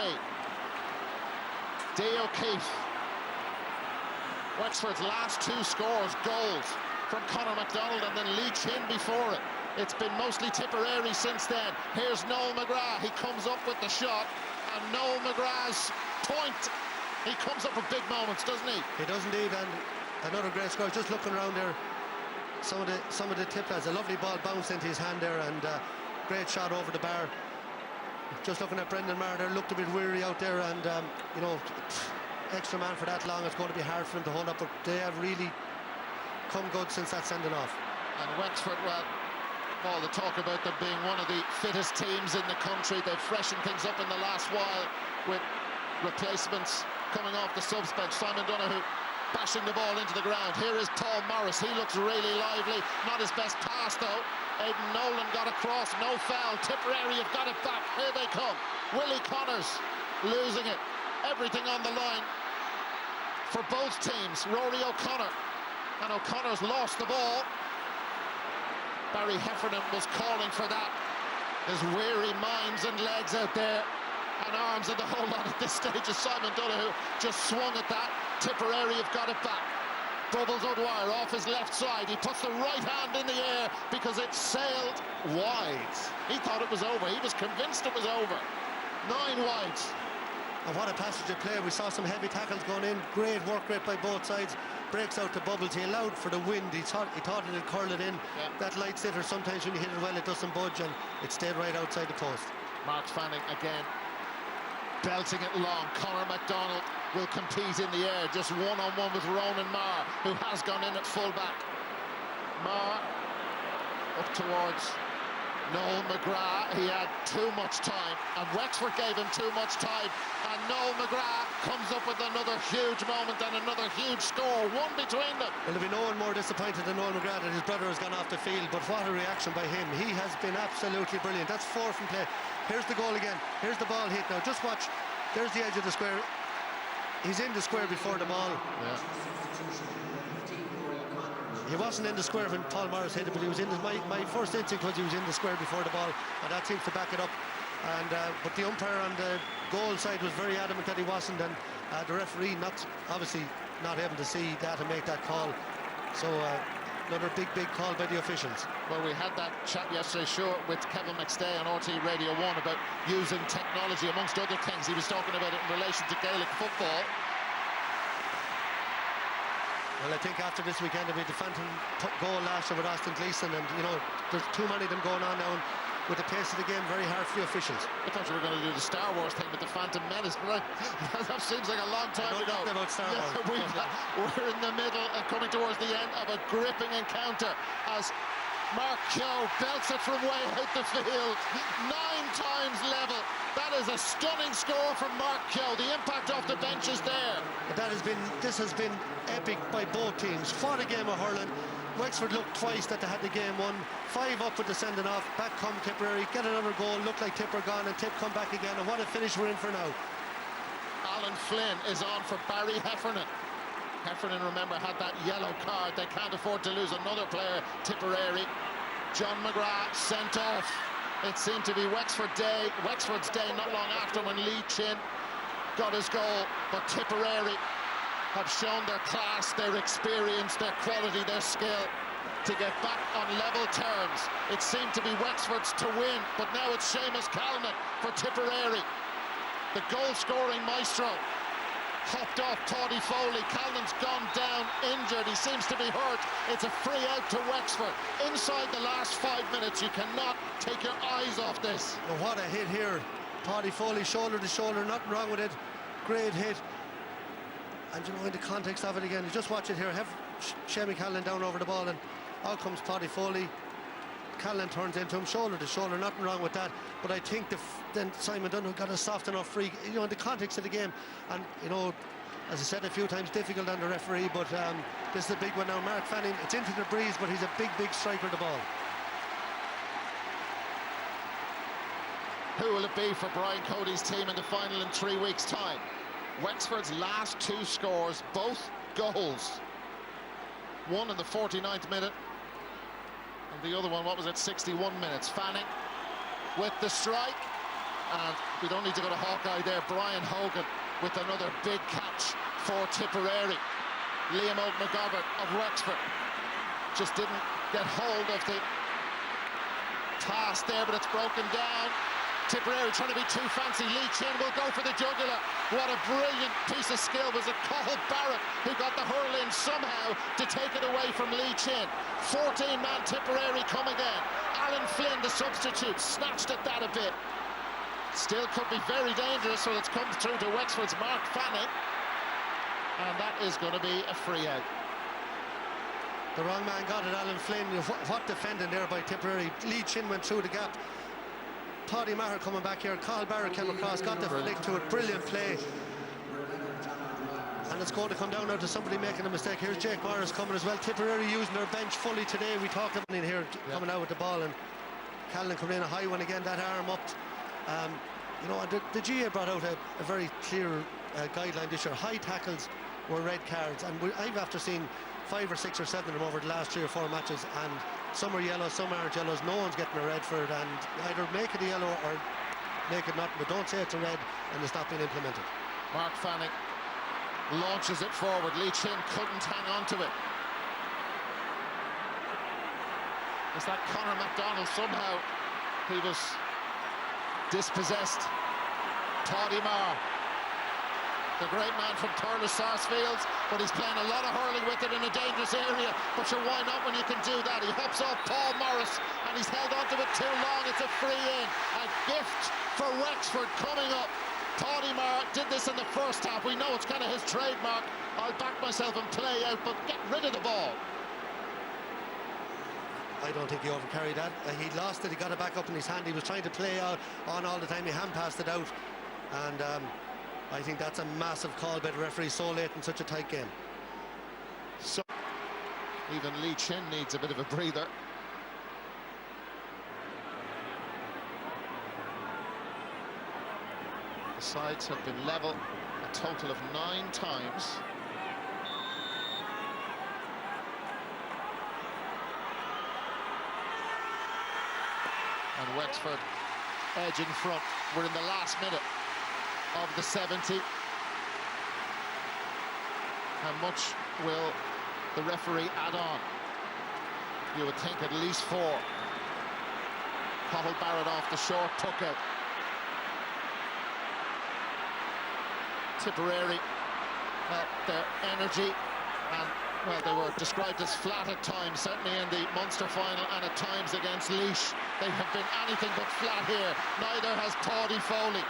Speaker 12: Dee O'Keefe. Wexford's last 2 scores, goals from Conor McDonald and then Lee Chin before it. It's been mostly Tipperary since then. Here's Noel McGrath. He comes up with the shot, and Noel McGrath's point. He comes up with big moments, doesn't he?
Speaker 13: He does indeed, and another great score. Just looking around there, some of the tip lads, a lovely ball bounced into his hand there, and great shot over the bar. Just looking at Brendan Maher there, looked a bit weary out there, and you know, extra man for that long, it's going to be hard for him to hold up, but they have really come good since that sending off.
Speaker 12: And Wexford, well, all the talk about them being one of the fittest teams in the country, they've freshened things up in the last while with replacements coming off the subs bench. Simon Donoghue bashing the ball into the ground. Here is Paul Morris. He looks really lively. Not his best pass though. Aidan Nolan got across, no foul. Tipperary have got it back. Here they come. Willie Connors losing it. Everything on the line for both teams. Rory O'Connor, and O'Connor's lost the ball. Barry Heffernan was calling for that. His weary minds and legs out there, and arms and the whole lot at this stage as Simon Donoghue just swung at that. Tipperary have got it back. Bubbles O'Dwyer off his left side. He puts the right hand in the air because it sailed wide. He thought it was over. He was convinced it was over. 9 wide.
Speaker 13: And what a passage of play. We saw some heavy tackles going in. Great work rate by both sides. Breaks out to Bubbles. He allowed for the wind. He thought it'd curl it in. Yeah. That light sitter, sometimes when you hit it well, it doesn't budge, and it stayed right outside the post.
Speaker 12: Mark Fanning again, belting it long. Conor McDonald will compete in the air, just one-on-one with Ronan Maher, who has gone in at full-back. Maher up towards Noel McGrath. He had too much time, and Wexford gave him too much time, and Noel McGrath comes up with another huge moment and another huge score, one between them.
Speaker 13: Well, there'll be no one more disappointed than Noel McGrath that his brother has gone off the field, but what a reaction by him. He has been absolutely brilliant. That's 4 from play. Here's the goal again. Here's the ball hit now. Just watch. There's the edge of the square. He's in the square before the ball.
Speaker 12: Yeah.
Speaker 13: He wasn't in the square when Paul Morris hit it, but he was in my first instinct was he was in the square before the ball, and that seems to back it up. And but the umpire on the goal side was very adamant that he wasn't, and the referee obviously not able to see that and make that call. So another big call by the officials.
Speaker 12: Well, we had that chat yesterday, sure, with Kevin McStay on RT Radio 1 about using technology amongst other things. He was talking about it in relation to Gaelic football.
Speaker 13: Well, I think after this weekend there'll be the phantom goal last year with Austin Gleeson, and you know there's too many of them going on now, and with the pace of the game, very hard for the officials.
Speaker 12: I thought you were going to do the Star Wars thing with the Phantom Menace, but that seems like a long time ago.
Speaker 13: Nothing about Star Wars.
Speaker 12: We're in the middle and coming towards the end of a gripping encounter as Mark Keogh belts it from way out the field. 9 times level. That is a stunning score from Mark Keogh. The impact off the bench is there.
Speaker 13: This has been epic by both teams. What a game of hurling. Wexford looked twice that they had the game won. 5 up with the sending off. Back come Tipperary, get another goal. Looked like Tipper gone, and Tip come back again. And what a finish we're in for now.
Speaker 12: Alan Flynn is on for Barry Heffernan. Heffernan, remember, had that yellow card. They can't afford to lose another player. Tipperary. John McGrath sent off. It seemed to be Wexford's day not long after when Lee Chin got his goal. But Tipperary have shown their class, their experience, their quality, their skill to get back on level terms. It seemed to be Wexford's to win, but now it's Seamus Callan for Tipperary. The goal-scoring maestro hopped off Paddy Foley. Callan's gone down injured. He seems to be hurt. It's a free out to Wexford. Inside the last 5 minutes, you cannot take your eyes off this.
Speaker 13: Oh, what a hit here. Paddy Foley, shoulder to shoulder, nothing wrong with it. Great hit. And you know, in the context of it again, you just watch it here. Have Seamus Callan down over the ball, and out comes Paddy Foley. Callan turns into him, shoulder to shoulder, nothing wrong with that. But I think then Simon Dunn got a soft enough free, you know, in the context of the game. And, you know, as I said a few times, difficult on the referee, but this is a big one now. Mark Fanning, it's into the breeze, but he's a big, big striker of the ball.
Speaker 12: Who will it be for Brian Cody's team in the final in 3 weeks' time? Wexford's last 2 scores, both goals. One in the 49th minute, and the other one, what was it, 61 minutes. Fanning with the strike, and we don't need to go to Hawkeye there. Brian Hogan with another big catch for Tipperary. Liam McGovern of Wexford just didn't get hold of the pass there, but it's broken down. Tipperary trying to be too fancy. Lee Chin will go for the jugular. What a brilliant piece of skill. Was it Cathal Barrett who got the hurl in somehow to take it away from Lee Chin? 14-man Tipperary come again. Alan Flynn, the substitute, snatched at that a bit. Still could be very dangerous, so it's come through to Wexford's Mark Fanning. And that is going to be a free out.
Speaker 13: The wrong man got it, Alan Flynn. What defending there by Tipperary. Lee Chin went through the gap. Paddy Maher coming back here. Cathal Barrett came across, got the flick to it. Brilliant play. And it's going to come down now to somebody making a mistake. Here's Jake Morris coming as well. Tipperary using their bench fully today. We talked about in here, coming out with the ball, and Callan coming in a high one again, that arm up. You know, the GA brought out a very clear guideline this year. High tackles were red cards, and I've after seen 5 or 6 or 7 of them over the last 3 or 4 matches, and some are yellow, some aren't yellows. No one's getting a red for it, and either make it a yellow or make it not, but don't say it's a red and it's not being implemented.
Speaker 12: Mark Fanning launches it forward. Lee Chin couldn't hang on to it. It's like Conor McDonald, somehow he was dispossessed. Paddy Maher, the great man from Thurles Sarsfields, but he's playing a lot of hurling with it in a dangerous area. But sure, why not when you can do that? He hops off Paul Morris, and he's held onto it too long. It's a free in. A gift for Wexford coming up. Paddy Maher did this in the first half. We know it's kind of his trademark. I'll back myself and play out, but get rid of the ball.
Speaker 13: I don't think he overcarried that. He lost it, he got it back up in his hand. He was trying to play out on all the time. He hand passed it out, and I think that's a massive call by the referee so late in such a tight game.
Speaker 12: So even Lee Chin needs a bit of a breather. The sides have been level a total of 9 times. And Wexford edge in front. We're in the last minute of the 70. How much will the referee add on? You would think at least 4. Cathal Barrett off the short puck out. Tipperary, well, their energy, and well, they were described as flat at times, certainly in the Munster final and at times against Laois. They have been anything but flat here. Neither has Paddy Foley.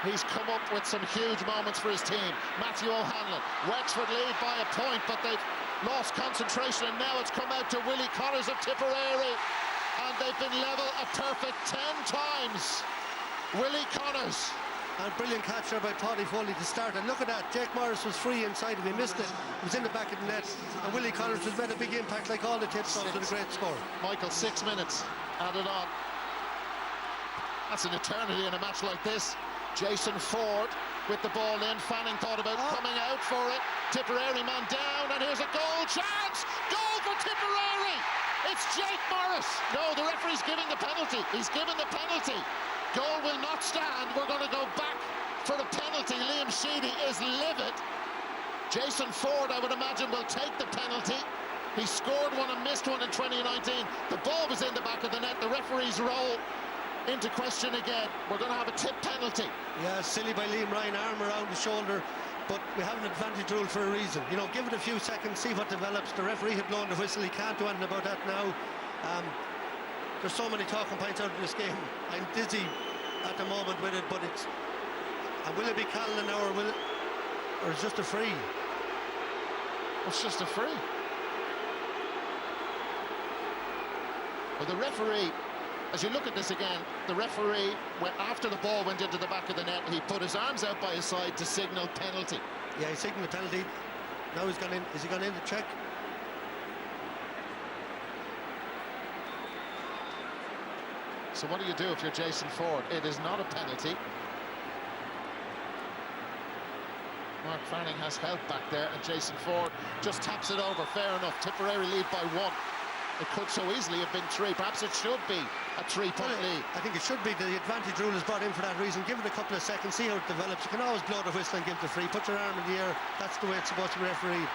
Speaker 12: He's come up with some huge moments for his team. Matthew O'Hanlon. Wexford lead by a point, but they've lost concentration, and now it's come out to Willie Connors of Tipperary, and they've been level a perfect 10 times. Willie Connors
Speaker 13: And brilliant catch there by Paddy Foley to start. And look at that, Jake Morris was free inside of him, missed it. It was in the back of the net. And Willie Connors has made a big impact like all the tip-offs with a great score.
Speaker 12: Michael, 6 minutes added on. That's an eternity in a match like this. Jason Ford with the ball in. Fanning thought about coming out for it. Tipperary man down, and here's a goal chance. Goal for Tipperary. It's Jake Morris. No, the referee's giving the penalty. He's given the penalty. Goal will not stand. We're going to go back for the penalty. Liam Sheedy is livid. Jason Ford, I would imagine, will take the penalty. He scored one and missed one in 2019. The ball was in the back of the net. The referee's role into question again. We're going to have a tip penalty.
Speaker 13: Yeah, silly by Liam Ryan, arm around the shoulder, but we have an advantage rule for a reason. You know, give it a few seconds, see what develops. The referee had blown the whistle. He can't do anything about that now. There's so many talking points out of this game. I'm dizzy at the moment with it, but it's... And will it be Callan now, or it's just a free?
Speaker 12: It's just a free. Well, the referee, as you look at this again, the referee, after the ball went into the back of the net, he put his arms out by his side to signal penalty.
Speaker 13: Yeah, he signaled the penalty. Now he's gone in. Is he gone in to check?
Speaker 12: So what do you do if you're Jason Ford? It is not a penalty. Mark Fanning has help back there, and Jason Ford just taps it over. Fair enough. Tipperary lead by 1. It could so easily have been 3. Perhaps it should be a 3-point lead.
Speaker 13: I think it should be. The advantage rule is brought in for that reason. Give it a couple of seconds, see how it develops. You can always blow the whistle and give the free. Put your arm in the air. That's the way it's supposed to be refereed.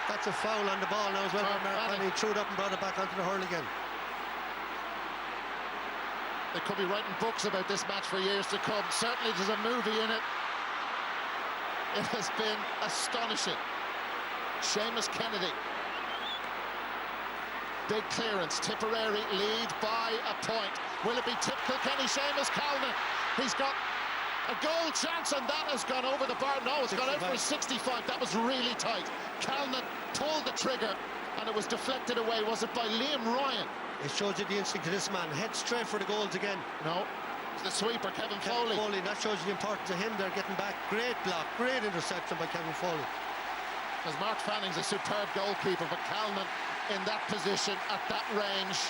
Speaker 13: That's a foul on the ball now as well. Mark Fanning threw it up and brought it back onto the hurl again.
Speaker 12: They could be writing books about this match for years to come. Certainly there's a movie in it. It has been astonishing. Seamus Kennedy. Big clearance. Tipperary lead by a point. Will it be Kilkenny? Seamus Callan. He's got a goal chance, and that has gone over the bar. No, it's 65. Gone out for a 65. That was really tight. Callan pulled the trigger, and it was deflected away. Was it by Liam Ryan?
Speaker 13: It shows you the instinct of this man. Head straight for the goals again.
Speaker 12: No. It's the sweeper, Kevin Foley.
Speaker 13: That shows you the importance of him there getting back. Great block, great interception by Kevin Foley.
Speaker 12: Because Mark Fanning's a superb goalkeeper, but Callan in that position, at that range,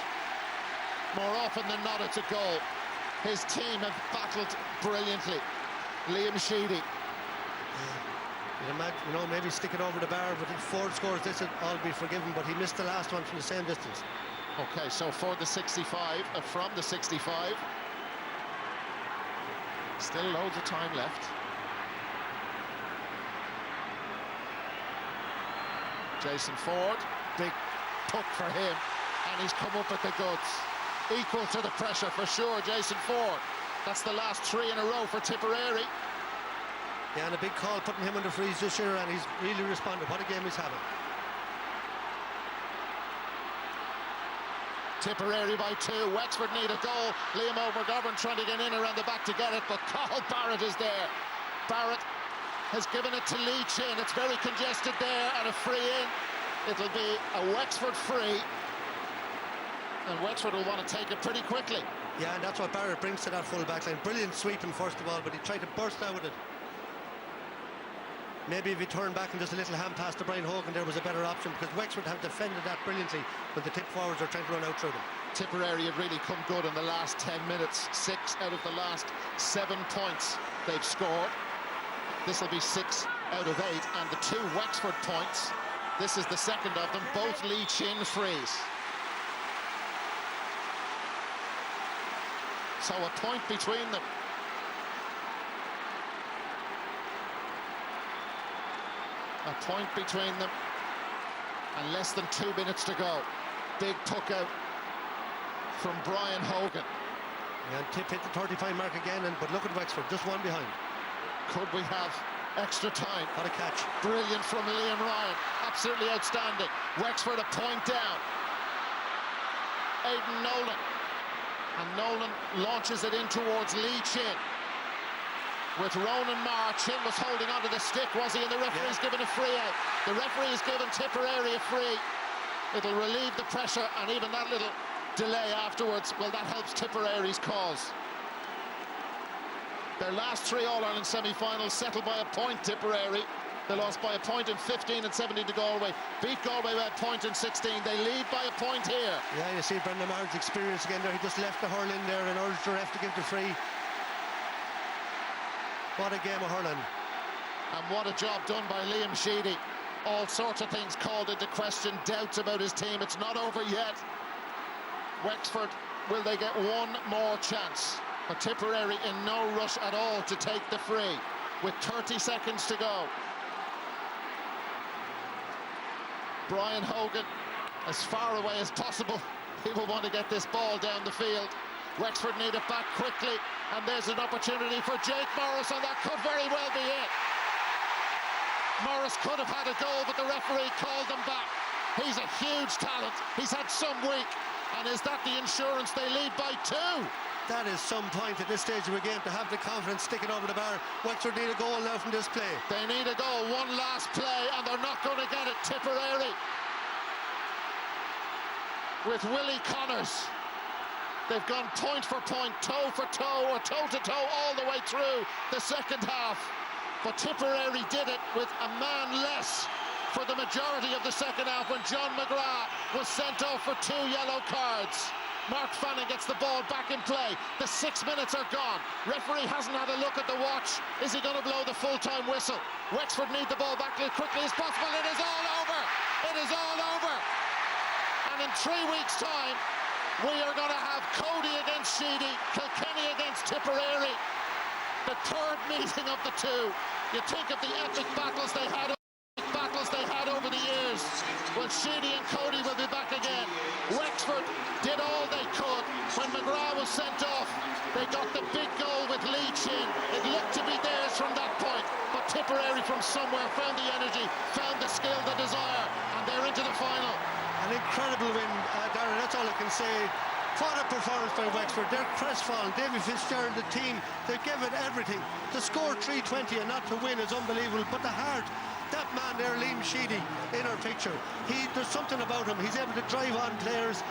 Speaker 12: more often than not, it's a goal. His team have battled brilliantly. Liam Sheedy.
Speaker 13: You'd imagine, you know, maybe stick it over the bar, but if Ford scores this, it'll all be forgiven, but he missed the last one from the same distance.
Speaker 12: Okay, so for the 65, from the 65. Still loads of time left. Jason Ford, big puck for him, and he's come up with the goods. Equal to the pressure for sure, Jason Ford. That's the last 3 in a row for Tipperary.
Speaker 13: Yeah, and a big call putting him under freeze this year, and he's really responded. What a game he's having.
Speaker 12: Tipperary by 2. Wexford need a goal. Liam McGovern trying to get in around the back to get it, but Carl Barrett is there. Barrett has given it to Lee Chin. It's very congested there, and a free in. It'll be a Wexford free, and Wexford will want to take it pretty quickly.
Speaker 13: Yeah, and that's what Barrett brings to that full back line. Brilliant sweeping first of all, but he tried to burst out with it. Maybe if he turned back and just a little hand pass to Brian Hogan, there was a better option, because Wexford have defended that brilliantly, but the tip forwards are trying to run out through them.
Speaker 12: Tipperary have really come good in the last 10 minutes. 6 out of the last 7 points they've scored. This will be 6 out of 8, and the 2 Wexford points, this is the second of them, both Lee Chin frees. So a point between them. A point between them, and less than 2 minutes to go. Big puck out from Brian Hogan.
Speaker 13: Yeah, and Tip hit the 35 mark again, but look at Wexford, just 1 behind.
Speaker 12: Could we have extra time?
Speaker 13: What a catch.
Speaker 12: Brilliant from Liam Ryan. Absolutely outstanding. Wexford a point down. Aidan Nolan. And Nolan launches it in towards Lee Chin. With Ronan Marr. Chin was holding onto the stick, was he? And the referee's given a free out. The referee has given Tipperary a free. It'll relieve the pressure, and even that little delay afterwards, well, that helps Tipperary's cause. Their last 3 All-Ireland semi-finals settled by a point, Tipperary. They lost by a point in 15 and 17 to Galway. Beat Galway by a point in 16. They lead by a point here.
Speaker 13: Yeah, you see Brendan Martin's experience again there. He just left the hurling there and urged the ref to give the free. What a game of hurling.
Speaker 12: And what a job done by Liam Sheedy. All sorts of things called into question, doubts about his team. It's not over yet. Wexford, will they get one more chance? Or Tipperary in no rush at all to take the free with 30 seconds to go. Brian Hogan, as far away as possible. He will want to get this ball down the field. Wexford need it back quickly, and there's an opportunity for Jake Morris, and that could very well be it. Morris could have had a goal, but the referee called them back. He's a huge talent. He's had some week, and is that the insurance they lead by 2?
Speaker 13: That is some point at this stage of the game to have the confidence sticking over the bar. Wexford need a goal now from this play.
Speaker 12: They need a goal, one last play, and they're not going to get it. Tipperary with Willie Connors. They've gone point for point, toe for toe, or toe to toe all the way through the second half. But Tipperary did it with a man less for the majority of the second half when John McGrath was sent off for 2 yellow cards. Mark Fanning gets the ball back in play. The 6 minutes are gone. Referee hasn't had a look at the watch. Is he going to blow the full-time whistle? Wexford need the ball back as quickly as possible. It is all over. It is all over. And in 3 weeks' time, we are going to have Cody against Sheedy, Kilkenny against Tipperary. The 3rd meeting of the 2. You think of the epic battles they had over the years. Well, Sheedy and Cody will be back again. Wexford did all they could. When McGrath was sent off, they got the big goal with Leach in. It looked to be theirs from that point, but Tipperary from somewhere found the energy, found the skill, the desire, and they're into the final.
Speaker 13: An incredible win, Darren, that's all I can say. What a performance by Wexford. They're crestfallen. David Fitzgerald, the team, they've given everything. To score 320 and not to win is unbelievable, but the heart, that man there, Liam Sheedy, in our picture, there's something about him. He's able to drive on players.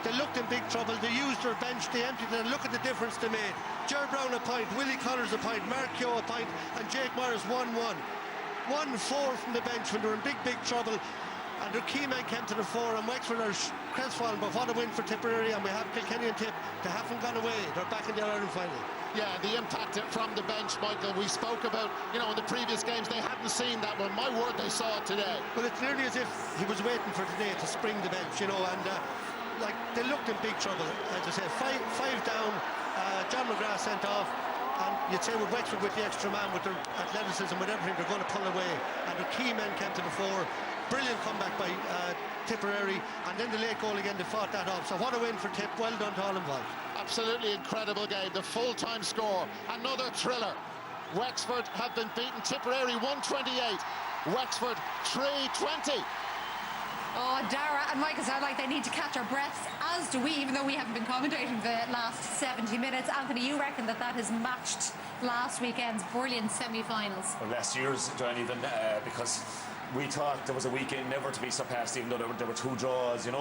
Speaker 13: They looked in big trouble. They used their bench. They emptied it. And look at the difference they made. Ger Brown a point, Willie Connors a point, Mark Keogh a point, and Jake Morris 1-1. 1-4 from the bench when they were in big trouble. And their key man came to the fore, and Wexford are crestfallen. But what a win for Tipperary, and we have Kilkenny and Tip. They haven't gone away. They're back in the All-Ireland final.
Speaker 12: Yeah, the impact from the bench, Michael, we spoke about, in the previous games, they hadn't seen that one. My word, they saw it today.
Speaker 13: Well, it's nearly as if he was waiting for today to spring the bench, and like, they looked in big trouble. As I say, five down, John McGrath sent off, and you'd say with Wexford, with the extra man, with their athleticism, with everything, they're going to pull away, and the key men came to the fore. Brilliant comeback by Tipperary, and then the late goal again, they fought that off. So what a win for Tip. Well done to all involved.
Speaker 12: Absolutely incredible game. The full-time score, another thriller. Wexford have been beaten. Tipperary 128, Wexford 320.
Speaker 1: Oh, Dara and Michael sound like they need to catch our breaths, as do we, even though we haven't been commentating the last 70 minutes. Anthony, you reckon that has matched last weekend's brilliant semi-finals?
Speaker 3: Well, last year's, John, even, because we thought there was a weekend never to be surpassed, even though there were 2 draws, and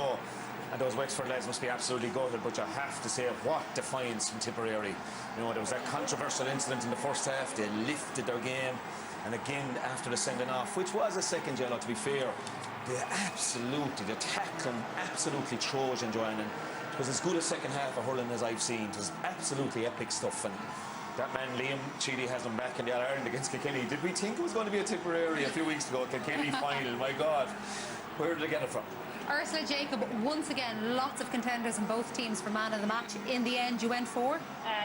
Speaker 3: those Wexford lads must be absolutely gutted. But you have to say, what defiance from Tipperary. There was that controversial incident in the first half. They lifted their game, and again after the sending off, which was a second yellow, to be fair, the tackling absolutely Trojan, Joanne. And it was as good a second half of hurling as I've seen. It was absolutely epic stuff, and that man Liam Sheedy has them back in the All-Ireland against Kilkenny. Did we think it was going to be a Tipperary a few weeks ago, Kilkenny final? My God, where did they get it from?
Speaker 1: Ursula Jacob, once again, lots of contenders in both teams for man of the match. In the end, you went for?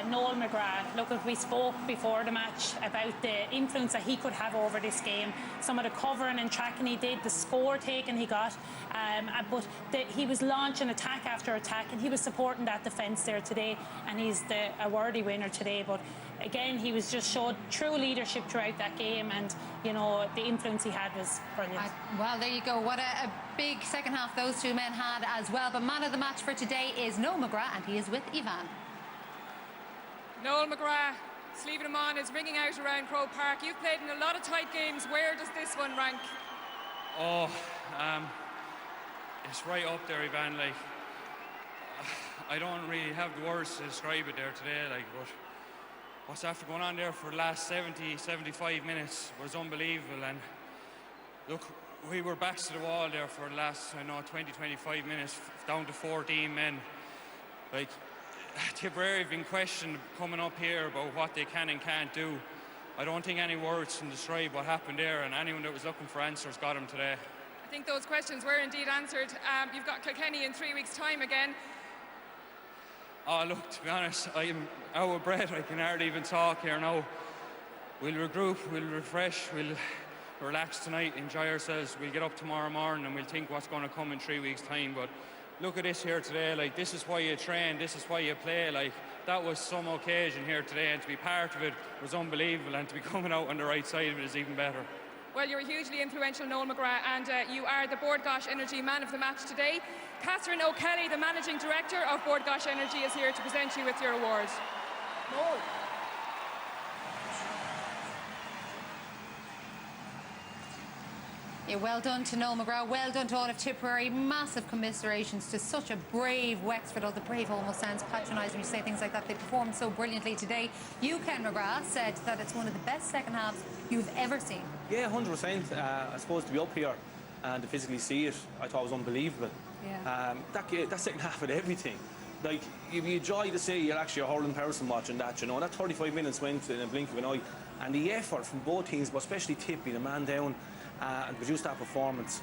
Speaker 4: Noel McGrath. Look, we spoke before the match about the influence that he could have over this game. Some of the covering and tracking he did, the score taken he got, but he was launching attack after attack, and he was supporting that defence there today, and he's a worthy winner today. But again, he was just showed true leadership throughout that game, and the influence he had was brilliant.
Speaker 1: Well, there you go. What a big second half those two men had as well. But man of the match for today is Noel McGrath, and he is with Ivan.
Speaker 5: Noel McGrath, sleeving him on, is ringing out around Croke Park. You've played in a lot of tight games. Where does this one rank?
Speaker 14: It's right up there, Ivan. Like, I don't really have the words to describe it there today. Like, but what's after going on there for the last 70, 75 minutes was unbelievable. And look, we were backs to the wall there for the last, 20, 25 minutes, down to 14 men. Like, Tipperary have been questioned coming up here about what they can and can't do. I don't think any words can describe what happened there, and anyone that was looking for answers got them today.
Speaker 5: I think those questions were indeed answered. You've got Kilkenny in 3 weeks' time again.
Speaker 14: Oh, look, to be honest, I am out of breath. I can hardly even talk here now. We'll regroup, we'll refresh, we'll relax tonight, enjoy ourselves. We'll get up tomorrow morning and we'll think what's going to come in 3 weeks' time. But look at this here today. Like, this is why you train, this is why you play. Like, that was some occasion here today, and to be part of it was unbelievable, and to be coming out on the right side of it is even better.
Speaker 5: Well, you're hugely influential, Noel McGrath, and you are the Bord Gáis Energy Man of the Match today. Catherine O'Kelly, the Managing Director of Bord Gáis Energy, is here to present you with your awards. Noel.
Speaker 1: Yeah, well done to Noel McGrath, well done to all of Tipperary. Massive commiserations to such a brave Wexford. Oh, the brave almost sounds patronising when you say things like that. They performed so brilliantly today. You, Ken McGrath, said that it's one of the best second halves you've ever seen.
Speaker 2: Yeah, 100%. I suppose to be up here and to physically see it, I thought it was unbelievable.
Speaker 1: Yeah.
Speaker 2: That second half had everything. Like, you'd be a joy to say you're actually a hurling person watching that, That 35 minutes went in a blink of an eye. And the effort from both teams, but especially Tippy, the man down, and produce that performance.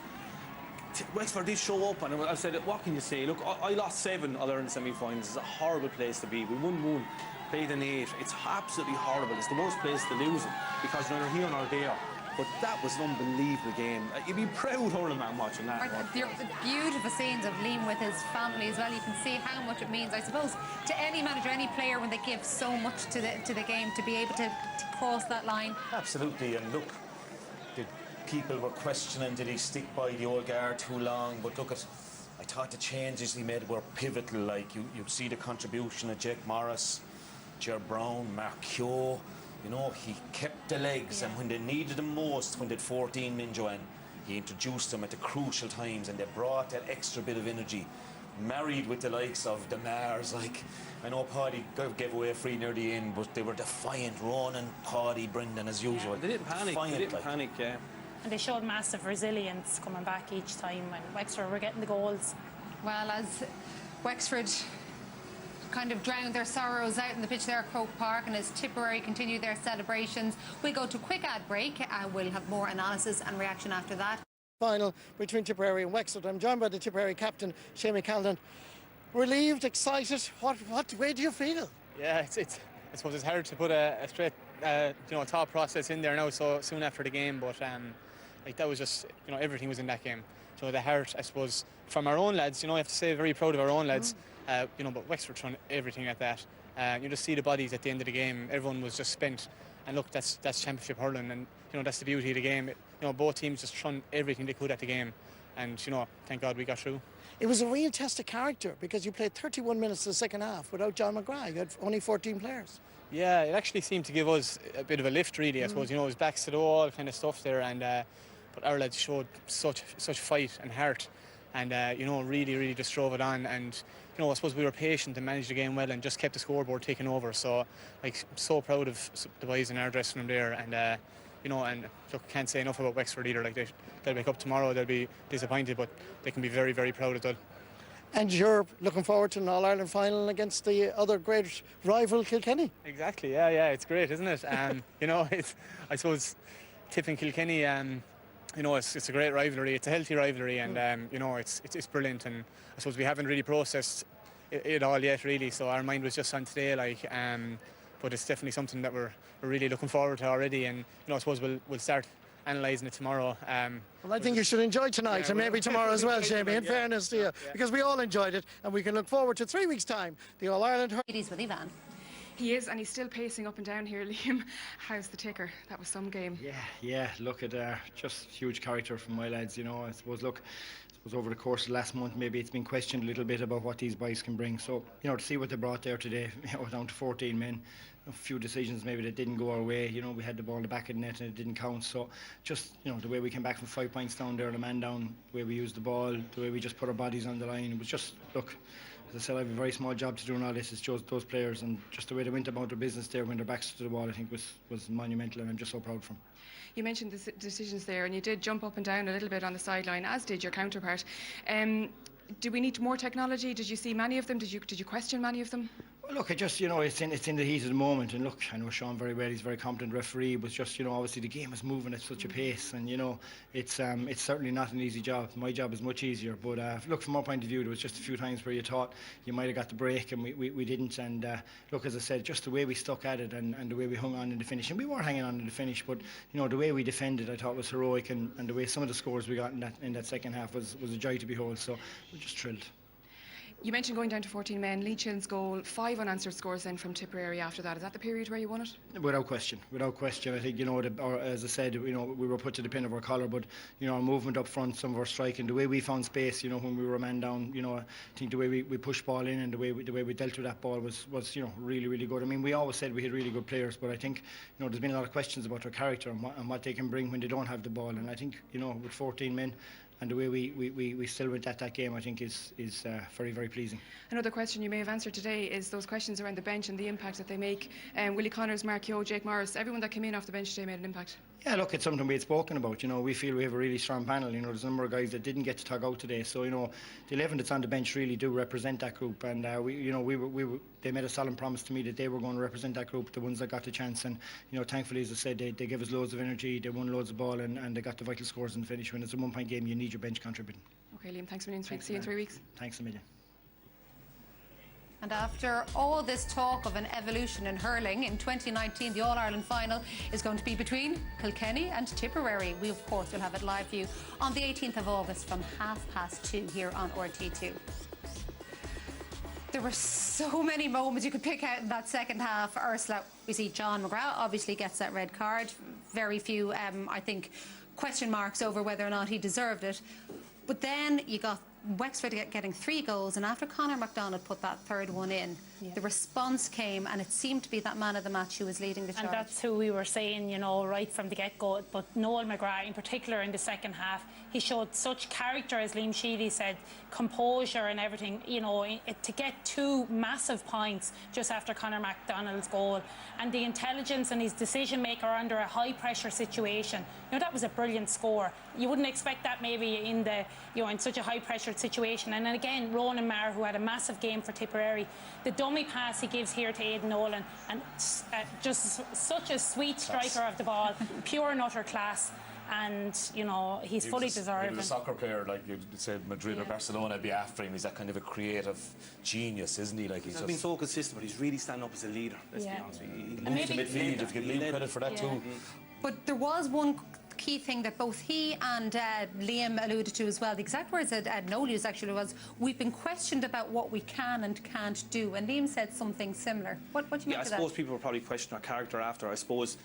Speaker 2: Wexford did show up, and I said, what can you say? Look, I lost 7 other in the semi-finals. It's a horrible place to be. We won 1, played an 8. It's absolutely horrible. It's the worst place to lose it, because you're neither here nor there. But that was an unbelievable game. You'd be proud hurling man watching that.
Speaker 1: The beautiful scenes of Liam with his family as well. You can see how much it means, I suppose, to any manager, any player, when they give so much to the game, to be able to cross that line.
Speaker 3: Absolutely, and look, people were questioning, did he stick by the old guard too long? But look, I thought the changes he made were pivotal. Like, you'd see the contribution of Jake Morris, Ger Brown, Mark Keogh. He kept the legs, and when they needed them most, when they'd 14 men, Joanne, he introduced them at the crucial times, and they brought that extra bit of energy, married with the likes of the Mars. Like, I know Paddy gave away a free near the end, but they were defiant. Ronan, Paddy, Brendan, as usual.
Speaker 2: They didn't panic. Yeah.
Speaker 4: And they showed massive resilience coming back each time when Wexford were getting the goals.
Speaker 1: Well, as Wexford kind of drowned their sorrows out in the pitch there at Croke Park, and as Tipperary continue their celebrations, we go to a quick ad break. We'll have more analysis and reaction after that.
Speaker 10: Final between Tipperary and Wexford. I'm joined by the Tipperary captain, Seamie Callan. Relieved, excited. What way do you feel?
Speaker 15: Yeah, I suppose it's hard to put a straight thought process in there now so soon after the game, but that was just, everything was in that game. The heart, I suppose, from our own lads, I have to say, very proud of our own lads. But Wexford trying everything at that. You just see the bodies at the end of the game. Everyone was just spent, and look, that's championship hurling, and that's the beauty of the game. Both teams just trying everything they could at the game, and thank God we got through.
Speaker 10: It was a real test of character, because you played 31 minutes in the second half without John McGrath. You had only 14 players.
Speaker 15: Yeah, it actually seemed to give us a bit of a lift, really. I suppose, it was backs to the wall kind of stuff there, and but our lads showed such fight and heart, and really just drove it on. And I suppose we were patient and managed the game well, and just kept the scoreboard taking over. So, so proud of the boys in our dressing room there, and and look, can't say enough about Wexford either. They'll wake up tomorrow, they'll be disappointed, but they can be very, very proud as well.
Speaker 10: And you're looking forward to an All-Ireland final against the other great rival, Kilkenny.
Speaker 15: Exactly, yeah, it's great, isn't it? I suppose Tip and Kilkenny, it's a great rivalry, it's a healthy rivalry, and it's brilliant. And I suppose we haven't really processed it all yet, really, so our mind was just on today, but it's definitely something that we're really looking forward to already, and I suppose we'll start analysing it tomorrow.
Speaker 10: Well, I think you should enjoy tonight, and maybe tomorrow as well, Seamie, in fairness to you, because we all enjoyed it, and we can look forward to 3 weeks' time, the All-Ireland.
Speaker 1: Ladies with Ivan.
Speaker 5: He is, and he's still pacing up and down here, Liam. How's the ticker? That was some game.
Speaker 16: Yeah, look at just huge character from my lads, I suppose, over the course of the last month, maybe it's been questioned a little bit about what these boys can bring. So, to see what they brought there today, down to 14 men, a few decisions maybe that didn't go our way. We had the ball in the back of the net and it didn't count. So, just, the way we came back from 5 points down there, the man down, the way we used the ball, the way we just put our bodies on the line, it was just, look, as I said, I have a very small job to do in all this. It's just those players, and just the way they went about their business there when their backs to the wall, I think was monumental, and I'm just so proud of them.
Speaker 5: You mentioned the decisions there, and you did jump up and down a little bit on the sideline, as did your counterpart. Do we need more technology? Did you see many of them? Did you question many of them?
Speaker 16: Well, look, it's in the heat of the moment, and look, I know Sean very well. He's a very competent referee, but just obviously the game is moving at such a pace, and it's certainly not an easy job. My job is much easier, but look, from our point of view, there was just a few times where you thought you might have got the break, and we didn't. And look, as I said, just the way we stuck at it and the way we hung on in the finish, and we were hanging on in the finish, but the way we defended, I thought was heroic, and the way some of the scores we got in that second half was a joy to behold. So we're just thrilled.
Speaker 5: You mentioned going down to 14 men. Lee Chill's goal, 5 unanswered scores then from Tipperary after that. Is that the period where you won it?
Speaker 16: Without question. I think, as I said, we were put to the pin of our collar, but, our movement up front, some of our striking, the way we found space, when we were a man down, I think the way we pushed ball in and the way we dealt with that ball was really, really good. I mean, we always said we had really good players, but I think, there's been a lot of questions about their character and what they can bring when they don't have the ball. And I think, with 14 men, and the way we still went at that game, I think is very, very pleasing.
Speaker 5: Another question you may have answered today is those questions around the bench and the impact that they make. Willie Connors, Mark Yo, Jake Morris, everyone that came in off the bench today made an impact.
Speaker 16: Yeah, look, it's something we had spoken about. We feel we have a really strong panel. There's a number of guys that didn't get to tug out today. So, the 11 that's on the bench really do represent that group. And they made a solemn promise to me that they were going to represent that group, the ones that got the chance. And thankfully, as I said, they gave us loads of energy. They won loads of ball, and they got the vital scores in the finish. When it's a one-point game, you need your bench contributing.
Speaker 5: Okay, Liam, thanks a million. See you in 3 weeks.
Speaker 16: Thanks a million.
Speaker 1: And after all this talk of an evolution in hurling, in 2019 the All-Ireland final is going to be between Kilkenny and Tipperary. We of course will have it live for you on the 18th of August from 2:30 here on RT2. There were so many moments you could pick out in that second half. Ursula, we see John McGrath obviously gets that red card. Very few, I think, question marks over whether or not he deserved it. But then you got Wexford getting 3 goals, and after Conor McDonald put that third one in, the response came, and it seemed to be that man of the match who was leading the charge.
Speaker 4: And that's who we were saying, right from the get-go. But Noel McGrath, in particular in the second half, he showed such character, as Liam Sheedy said, composure and everything, to get 2 massive points just after Conor McDonald's goal, and the intelligence and his decision maker under a high-pressure situation. That was a brilliant score. You wouldn't expect that maybe in in such a high-pressured situation. And then again, Ronan Maher, who had a massive game for Tipperary, the dummy pass he gives here to Aidan Nolan, and just such a sweet striker of the ball, pure and utter class. And he's fully deserved.
Speaker 3: He was a soccer player, like you said, Madrid or Barcelona would be after him. He's that kind of a creative genius, isn't he? Like he's
Speaker 2: been so consistent, but he's really standing up as a leader. Let's be honest.
Speaker 3: He moved to midfield. If you give him credit for that too.
Speaker 1: But there was one key thing that both he and Liam alluded to as well. The exact words that Noel used actually was, "We've been questioned about what we can and can't do," and Liam said something similar. What do you make of that?
Speaker 2: I suppose people were probably questioning our character after. I suppose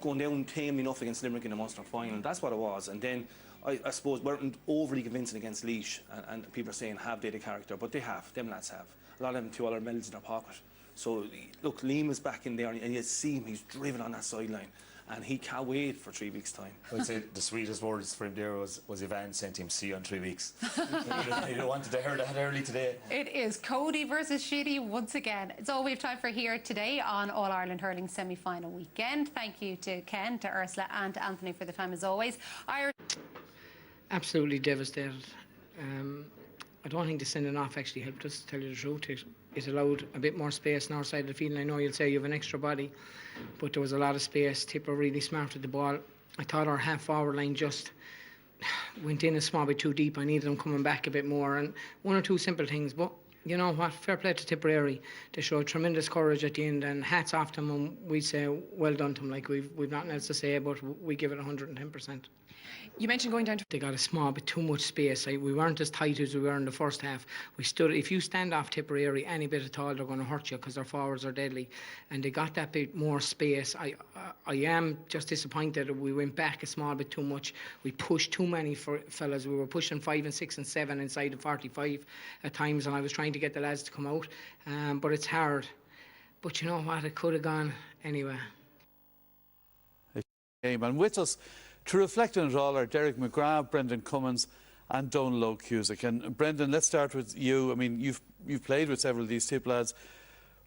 Speaker 2: going down tame enough against Limerick in the Munster final, that's what it was. And then I suppose weren't overly convincing against Laois, and people are saying, have they the character? But they have, them lads have. A lot of them 2 other medals in their pocket. So look, Liam is back in there, and you see him, he's driven on that sideline, and he can't wait for 3 weeks' time.
Speaker 3: I'd say the sweetest words for him there was Ivan sent him, see you in 3 weeks. He wanted to hear that early today.
Speaker 1: It is Cody versus Sheedy once again. It's all we have time for here today on All-Ireland Hurling semi-final weekend. Thank you to Ken, to Ursula and to Anthony for the time as always.
Speaker 11: Absolutely devastated. I don't think the sending off actually helped us, to tell you the truth. It allowed a bit more space on our side of the field, and I know you'll say you have an extra body, but there was a lot of space. Tipper really smart with the ball. I thought our half-forward line just went in a small bit too deep. I needed them coming back a bit more, and 1 or 2 simple things, but you know what, fair play to Tipperary. They showed tremendous courage at the end, and hats off to them, and we say well done to them. Like we've nothing else to say, but we give it 110%.
Speaker 5: You mentioned going down to...
Speaker 11: They got a small bit too much space. We weren't as tight as we were in the first half. We stood... If you stand off Tipperary any bit at all, they're going to hurt you because their forwards are deadly. And they got that bit more space. I am just disappointed that we went back a small bit too much. We pushed too many fellas. We were pushing 5 and 6 and 7 inside the 45 at times, and I was trying to get the lads to come out. But it's hard. But you know what? It could have gone anyway.
Speaker 17: And with us to reflect on it all are Derek McGrath, Brendan Cummins and Donald Cusack. And Brendan, let's start with you. I mean, you've played with several of these Tip lads.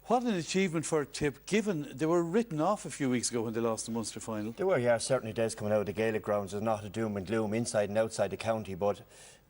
Speaker 17: What an achievement for Tip, given they were written off a few weeks ago when they lost the Munster final.
Speaker 7: They were, yeah, certainly days coming out of the Gaelic grounds. There's not a doom and gloom inside and outside the county, but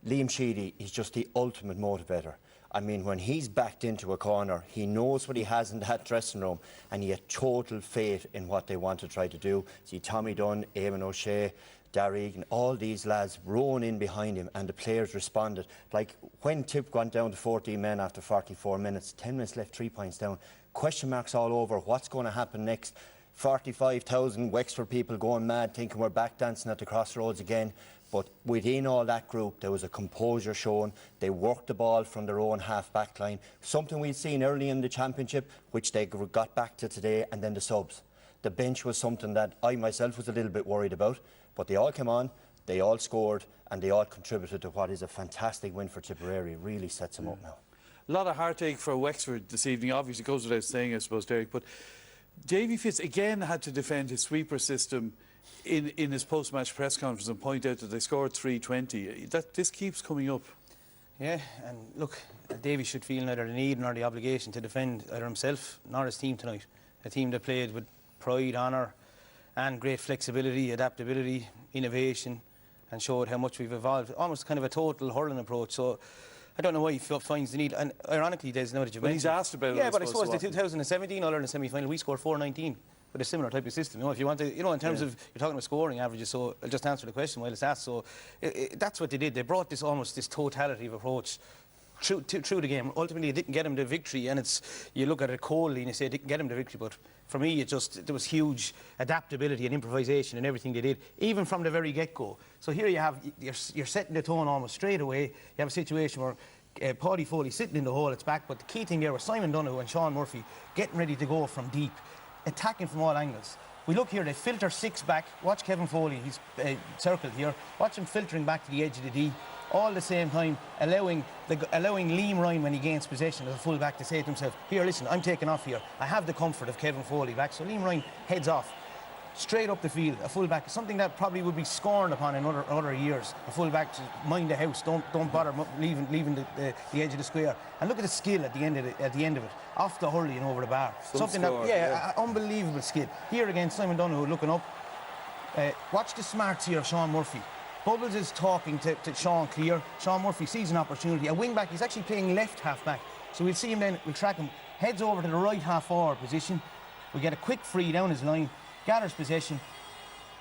Speaker 7: Liam Sheedy is just the ultimate motivator. I mean, when he's backed into a corner, he knows what he has in that dressing room, and he had total faith in what they want to try to do. See Tommy Dunn, Eamon O'Shea, Darrig, and all these lads rowing in behind him, and the players responded. Like when Tip went down to 14 men after 44 minutes, 10 minutes left, 3 points down, question marks all over, what's going to happen next? 45,000 Wexford people going mad, thinking we're back dancing at the crossroads again. But within all that group, there was a composure shown. They worked the ball from their own half-back line, something we'd seen early in the championship, which they got back to today, and then the subs. The bench was something that I myself was a little bit worried about, but they all came on, they all scored, and they all contributed to what is a fantastic win for Tipperary. It really sets them up now.
Speaker 17: A lot of heartache for Wexford this evening. Obviously, it goes without saying, I suppose, Derek, but Davy Fitz again had to defend his sweeper system in his post-match press conference and point out that they scored 320. This keeps coming up.
Speaker 18: Yeah, and look, Davy should feel neither the need nor the obligation to defend either himself nor his team tonight. A team that played with pride, honour and great flexibility, adaptability, innovation, and showed how much we've evolved. Almost kind of a total hurling approach. So I don't know why he finds the need. And ironically, Des, now that you've mentioned,
Speaker 17: he's asked about it.
Speaker 18: Yeah, but I suppose the 2017 All-Ireland semi-final, we scored 419 with a similar type of system. You know, if you want to, you know, in terms of, you're talking about scoring averages, so I'll just answer the question while it's asked. So that's what they did. They brought this totality of approach through the game. Ultimately, it didn't get him the victory, and it's, you look at it coldly and you say it didn't get him the victory, but for me, there was huge adaptability and improvisation in everything they did, even from the very get-go. So here you have, you're setting the tone almost straight away. You have a situation where Paddy Foley sitting in the hole, it's back, but the key thing there was Simon Donoghue and Sean Murphy getting ready to go from deep, attacking from all angles. We look here, they filter 6 back. Watch Kevin Foley, he's circled here. Watch him filtering back to the edge of the D, all the same time allowing Liam Ryan, when he gains possession as a full back, to say to himself, here, listen, I'm taking off here. I have the comfort of Kevin Foley back. So Liam Ryan heads off straight up the field, a full back, something that probably would be scorned upon in other years. A full back to mind the house, don't bother leaving the edge of the square. And look at the skill at the end of it, off the hurley and over the bar. Unbelievable skill. Here again, Simon Donoghue looking up. Watch the smarts here of Sean Murphy. Bubbles is talking to Sean Clear. Sean Murphy sees an opportunity. A wing back, he's actually playing left half back. So we'll see him then, we'll track him, heads over to the right half forward position. We get a quick free down his line, gathers possession,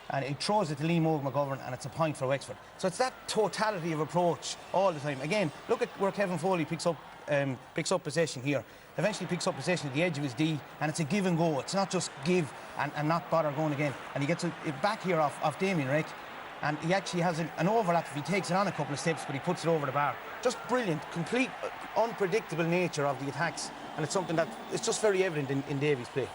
Speaker 18: and he throws it to Liam McGovern, and it's a point for Wexford. So it's that totality of approach all the time. Again, look at where Kevin Foley picks up possession here. Eventually picks up possession at the edge of his D, and it's a give and go. It's not just give and not bother going again. And he gets it back here off Damien Rake. And he actually has an overlap if he takes it on a couple of steps, but he puts it over the bar. Just brilliant, complete, unpredictable nature of the attacks. And it's something that it's just very evident in Davy's play.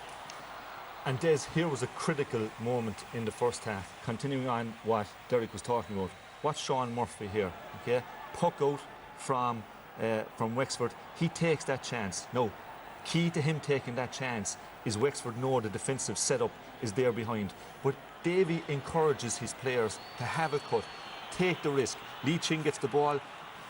Speaker 19: And Des, here was a critical moment in the first half. Continuing on what Derek was talking about. Watch Sean Murphy here, okay? Puck out from Wexford. He takes that chance. No, key to him taking that chance is Wexford know the defensive setup is there behind. But Davy encourages his players to have a cut, take the risk. Lee Chin gets the ball.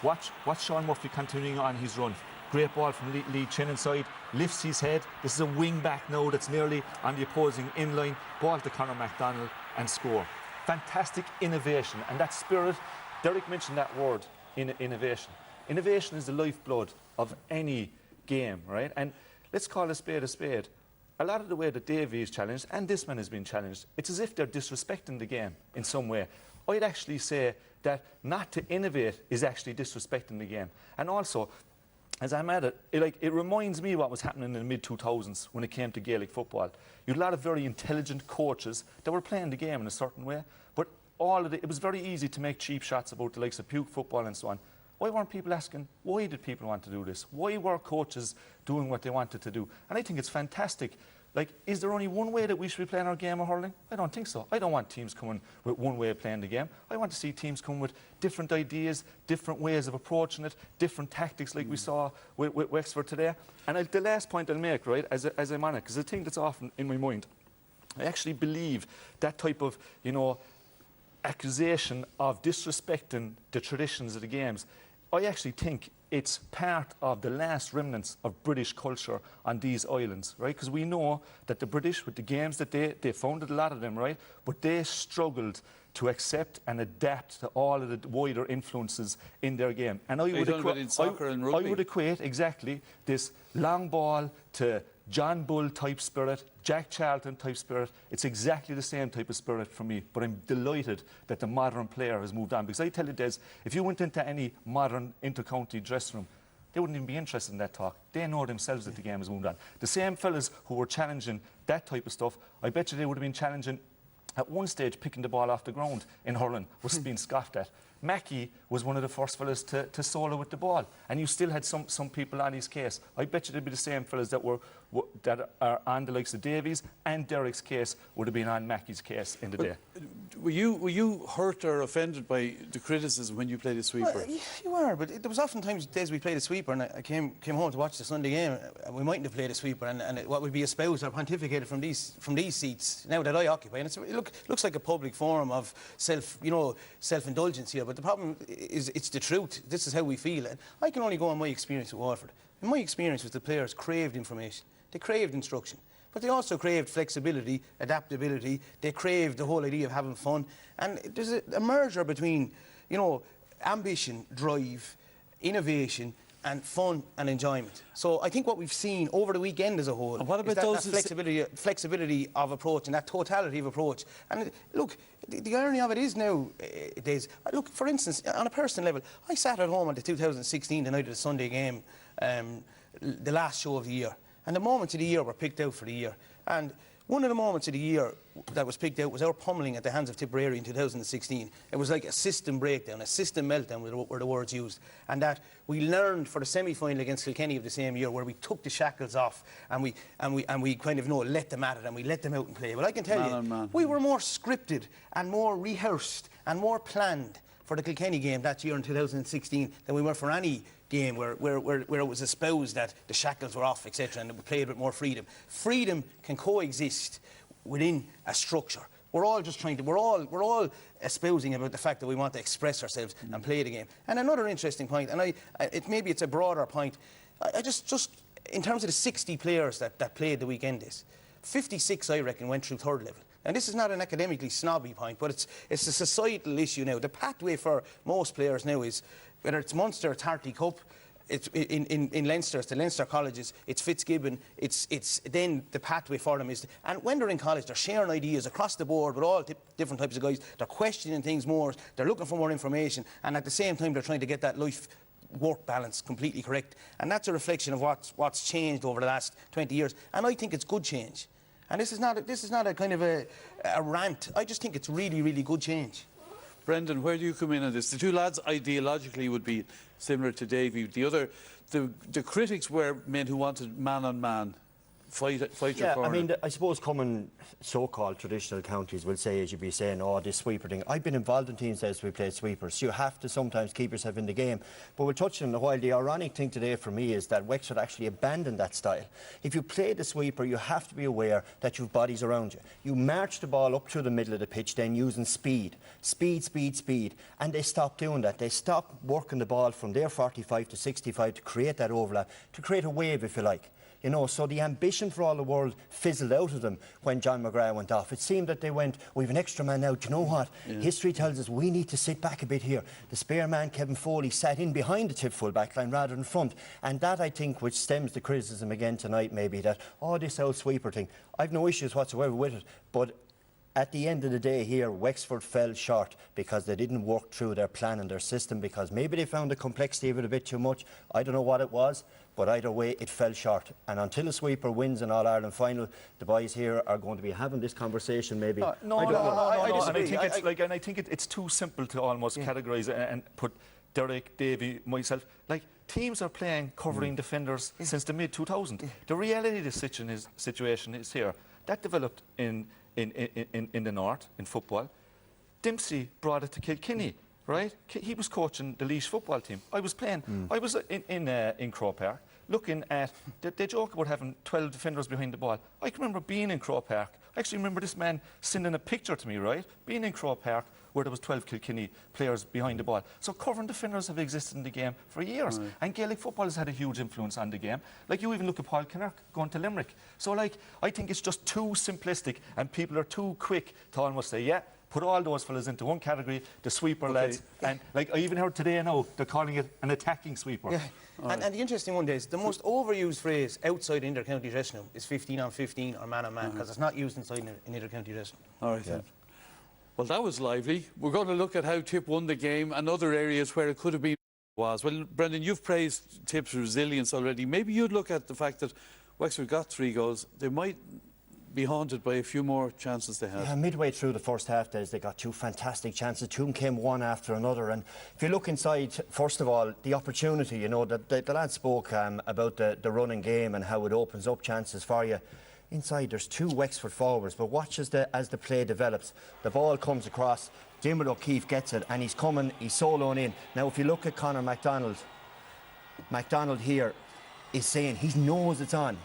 Speaker 19: Watch Sean Murphy continuing on his run. Great ball from Lee Chin inside, lifts his head. This is a wing back now that's nearly on the opposing in-line. Ball to Conor MacDonald and score. Fantastic innovation, and that spirit, Derek mentioned that word, innovation. Innovation is the lifeblood of any game, right? And let's call a spade a spade. A lot of the way that Davy is challenged, and this man has been challenged, it's as if they're disrespecting the game in some way. I'd actually say that not to innovate is actually disrespecting the game. And also, as I'm at it, it reminds me what was happening in the mid-2000s when it came to Gaelic football. You had a lot of very intelligent coaches that were playing the game in a certain way, but it was very easy to make cheap shots about the likes of puke football and so on. Why weren't people asking, why did people want to do this? Why were coaches doing what they wanted to do? And I think it's fantastic. Like, is there only one way that we should be playing our game of hurling? I don't think so. I don't want teams coming with one way of playing the game. I want to see teams come with different ideas, different ways of approaching it, different tactics like we saw with Wexford today. And the last point I'll make, right, as I'm on it, because I think that's often in my mind, I actually believe that type of, accusation of disrespecting the traditions of the games, I actually think it's part of the last remnants of British culture on these islands, right? Because we know that the British, with the games that they founded a lot of them, right? But they struggled to accept and adapt to all of the wider influences in their game. And I would equate exactly this long ball to John Bull type spirit, Jack Charlton type spirit. It's exactly the same type of spirit for me. But I'm delighted that the modern player has moved on. Because I tell you, Des, if you went into any modern inter-county dressing room, they wouldn't even be interested in that talk. They know themselves that the game has moved on. The same fellas who were challenging that type of stuff, I bet you they would have been challenging at one stage picking the ball off the ground in hurling was being scoffed at. Mackey was one of the first fellas to solo with the ball, and you still had some people on his case. I bet you they'd be the same fellas that are on the likes of Davies and Derek's case would have been on Mackey's case in the day.
Speaker 17: Were you hurt or offended by the criticism when you played a sweeper?
Speaker 18: Well, you are, but there was often times days we played a sweeper, and I came home to watch the Sunday game, and we mightn't have played a sweeper, and what would be espoused or pontificated from these seats now that I occupy, and it looks like a public forum of self-indulgence here. But the problem is, it's the truth. This is how we feel. And I can only go on my experience with Waterford. In my experience with the players craved information. They craved instruction. But they also craved flexibility, adaptability. They craved the whole idea of having fun. And there's a merger between, ambition, drive, innovation, and fun and enjoyment. So I think what we've seen over the weekend as a whole is that flexibility of approach and that totality of approach. And look, the irony of it is now, look, for instance, on a personal level, I sat at home on the 2016, the night of the Sunday game, the last show of the year. And the moments of the year were picked out for the year. And one of the moments of the year that was picked out was our pummelling at the hands of Tipperary in 2016. It was like a system breakdown, a system meltdown were the words used. And that we learned for the semi-final against Kilkenny of the same year, where we took the shackles off and we kind of let them at it and we let them out and play. Well, I can tell you, we were more scripted and more rehearsed and more planned for the Kilkenny game that year in 2016 than we were for any game where it was espoused that the shackles were off, etc., and we played with more freedom. Freedom can coexist within a structure. We're all espousing about the fact that we want to express ourselves and play the game. And another interesting point, and maybe it's a broader point, I just in terms of the 60 players that played the weekend, 56, I reckon, went through third level. And this is not an academically snobby point, but it's a societal issue now. The pathway for most players now is, whether it's Munster, it's Hartley Cup, it's in Leinster, it's the Leinster colleges, it's Fitzgibbon, it's then the pathway for them is, and when they're in college, they're sharing ideas across the board with all different types of guys. They're questioning things more, they're looking for more information, and at the same time, they're trying to get that life-work balance completely correct. And that's a reflection of what's changed over the last 20 years. And I think it's good change. And this is not a kind of a rant. I just think it's really, really good change.
Speaker 17: Brendan, where do you come in on this? The two lads ideologically would be similar to Davy. The critics were men who wanted man-on-man. Fight your corner.
Speaker 20: I mean, I suppose common so-called traditional counties will say, as you'd be saying, oh, this sweeper thing. I've been involved in teams that we played sweepers. You have to sometimes keep yourself in the game. But we'll touch on it while the ironic thing today for me is that Wexford actually abandoned that style. If you play the sweeper, you have to be aware that you've bodies around you. You march the ball up through the middle of the pitch, then using speed. Speed. And they stopped doing that. They stopped working the ball from their 45 to 65 to create that overlap, to create a wave, if you like. So the ambition for all the world fizzled out of them when John McGrath went off. It seemed that they went, we've an extra man now. Do you know what? Yeah. History tells us we need to sit back a bit here. The spare man, Kevin Foley, sat in behind the tip full back line rather than front. And that, I think, which stems the criticism again tonight, maybe, that, this old sweeper thing. I've no issues whatsoever with it. But at the end of the day here, Wexford fell short because they didn't work through their plan and their system, because maybe they found the complexity of it a bit too much. I don't know what it was, but either way, it fell short. And until a sweeper wins an All-Ireland final, the boys here are going to be having this conversation maybe.
Speaker 19: I think it's too simple to almost categorise and put Derek, Davy, myself. Teams are playing covering defenders since the mid-2000s. The reality of the situation is here. That developed in the north, in football. Dempsey brought it to Kilkenny, right? He was coaching the Laois football team. I was playing. I was in Croke Park, looking at, they joke about having 12 defenders behind the ball. I can remember being in Croke Park. I actually remember this man sending a picture to me, right? Being in Croke Park where there was 12 Kilkenny players behind the ball. So covering defenders have existed in the game for years.
Speaker 17: Right.
Speaker 19: And Gaelic football has had a huge influence on the game. Like, you even look at Paul Kinnerk going to Limerick. So, like, I think it's just too simplistic and people are too quick to almost say, yeah, put all those fellas into one category, the sweeper lads. And, like, I even heard today now, they're calling it an attacking sweeper.
Speaker 18: Yeah. And the interesting one is, the most overused phrase outside inter-county dressing room is 15 on 15 or man on man, because it's not used inside an inter-county dressing room.
Speaker 17: All right, then. Well, that was lively. We're going to look at how Tip won the game and other areas where it could have been was. Well, Brendan, you've praised Tip's resilience already. Maybe you'd look at the fact that Wexford got 3 goals. They might be haunted by a few more chances they had.
Speaker 20: Yeah, midway through the first half, they got 2 fantastic chances. 2 came one after another. And if you look inside, first of all, the opportunity, you know, the lad spoke about the running game and how it opens up chances for you. Inside, there's 2 Wexford forwards, but watch as the play develops. The ball comes across, Diarmuid O'Keefe gets it, and he's soloing in. Now, if you look at Conor MacDonald here is saying, he knows it's on,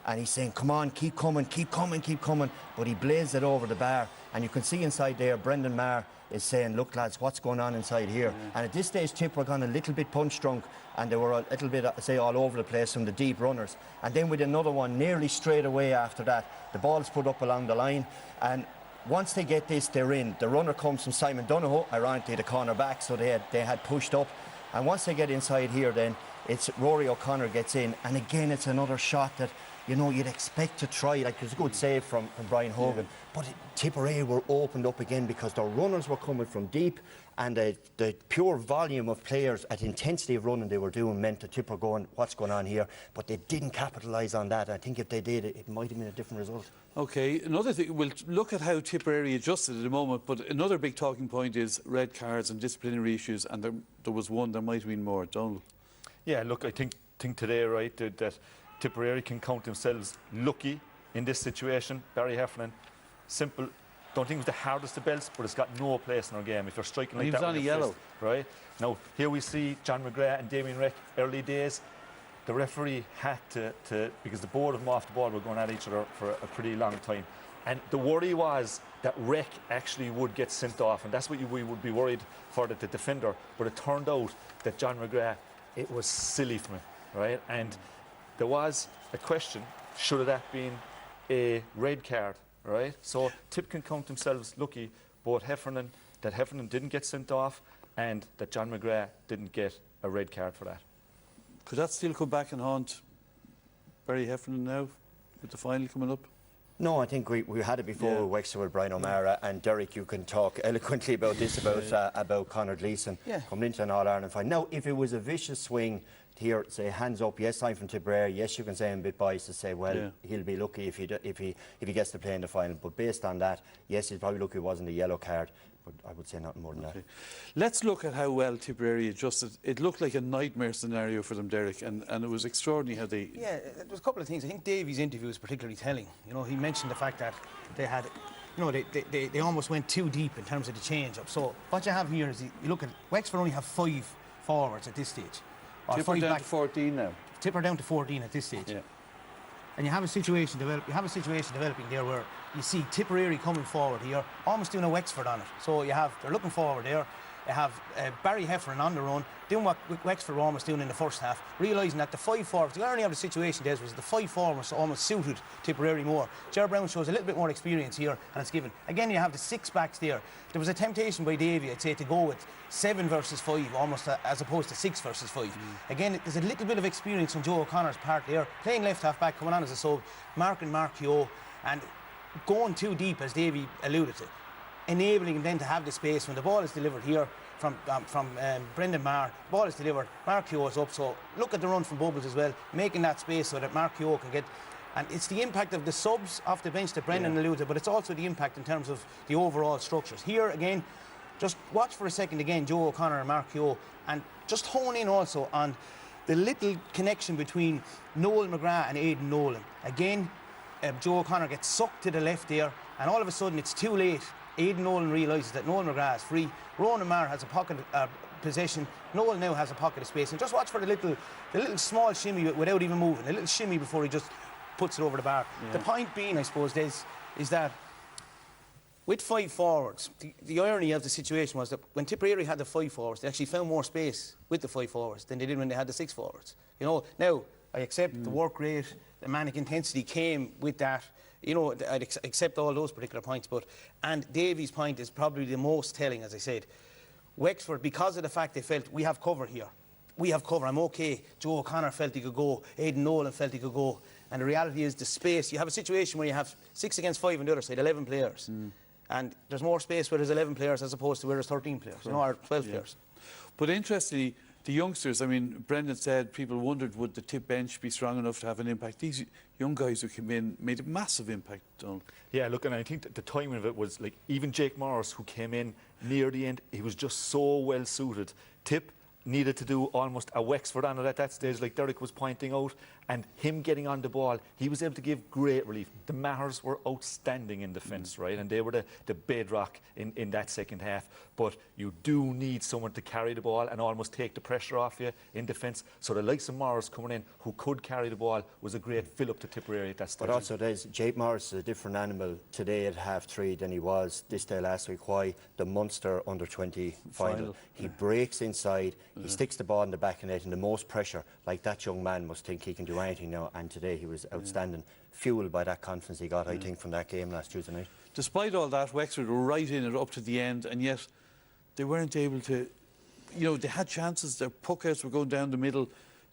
Speaker 20: and he's saying, come on, keep coming, but he blazed it over the bar. And you can see inside there, Brendan Maher is saying, look, lads, what's going on inside here? And at this stage, Tip were gone a little bit punch-drunk, and they were a little bit, say, all over the place from the deep runners. And then with another one, nearly straight away after that, the ball's put up along the line, and once they get this, they're in. The runner comes from Simon Donohoe, ironically the corner back, so they had pushed up. And once they get inside here, then it's Rory O'Connor gets in, and again, it's another shot that, you know, you'd expect to try. Like, there's a good save from Brian Hogan, but Tipperary were opened up again because their runners were coming from deep, and the pure volume of players at intensity of running they were doing meant that Tipper going, what's going on here? But they didn't capitalise on that. I think if they did, it might have been a different result.
Speaker 17: OK, another thing, we'll look at how Tipperary adjusted at the moment, but another big talking point is red cards and disciplinary issues, and there was one, there might have been more. Donald?
Speaker 19: Yeah, look, I think today, right, that Tipperary can count themselves lucky in this situation. Barry Heffernan, simple, don't think it was the hardest of belts, but it's got no place in our game. If you're striking like that,
Speaker 17: he was on a yellow,
Speaker 19: right? Now here we see John McGrath and Damien Reck early days. The referee had to because the both of them off the ball were going at each other for a pretty long time, and the worry was that Reck actually would get sent off, and that's what we would be worried for the defender. But it turned out that John McGrath, it was silly from him, right? And there was a question, should have that been a red card, right? So Tip can count themselves lucky, both Heffernan didn't get sent off, and that John McGrath didn't get a red card for that.
Speaker 17: Could that still come back and haunt Barry Heffernan now, with the final coming up?
Speaker 20: No, I think we had it before with Wexford with Brian O'Mara, and Derek, you can talk eloquently about this, about Conor Gleeson coming into an All-Ireland final. Now, if it was a vicious swing here, say hands up, yes, I'm from Tipperary, yes, you can say I'm a bit biased to say, well, he'll be lucky if he gets to play in the final. But based on that, yes, he's probably lucky it wasn't a yellow card. But I would say nothing more than that.
Speaker 17: Let's look at how well Tipperary adjusted. It looked like a nightmare scenario for them, Derek, and it was extraordinary how they...
Speaker 18: Yeah, there was a couple of things. I think Davy's interview was particularly telling. You know, he mentioned the fact that they had, you know, they almost went too deep in terms of the change-up. So what you have here is, you look at, Wexford only have 5 forwards at this stage.
Speaker 17: Tipper down to 14 now.
Speaker 18: Tipper down to 14 at this stage. Yeah. And you have a situation developing there where you see Tipperary coming forward here, almost doing a Wexford on it. So they're looking forward there. You have Barry Heffernan on their own, doing what Wexford were almost doing in the first half, realising that the 5 forwards, the irony of the situation there was the 5 forwards almost suited Tipperary more. Ger Brown shows a little bit more experience here, and it's given. Again, you have the 6 backs there. There was a temptation by Davy, I'd say, to go with 7 versus 5, almost as opposed to 6 versus 5. Again, there's a little bit of experience on Joe O'Connor's part there, playing left half back, coming on as a sub, marking Mark Keogh, and going too deep, as Davy alluded to, enabling him then to have the space when the ball is delivered here from Brendan Maher. The ball is delivered, Mark Keogh is up, so look at the run from Bubbles as well, making that space so that Mark Keogh can get... And it's the impact of the subs off the bench that Brendan alluded to, but it's also the impact in terms of the overall structures. Here, again, just watch for a second again, Joe O'Connor and Mark Keogh, and just hone in also on the little connection between Noel McGrath and Aidan Nolan. Again, Joe O'Connor gets sucked to the left there, and all of a sudden it's too late. Aidan Nolan realises that Noel McGrath is free. Ronan Maher has a possession. Noel now has a pocket of space, and just watch for the little small shimmy without even moving, a little shimmy before he just puts it over the bar. Yeah. The point being, I suppose, is that with 5 forwards, the irony of the situation was that when Tipperary had the 5 forwards, they actually found more space with the 5 forwards than they did when they had the 6 forwards. You know, now I accept the work rate, the manic intensity came with that. You know, I'd accept all those particular points, and Davy's point is probably the most telling, as I said. Wexford, because of the fact they felt we have cover here, we have cover, I'm okay. Joe O'Connor felt he could go, Aidan Nolan felt he could go, and the reality is the space. You have a situation where you have 6 against 5 on the other side, 11 players. And there's more space where there's 11 players as opposed to where there's 13 players, you know, or 12 players.
Speaker 17: But interestingly, the youngsters, I mean, Brendan said people wondered would the Tip bench be strong enough to have an impact. These young guys who came in made a massive impact, Donald.
Speaker 19: Yeah, look, and I think that the timing of it was like, even Jake Morris, who came in near the end, he was just so well suited. Tip needed to do almost a Wexford on it at that stage, like Derek was pointing out, and him getting on the ball, he was able to give great relief. The Matters were outstanding in defence, right, and they were the bedrock in that second half. But you do need someone to carry the ball and almost take the pressure off you in defence. So the likes of Morris coming in, who could carry the ball, was a great fill-up to Tipperary at that stage.
Speaker 20: But also, Jake Morris is a different animal today at half-3 than he was this day last week. Why? The Munster under-20 final. He breaks inside, he sticks the ball in the back of the net, and the most pressure, like that young man must think he can do anything now, and today he was outstanding, fueled by that confidence he got, I think, from that game last Tuesday night.
Speaker 17: Despite all that, Wexford were right in it up to the end, and yet they weren't able to, you know, they had chances, their puck-outs were going down the middle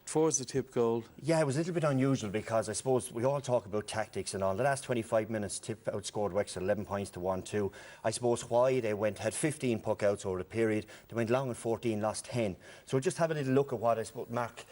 Speaker 17: towards the Tip goal.
Speaker 20: Yeah, it was a little bit unusual because I suppose we all talk about tactics and all. The last 25 minutes, Tip outscored Wexford 11 points to 1-2. I suppose why they had 15 puck-outs over the period. They went long in 14, lost 10. So we'll just have a little look at what I suppose Mark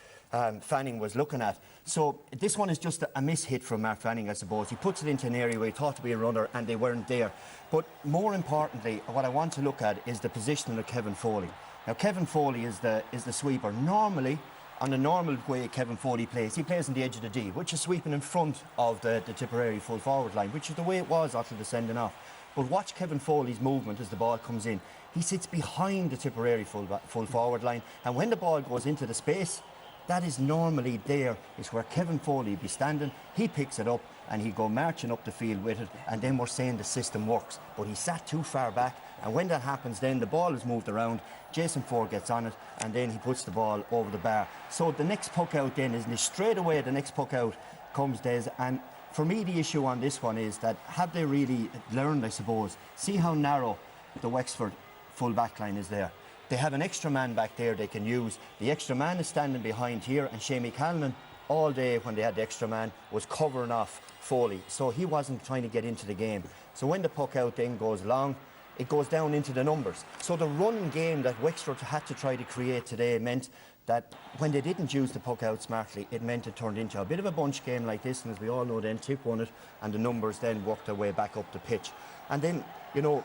Speaker 20: Fanning was looking at. So this one is just a miss-hit from Mark Fanning, I suppose. He puts it into an area where he thought to be a runner and they weren't there. But more importantly, what I want to look at is the positioning of Kevin Foley. Now, Kevin Foley is the sweeper. Normally, on the normal way Kevin Foley plays, he plays on the edge of the D, which is sweeping in front of the Tipperary full forward line, which is the way it was after the sending off. But watch Kevin Foley's movement as the ball comes in. He sits behind the Tipperary full forward line, and when the ball goes into the space, that is normally there, is where Kevin Foley be standing. He picks it up and he go marching up the field with it, and then we're saying the system works. But he sat too far back, and when that happens, then the ball is moved around. Jason Ford gets on it, and then he puts the ball over the bar. So the next puck out then is straight away. The next puck out comes Des, and for me the issue on this one is that have they really learned, I suppose? See how narrow the Wexford full back line is there. They have an extra man back there they can use. The extra man is standing behind here, and Shamie Callan all day when they had the extra man was covering off Foley, so he wasn't trying to get into the game. So when the puck out then goes long, it goes down into the numbers. So the running game that Wexford had to try to create today meant that when they didn't use the puck out smartly, it meant it turned into a bit of a bunch game like this, and as we all know then, Tip won it, and the numbers then worked their way back up the pitch. And then, you know,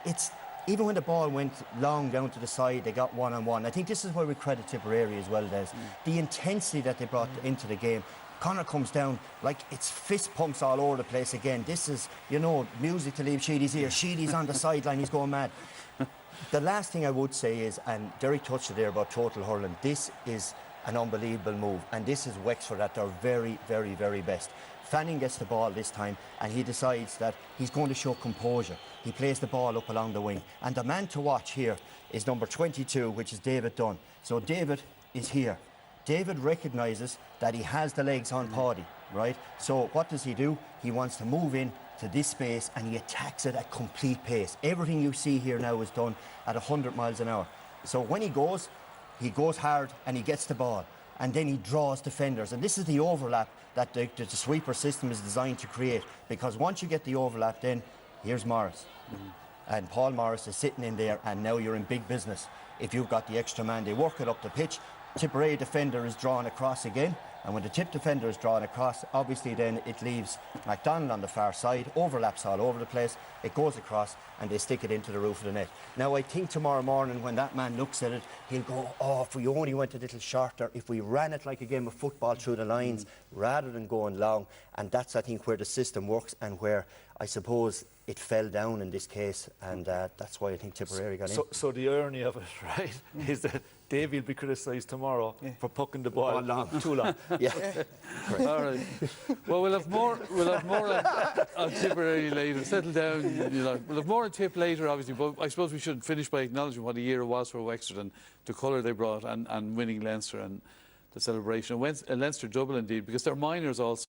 Speaker 20: it's even when the ball went long down to the side, they got one-on-one. I think this is where we credit Tipperary as well, Des. The intensity that they brought into the game. Connor comes down like it's fist pumps all over the place again. This is, you know, music to leave Sheedy's ear. Sheedy's on the sideline, he's going mad. The last thing I would say is, and Derek touched it there about total hurling, this is an unbelievable move, and this is Wexford at their very, very, very best. Fanning gets the ball this time, and he decides that he's going to show composure. He plays the ball up along the wing, and the man to watch here is number 22, which is David Dunn. So David is here. David recognises that he has the legs on Paddy, right? So what does he do? He wants to move in to this space, and he attacks it at complete pace. Everything you see here now is done at 100 miles an hour. So when he goes hard and he gets the ball, and then he draws defenders. And this is the overlap that the sweeper system is designed to create, because once you get the overlap, then here's Morris. And Paul Morris is sitting in there, and now you're in big business. If you've got the extra man, they work it up the pitch. Tipperary defender is drawn across again, And when the tip defender is drawn across, obviously then it leaves McDonald on the far side, overlaps all over the place, it goes across and they stick it into the roof of the net. Now I think tomorrow morning when that man looks at it, he'll go, oh, if we only went a little shorter, if we ran it like a game of football through the lines rather than going long. And that's, I think, where the system works and where I suppose it fell down in this case, and that's why I think Tipperary got in.
Speaker 19: So the irony of it, right, is that Davey will be criticised tomorrow for pucking the ball too long.
Speaker 20: Yeah.
Speaker 17: All right. Well, we'll have more on Tipperary later. Settle down, you know. We'll have more on Tip later, obviously, but I suppose we should finish by acknowledging what a year it was for Wexford and the colour they brought and winning Leinster and the celebration. Leinster double indeed, because they're minors also.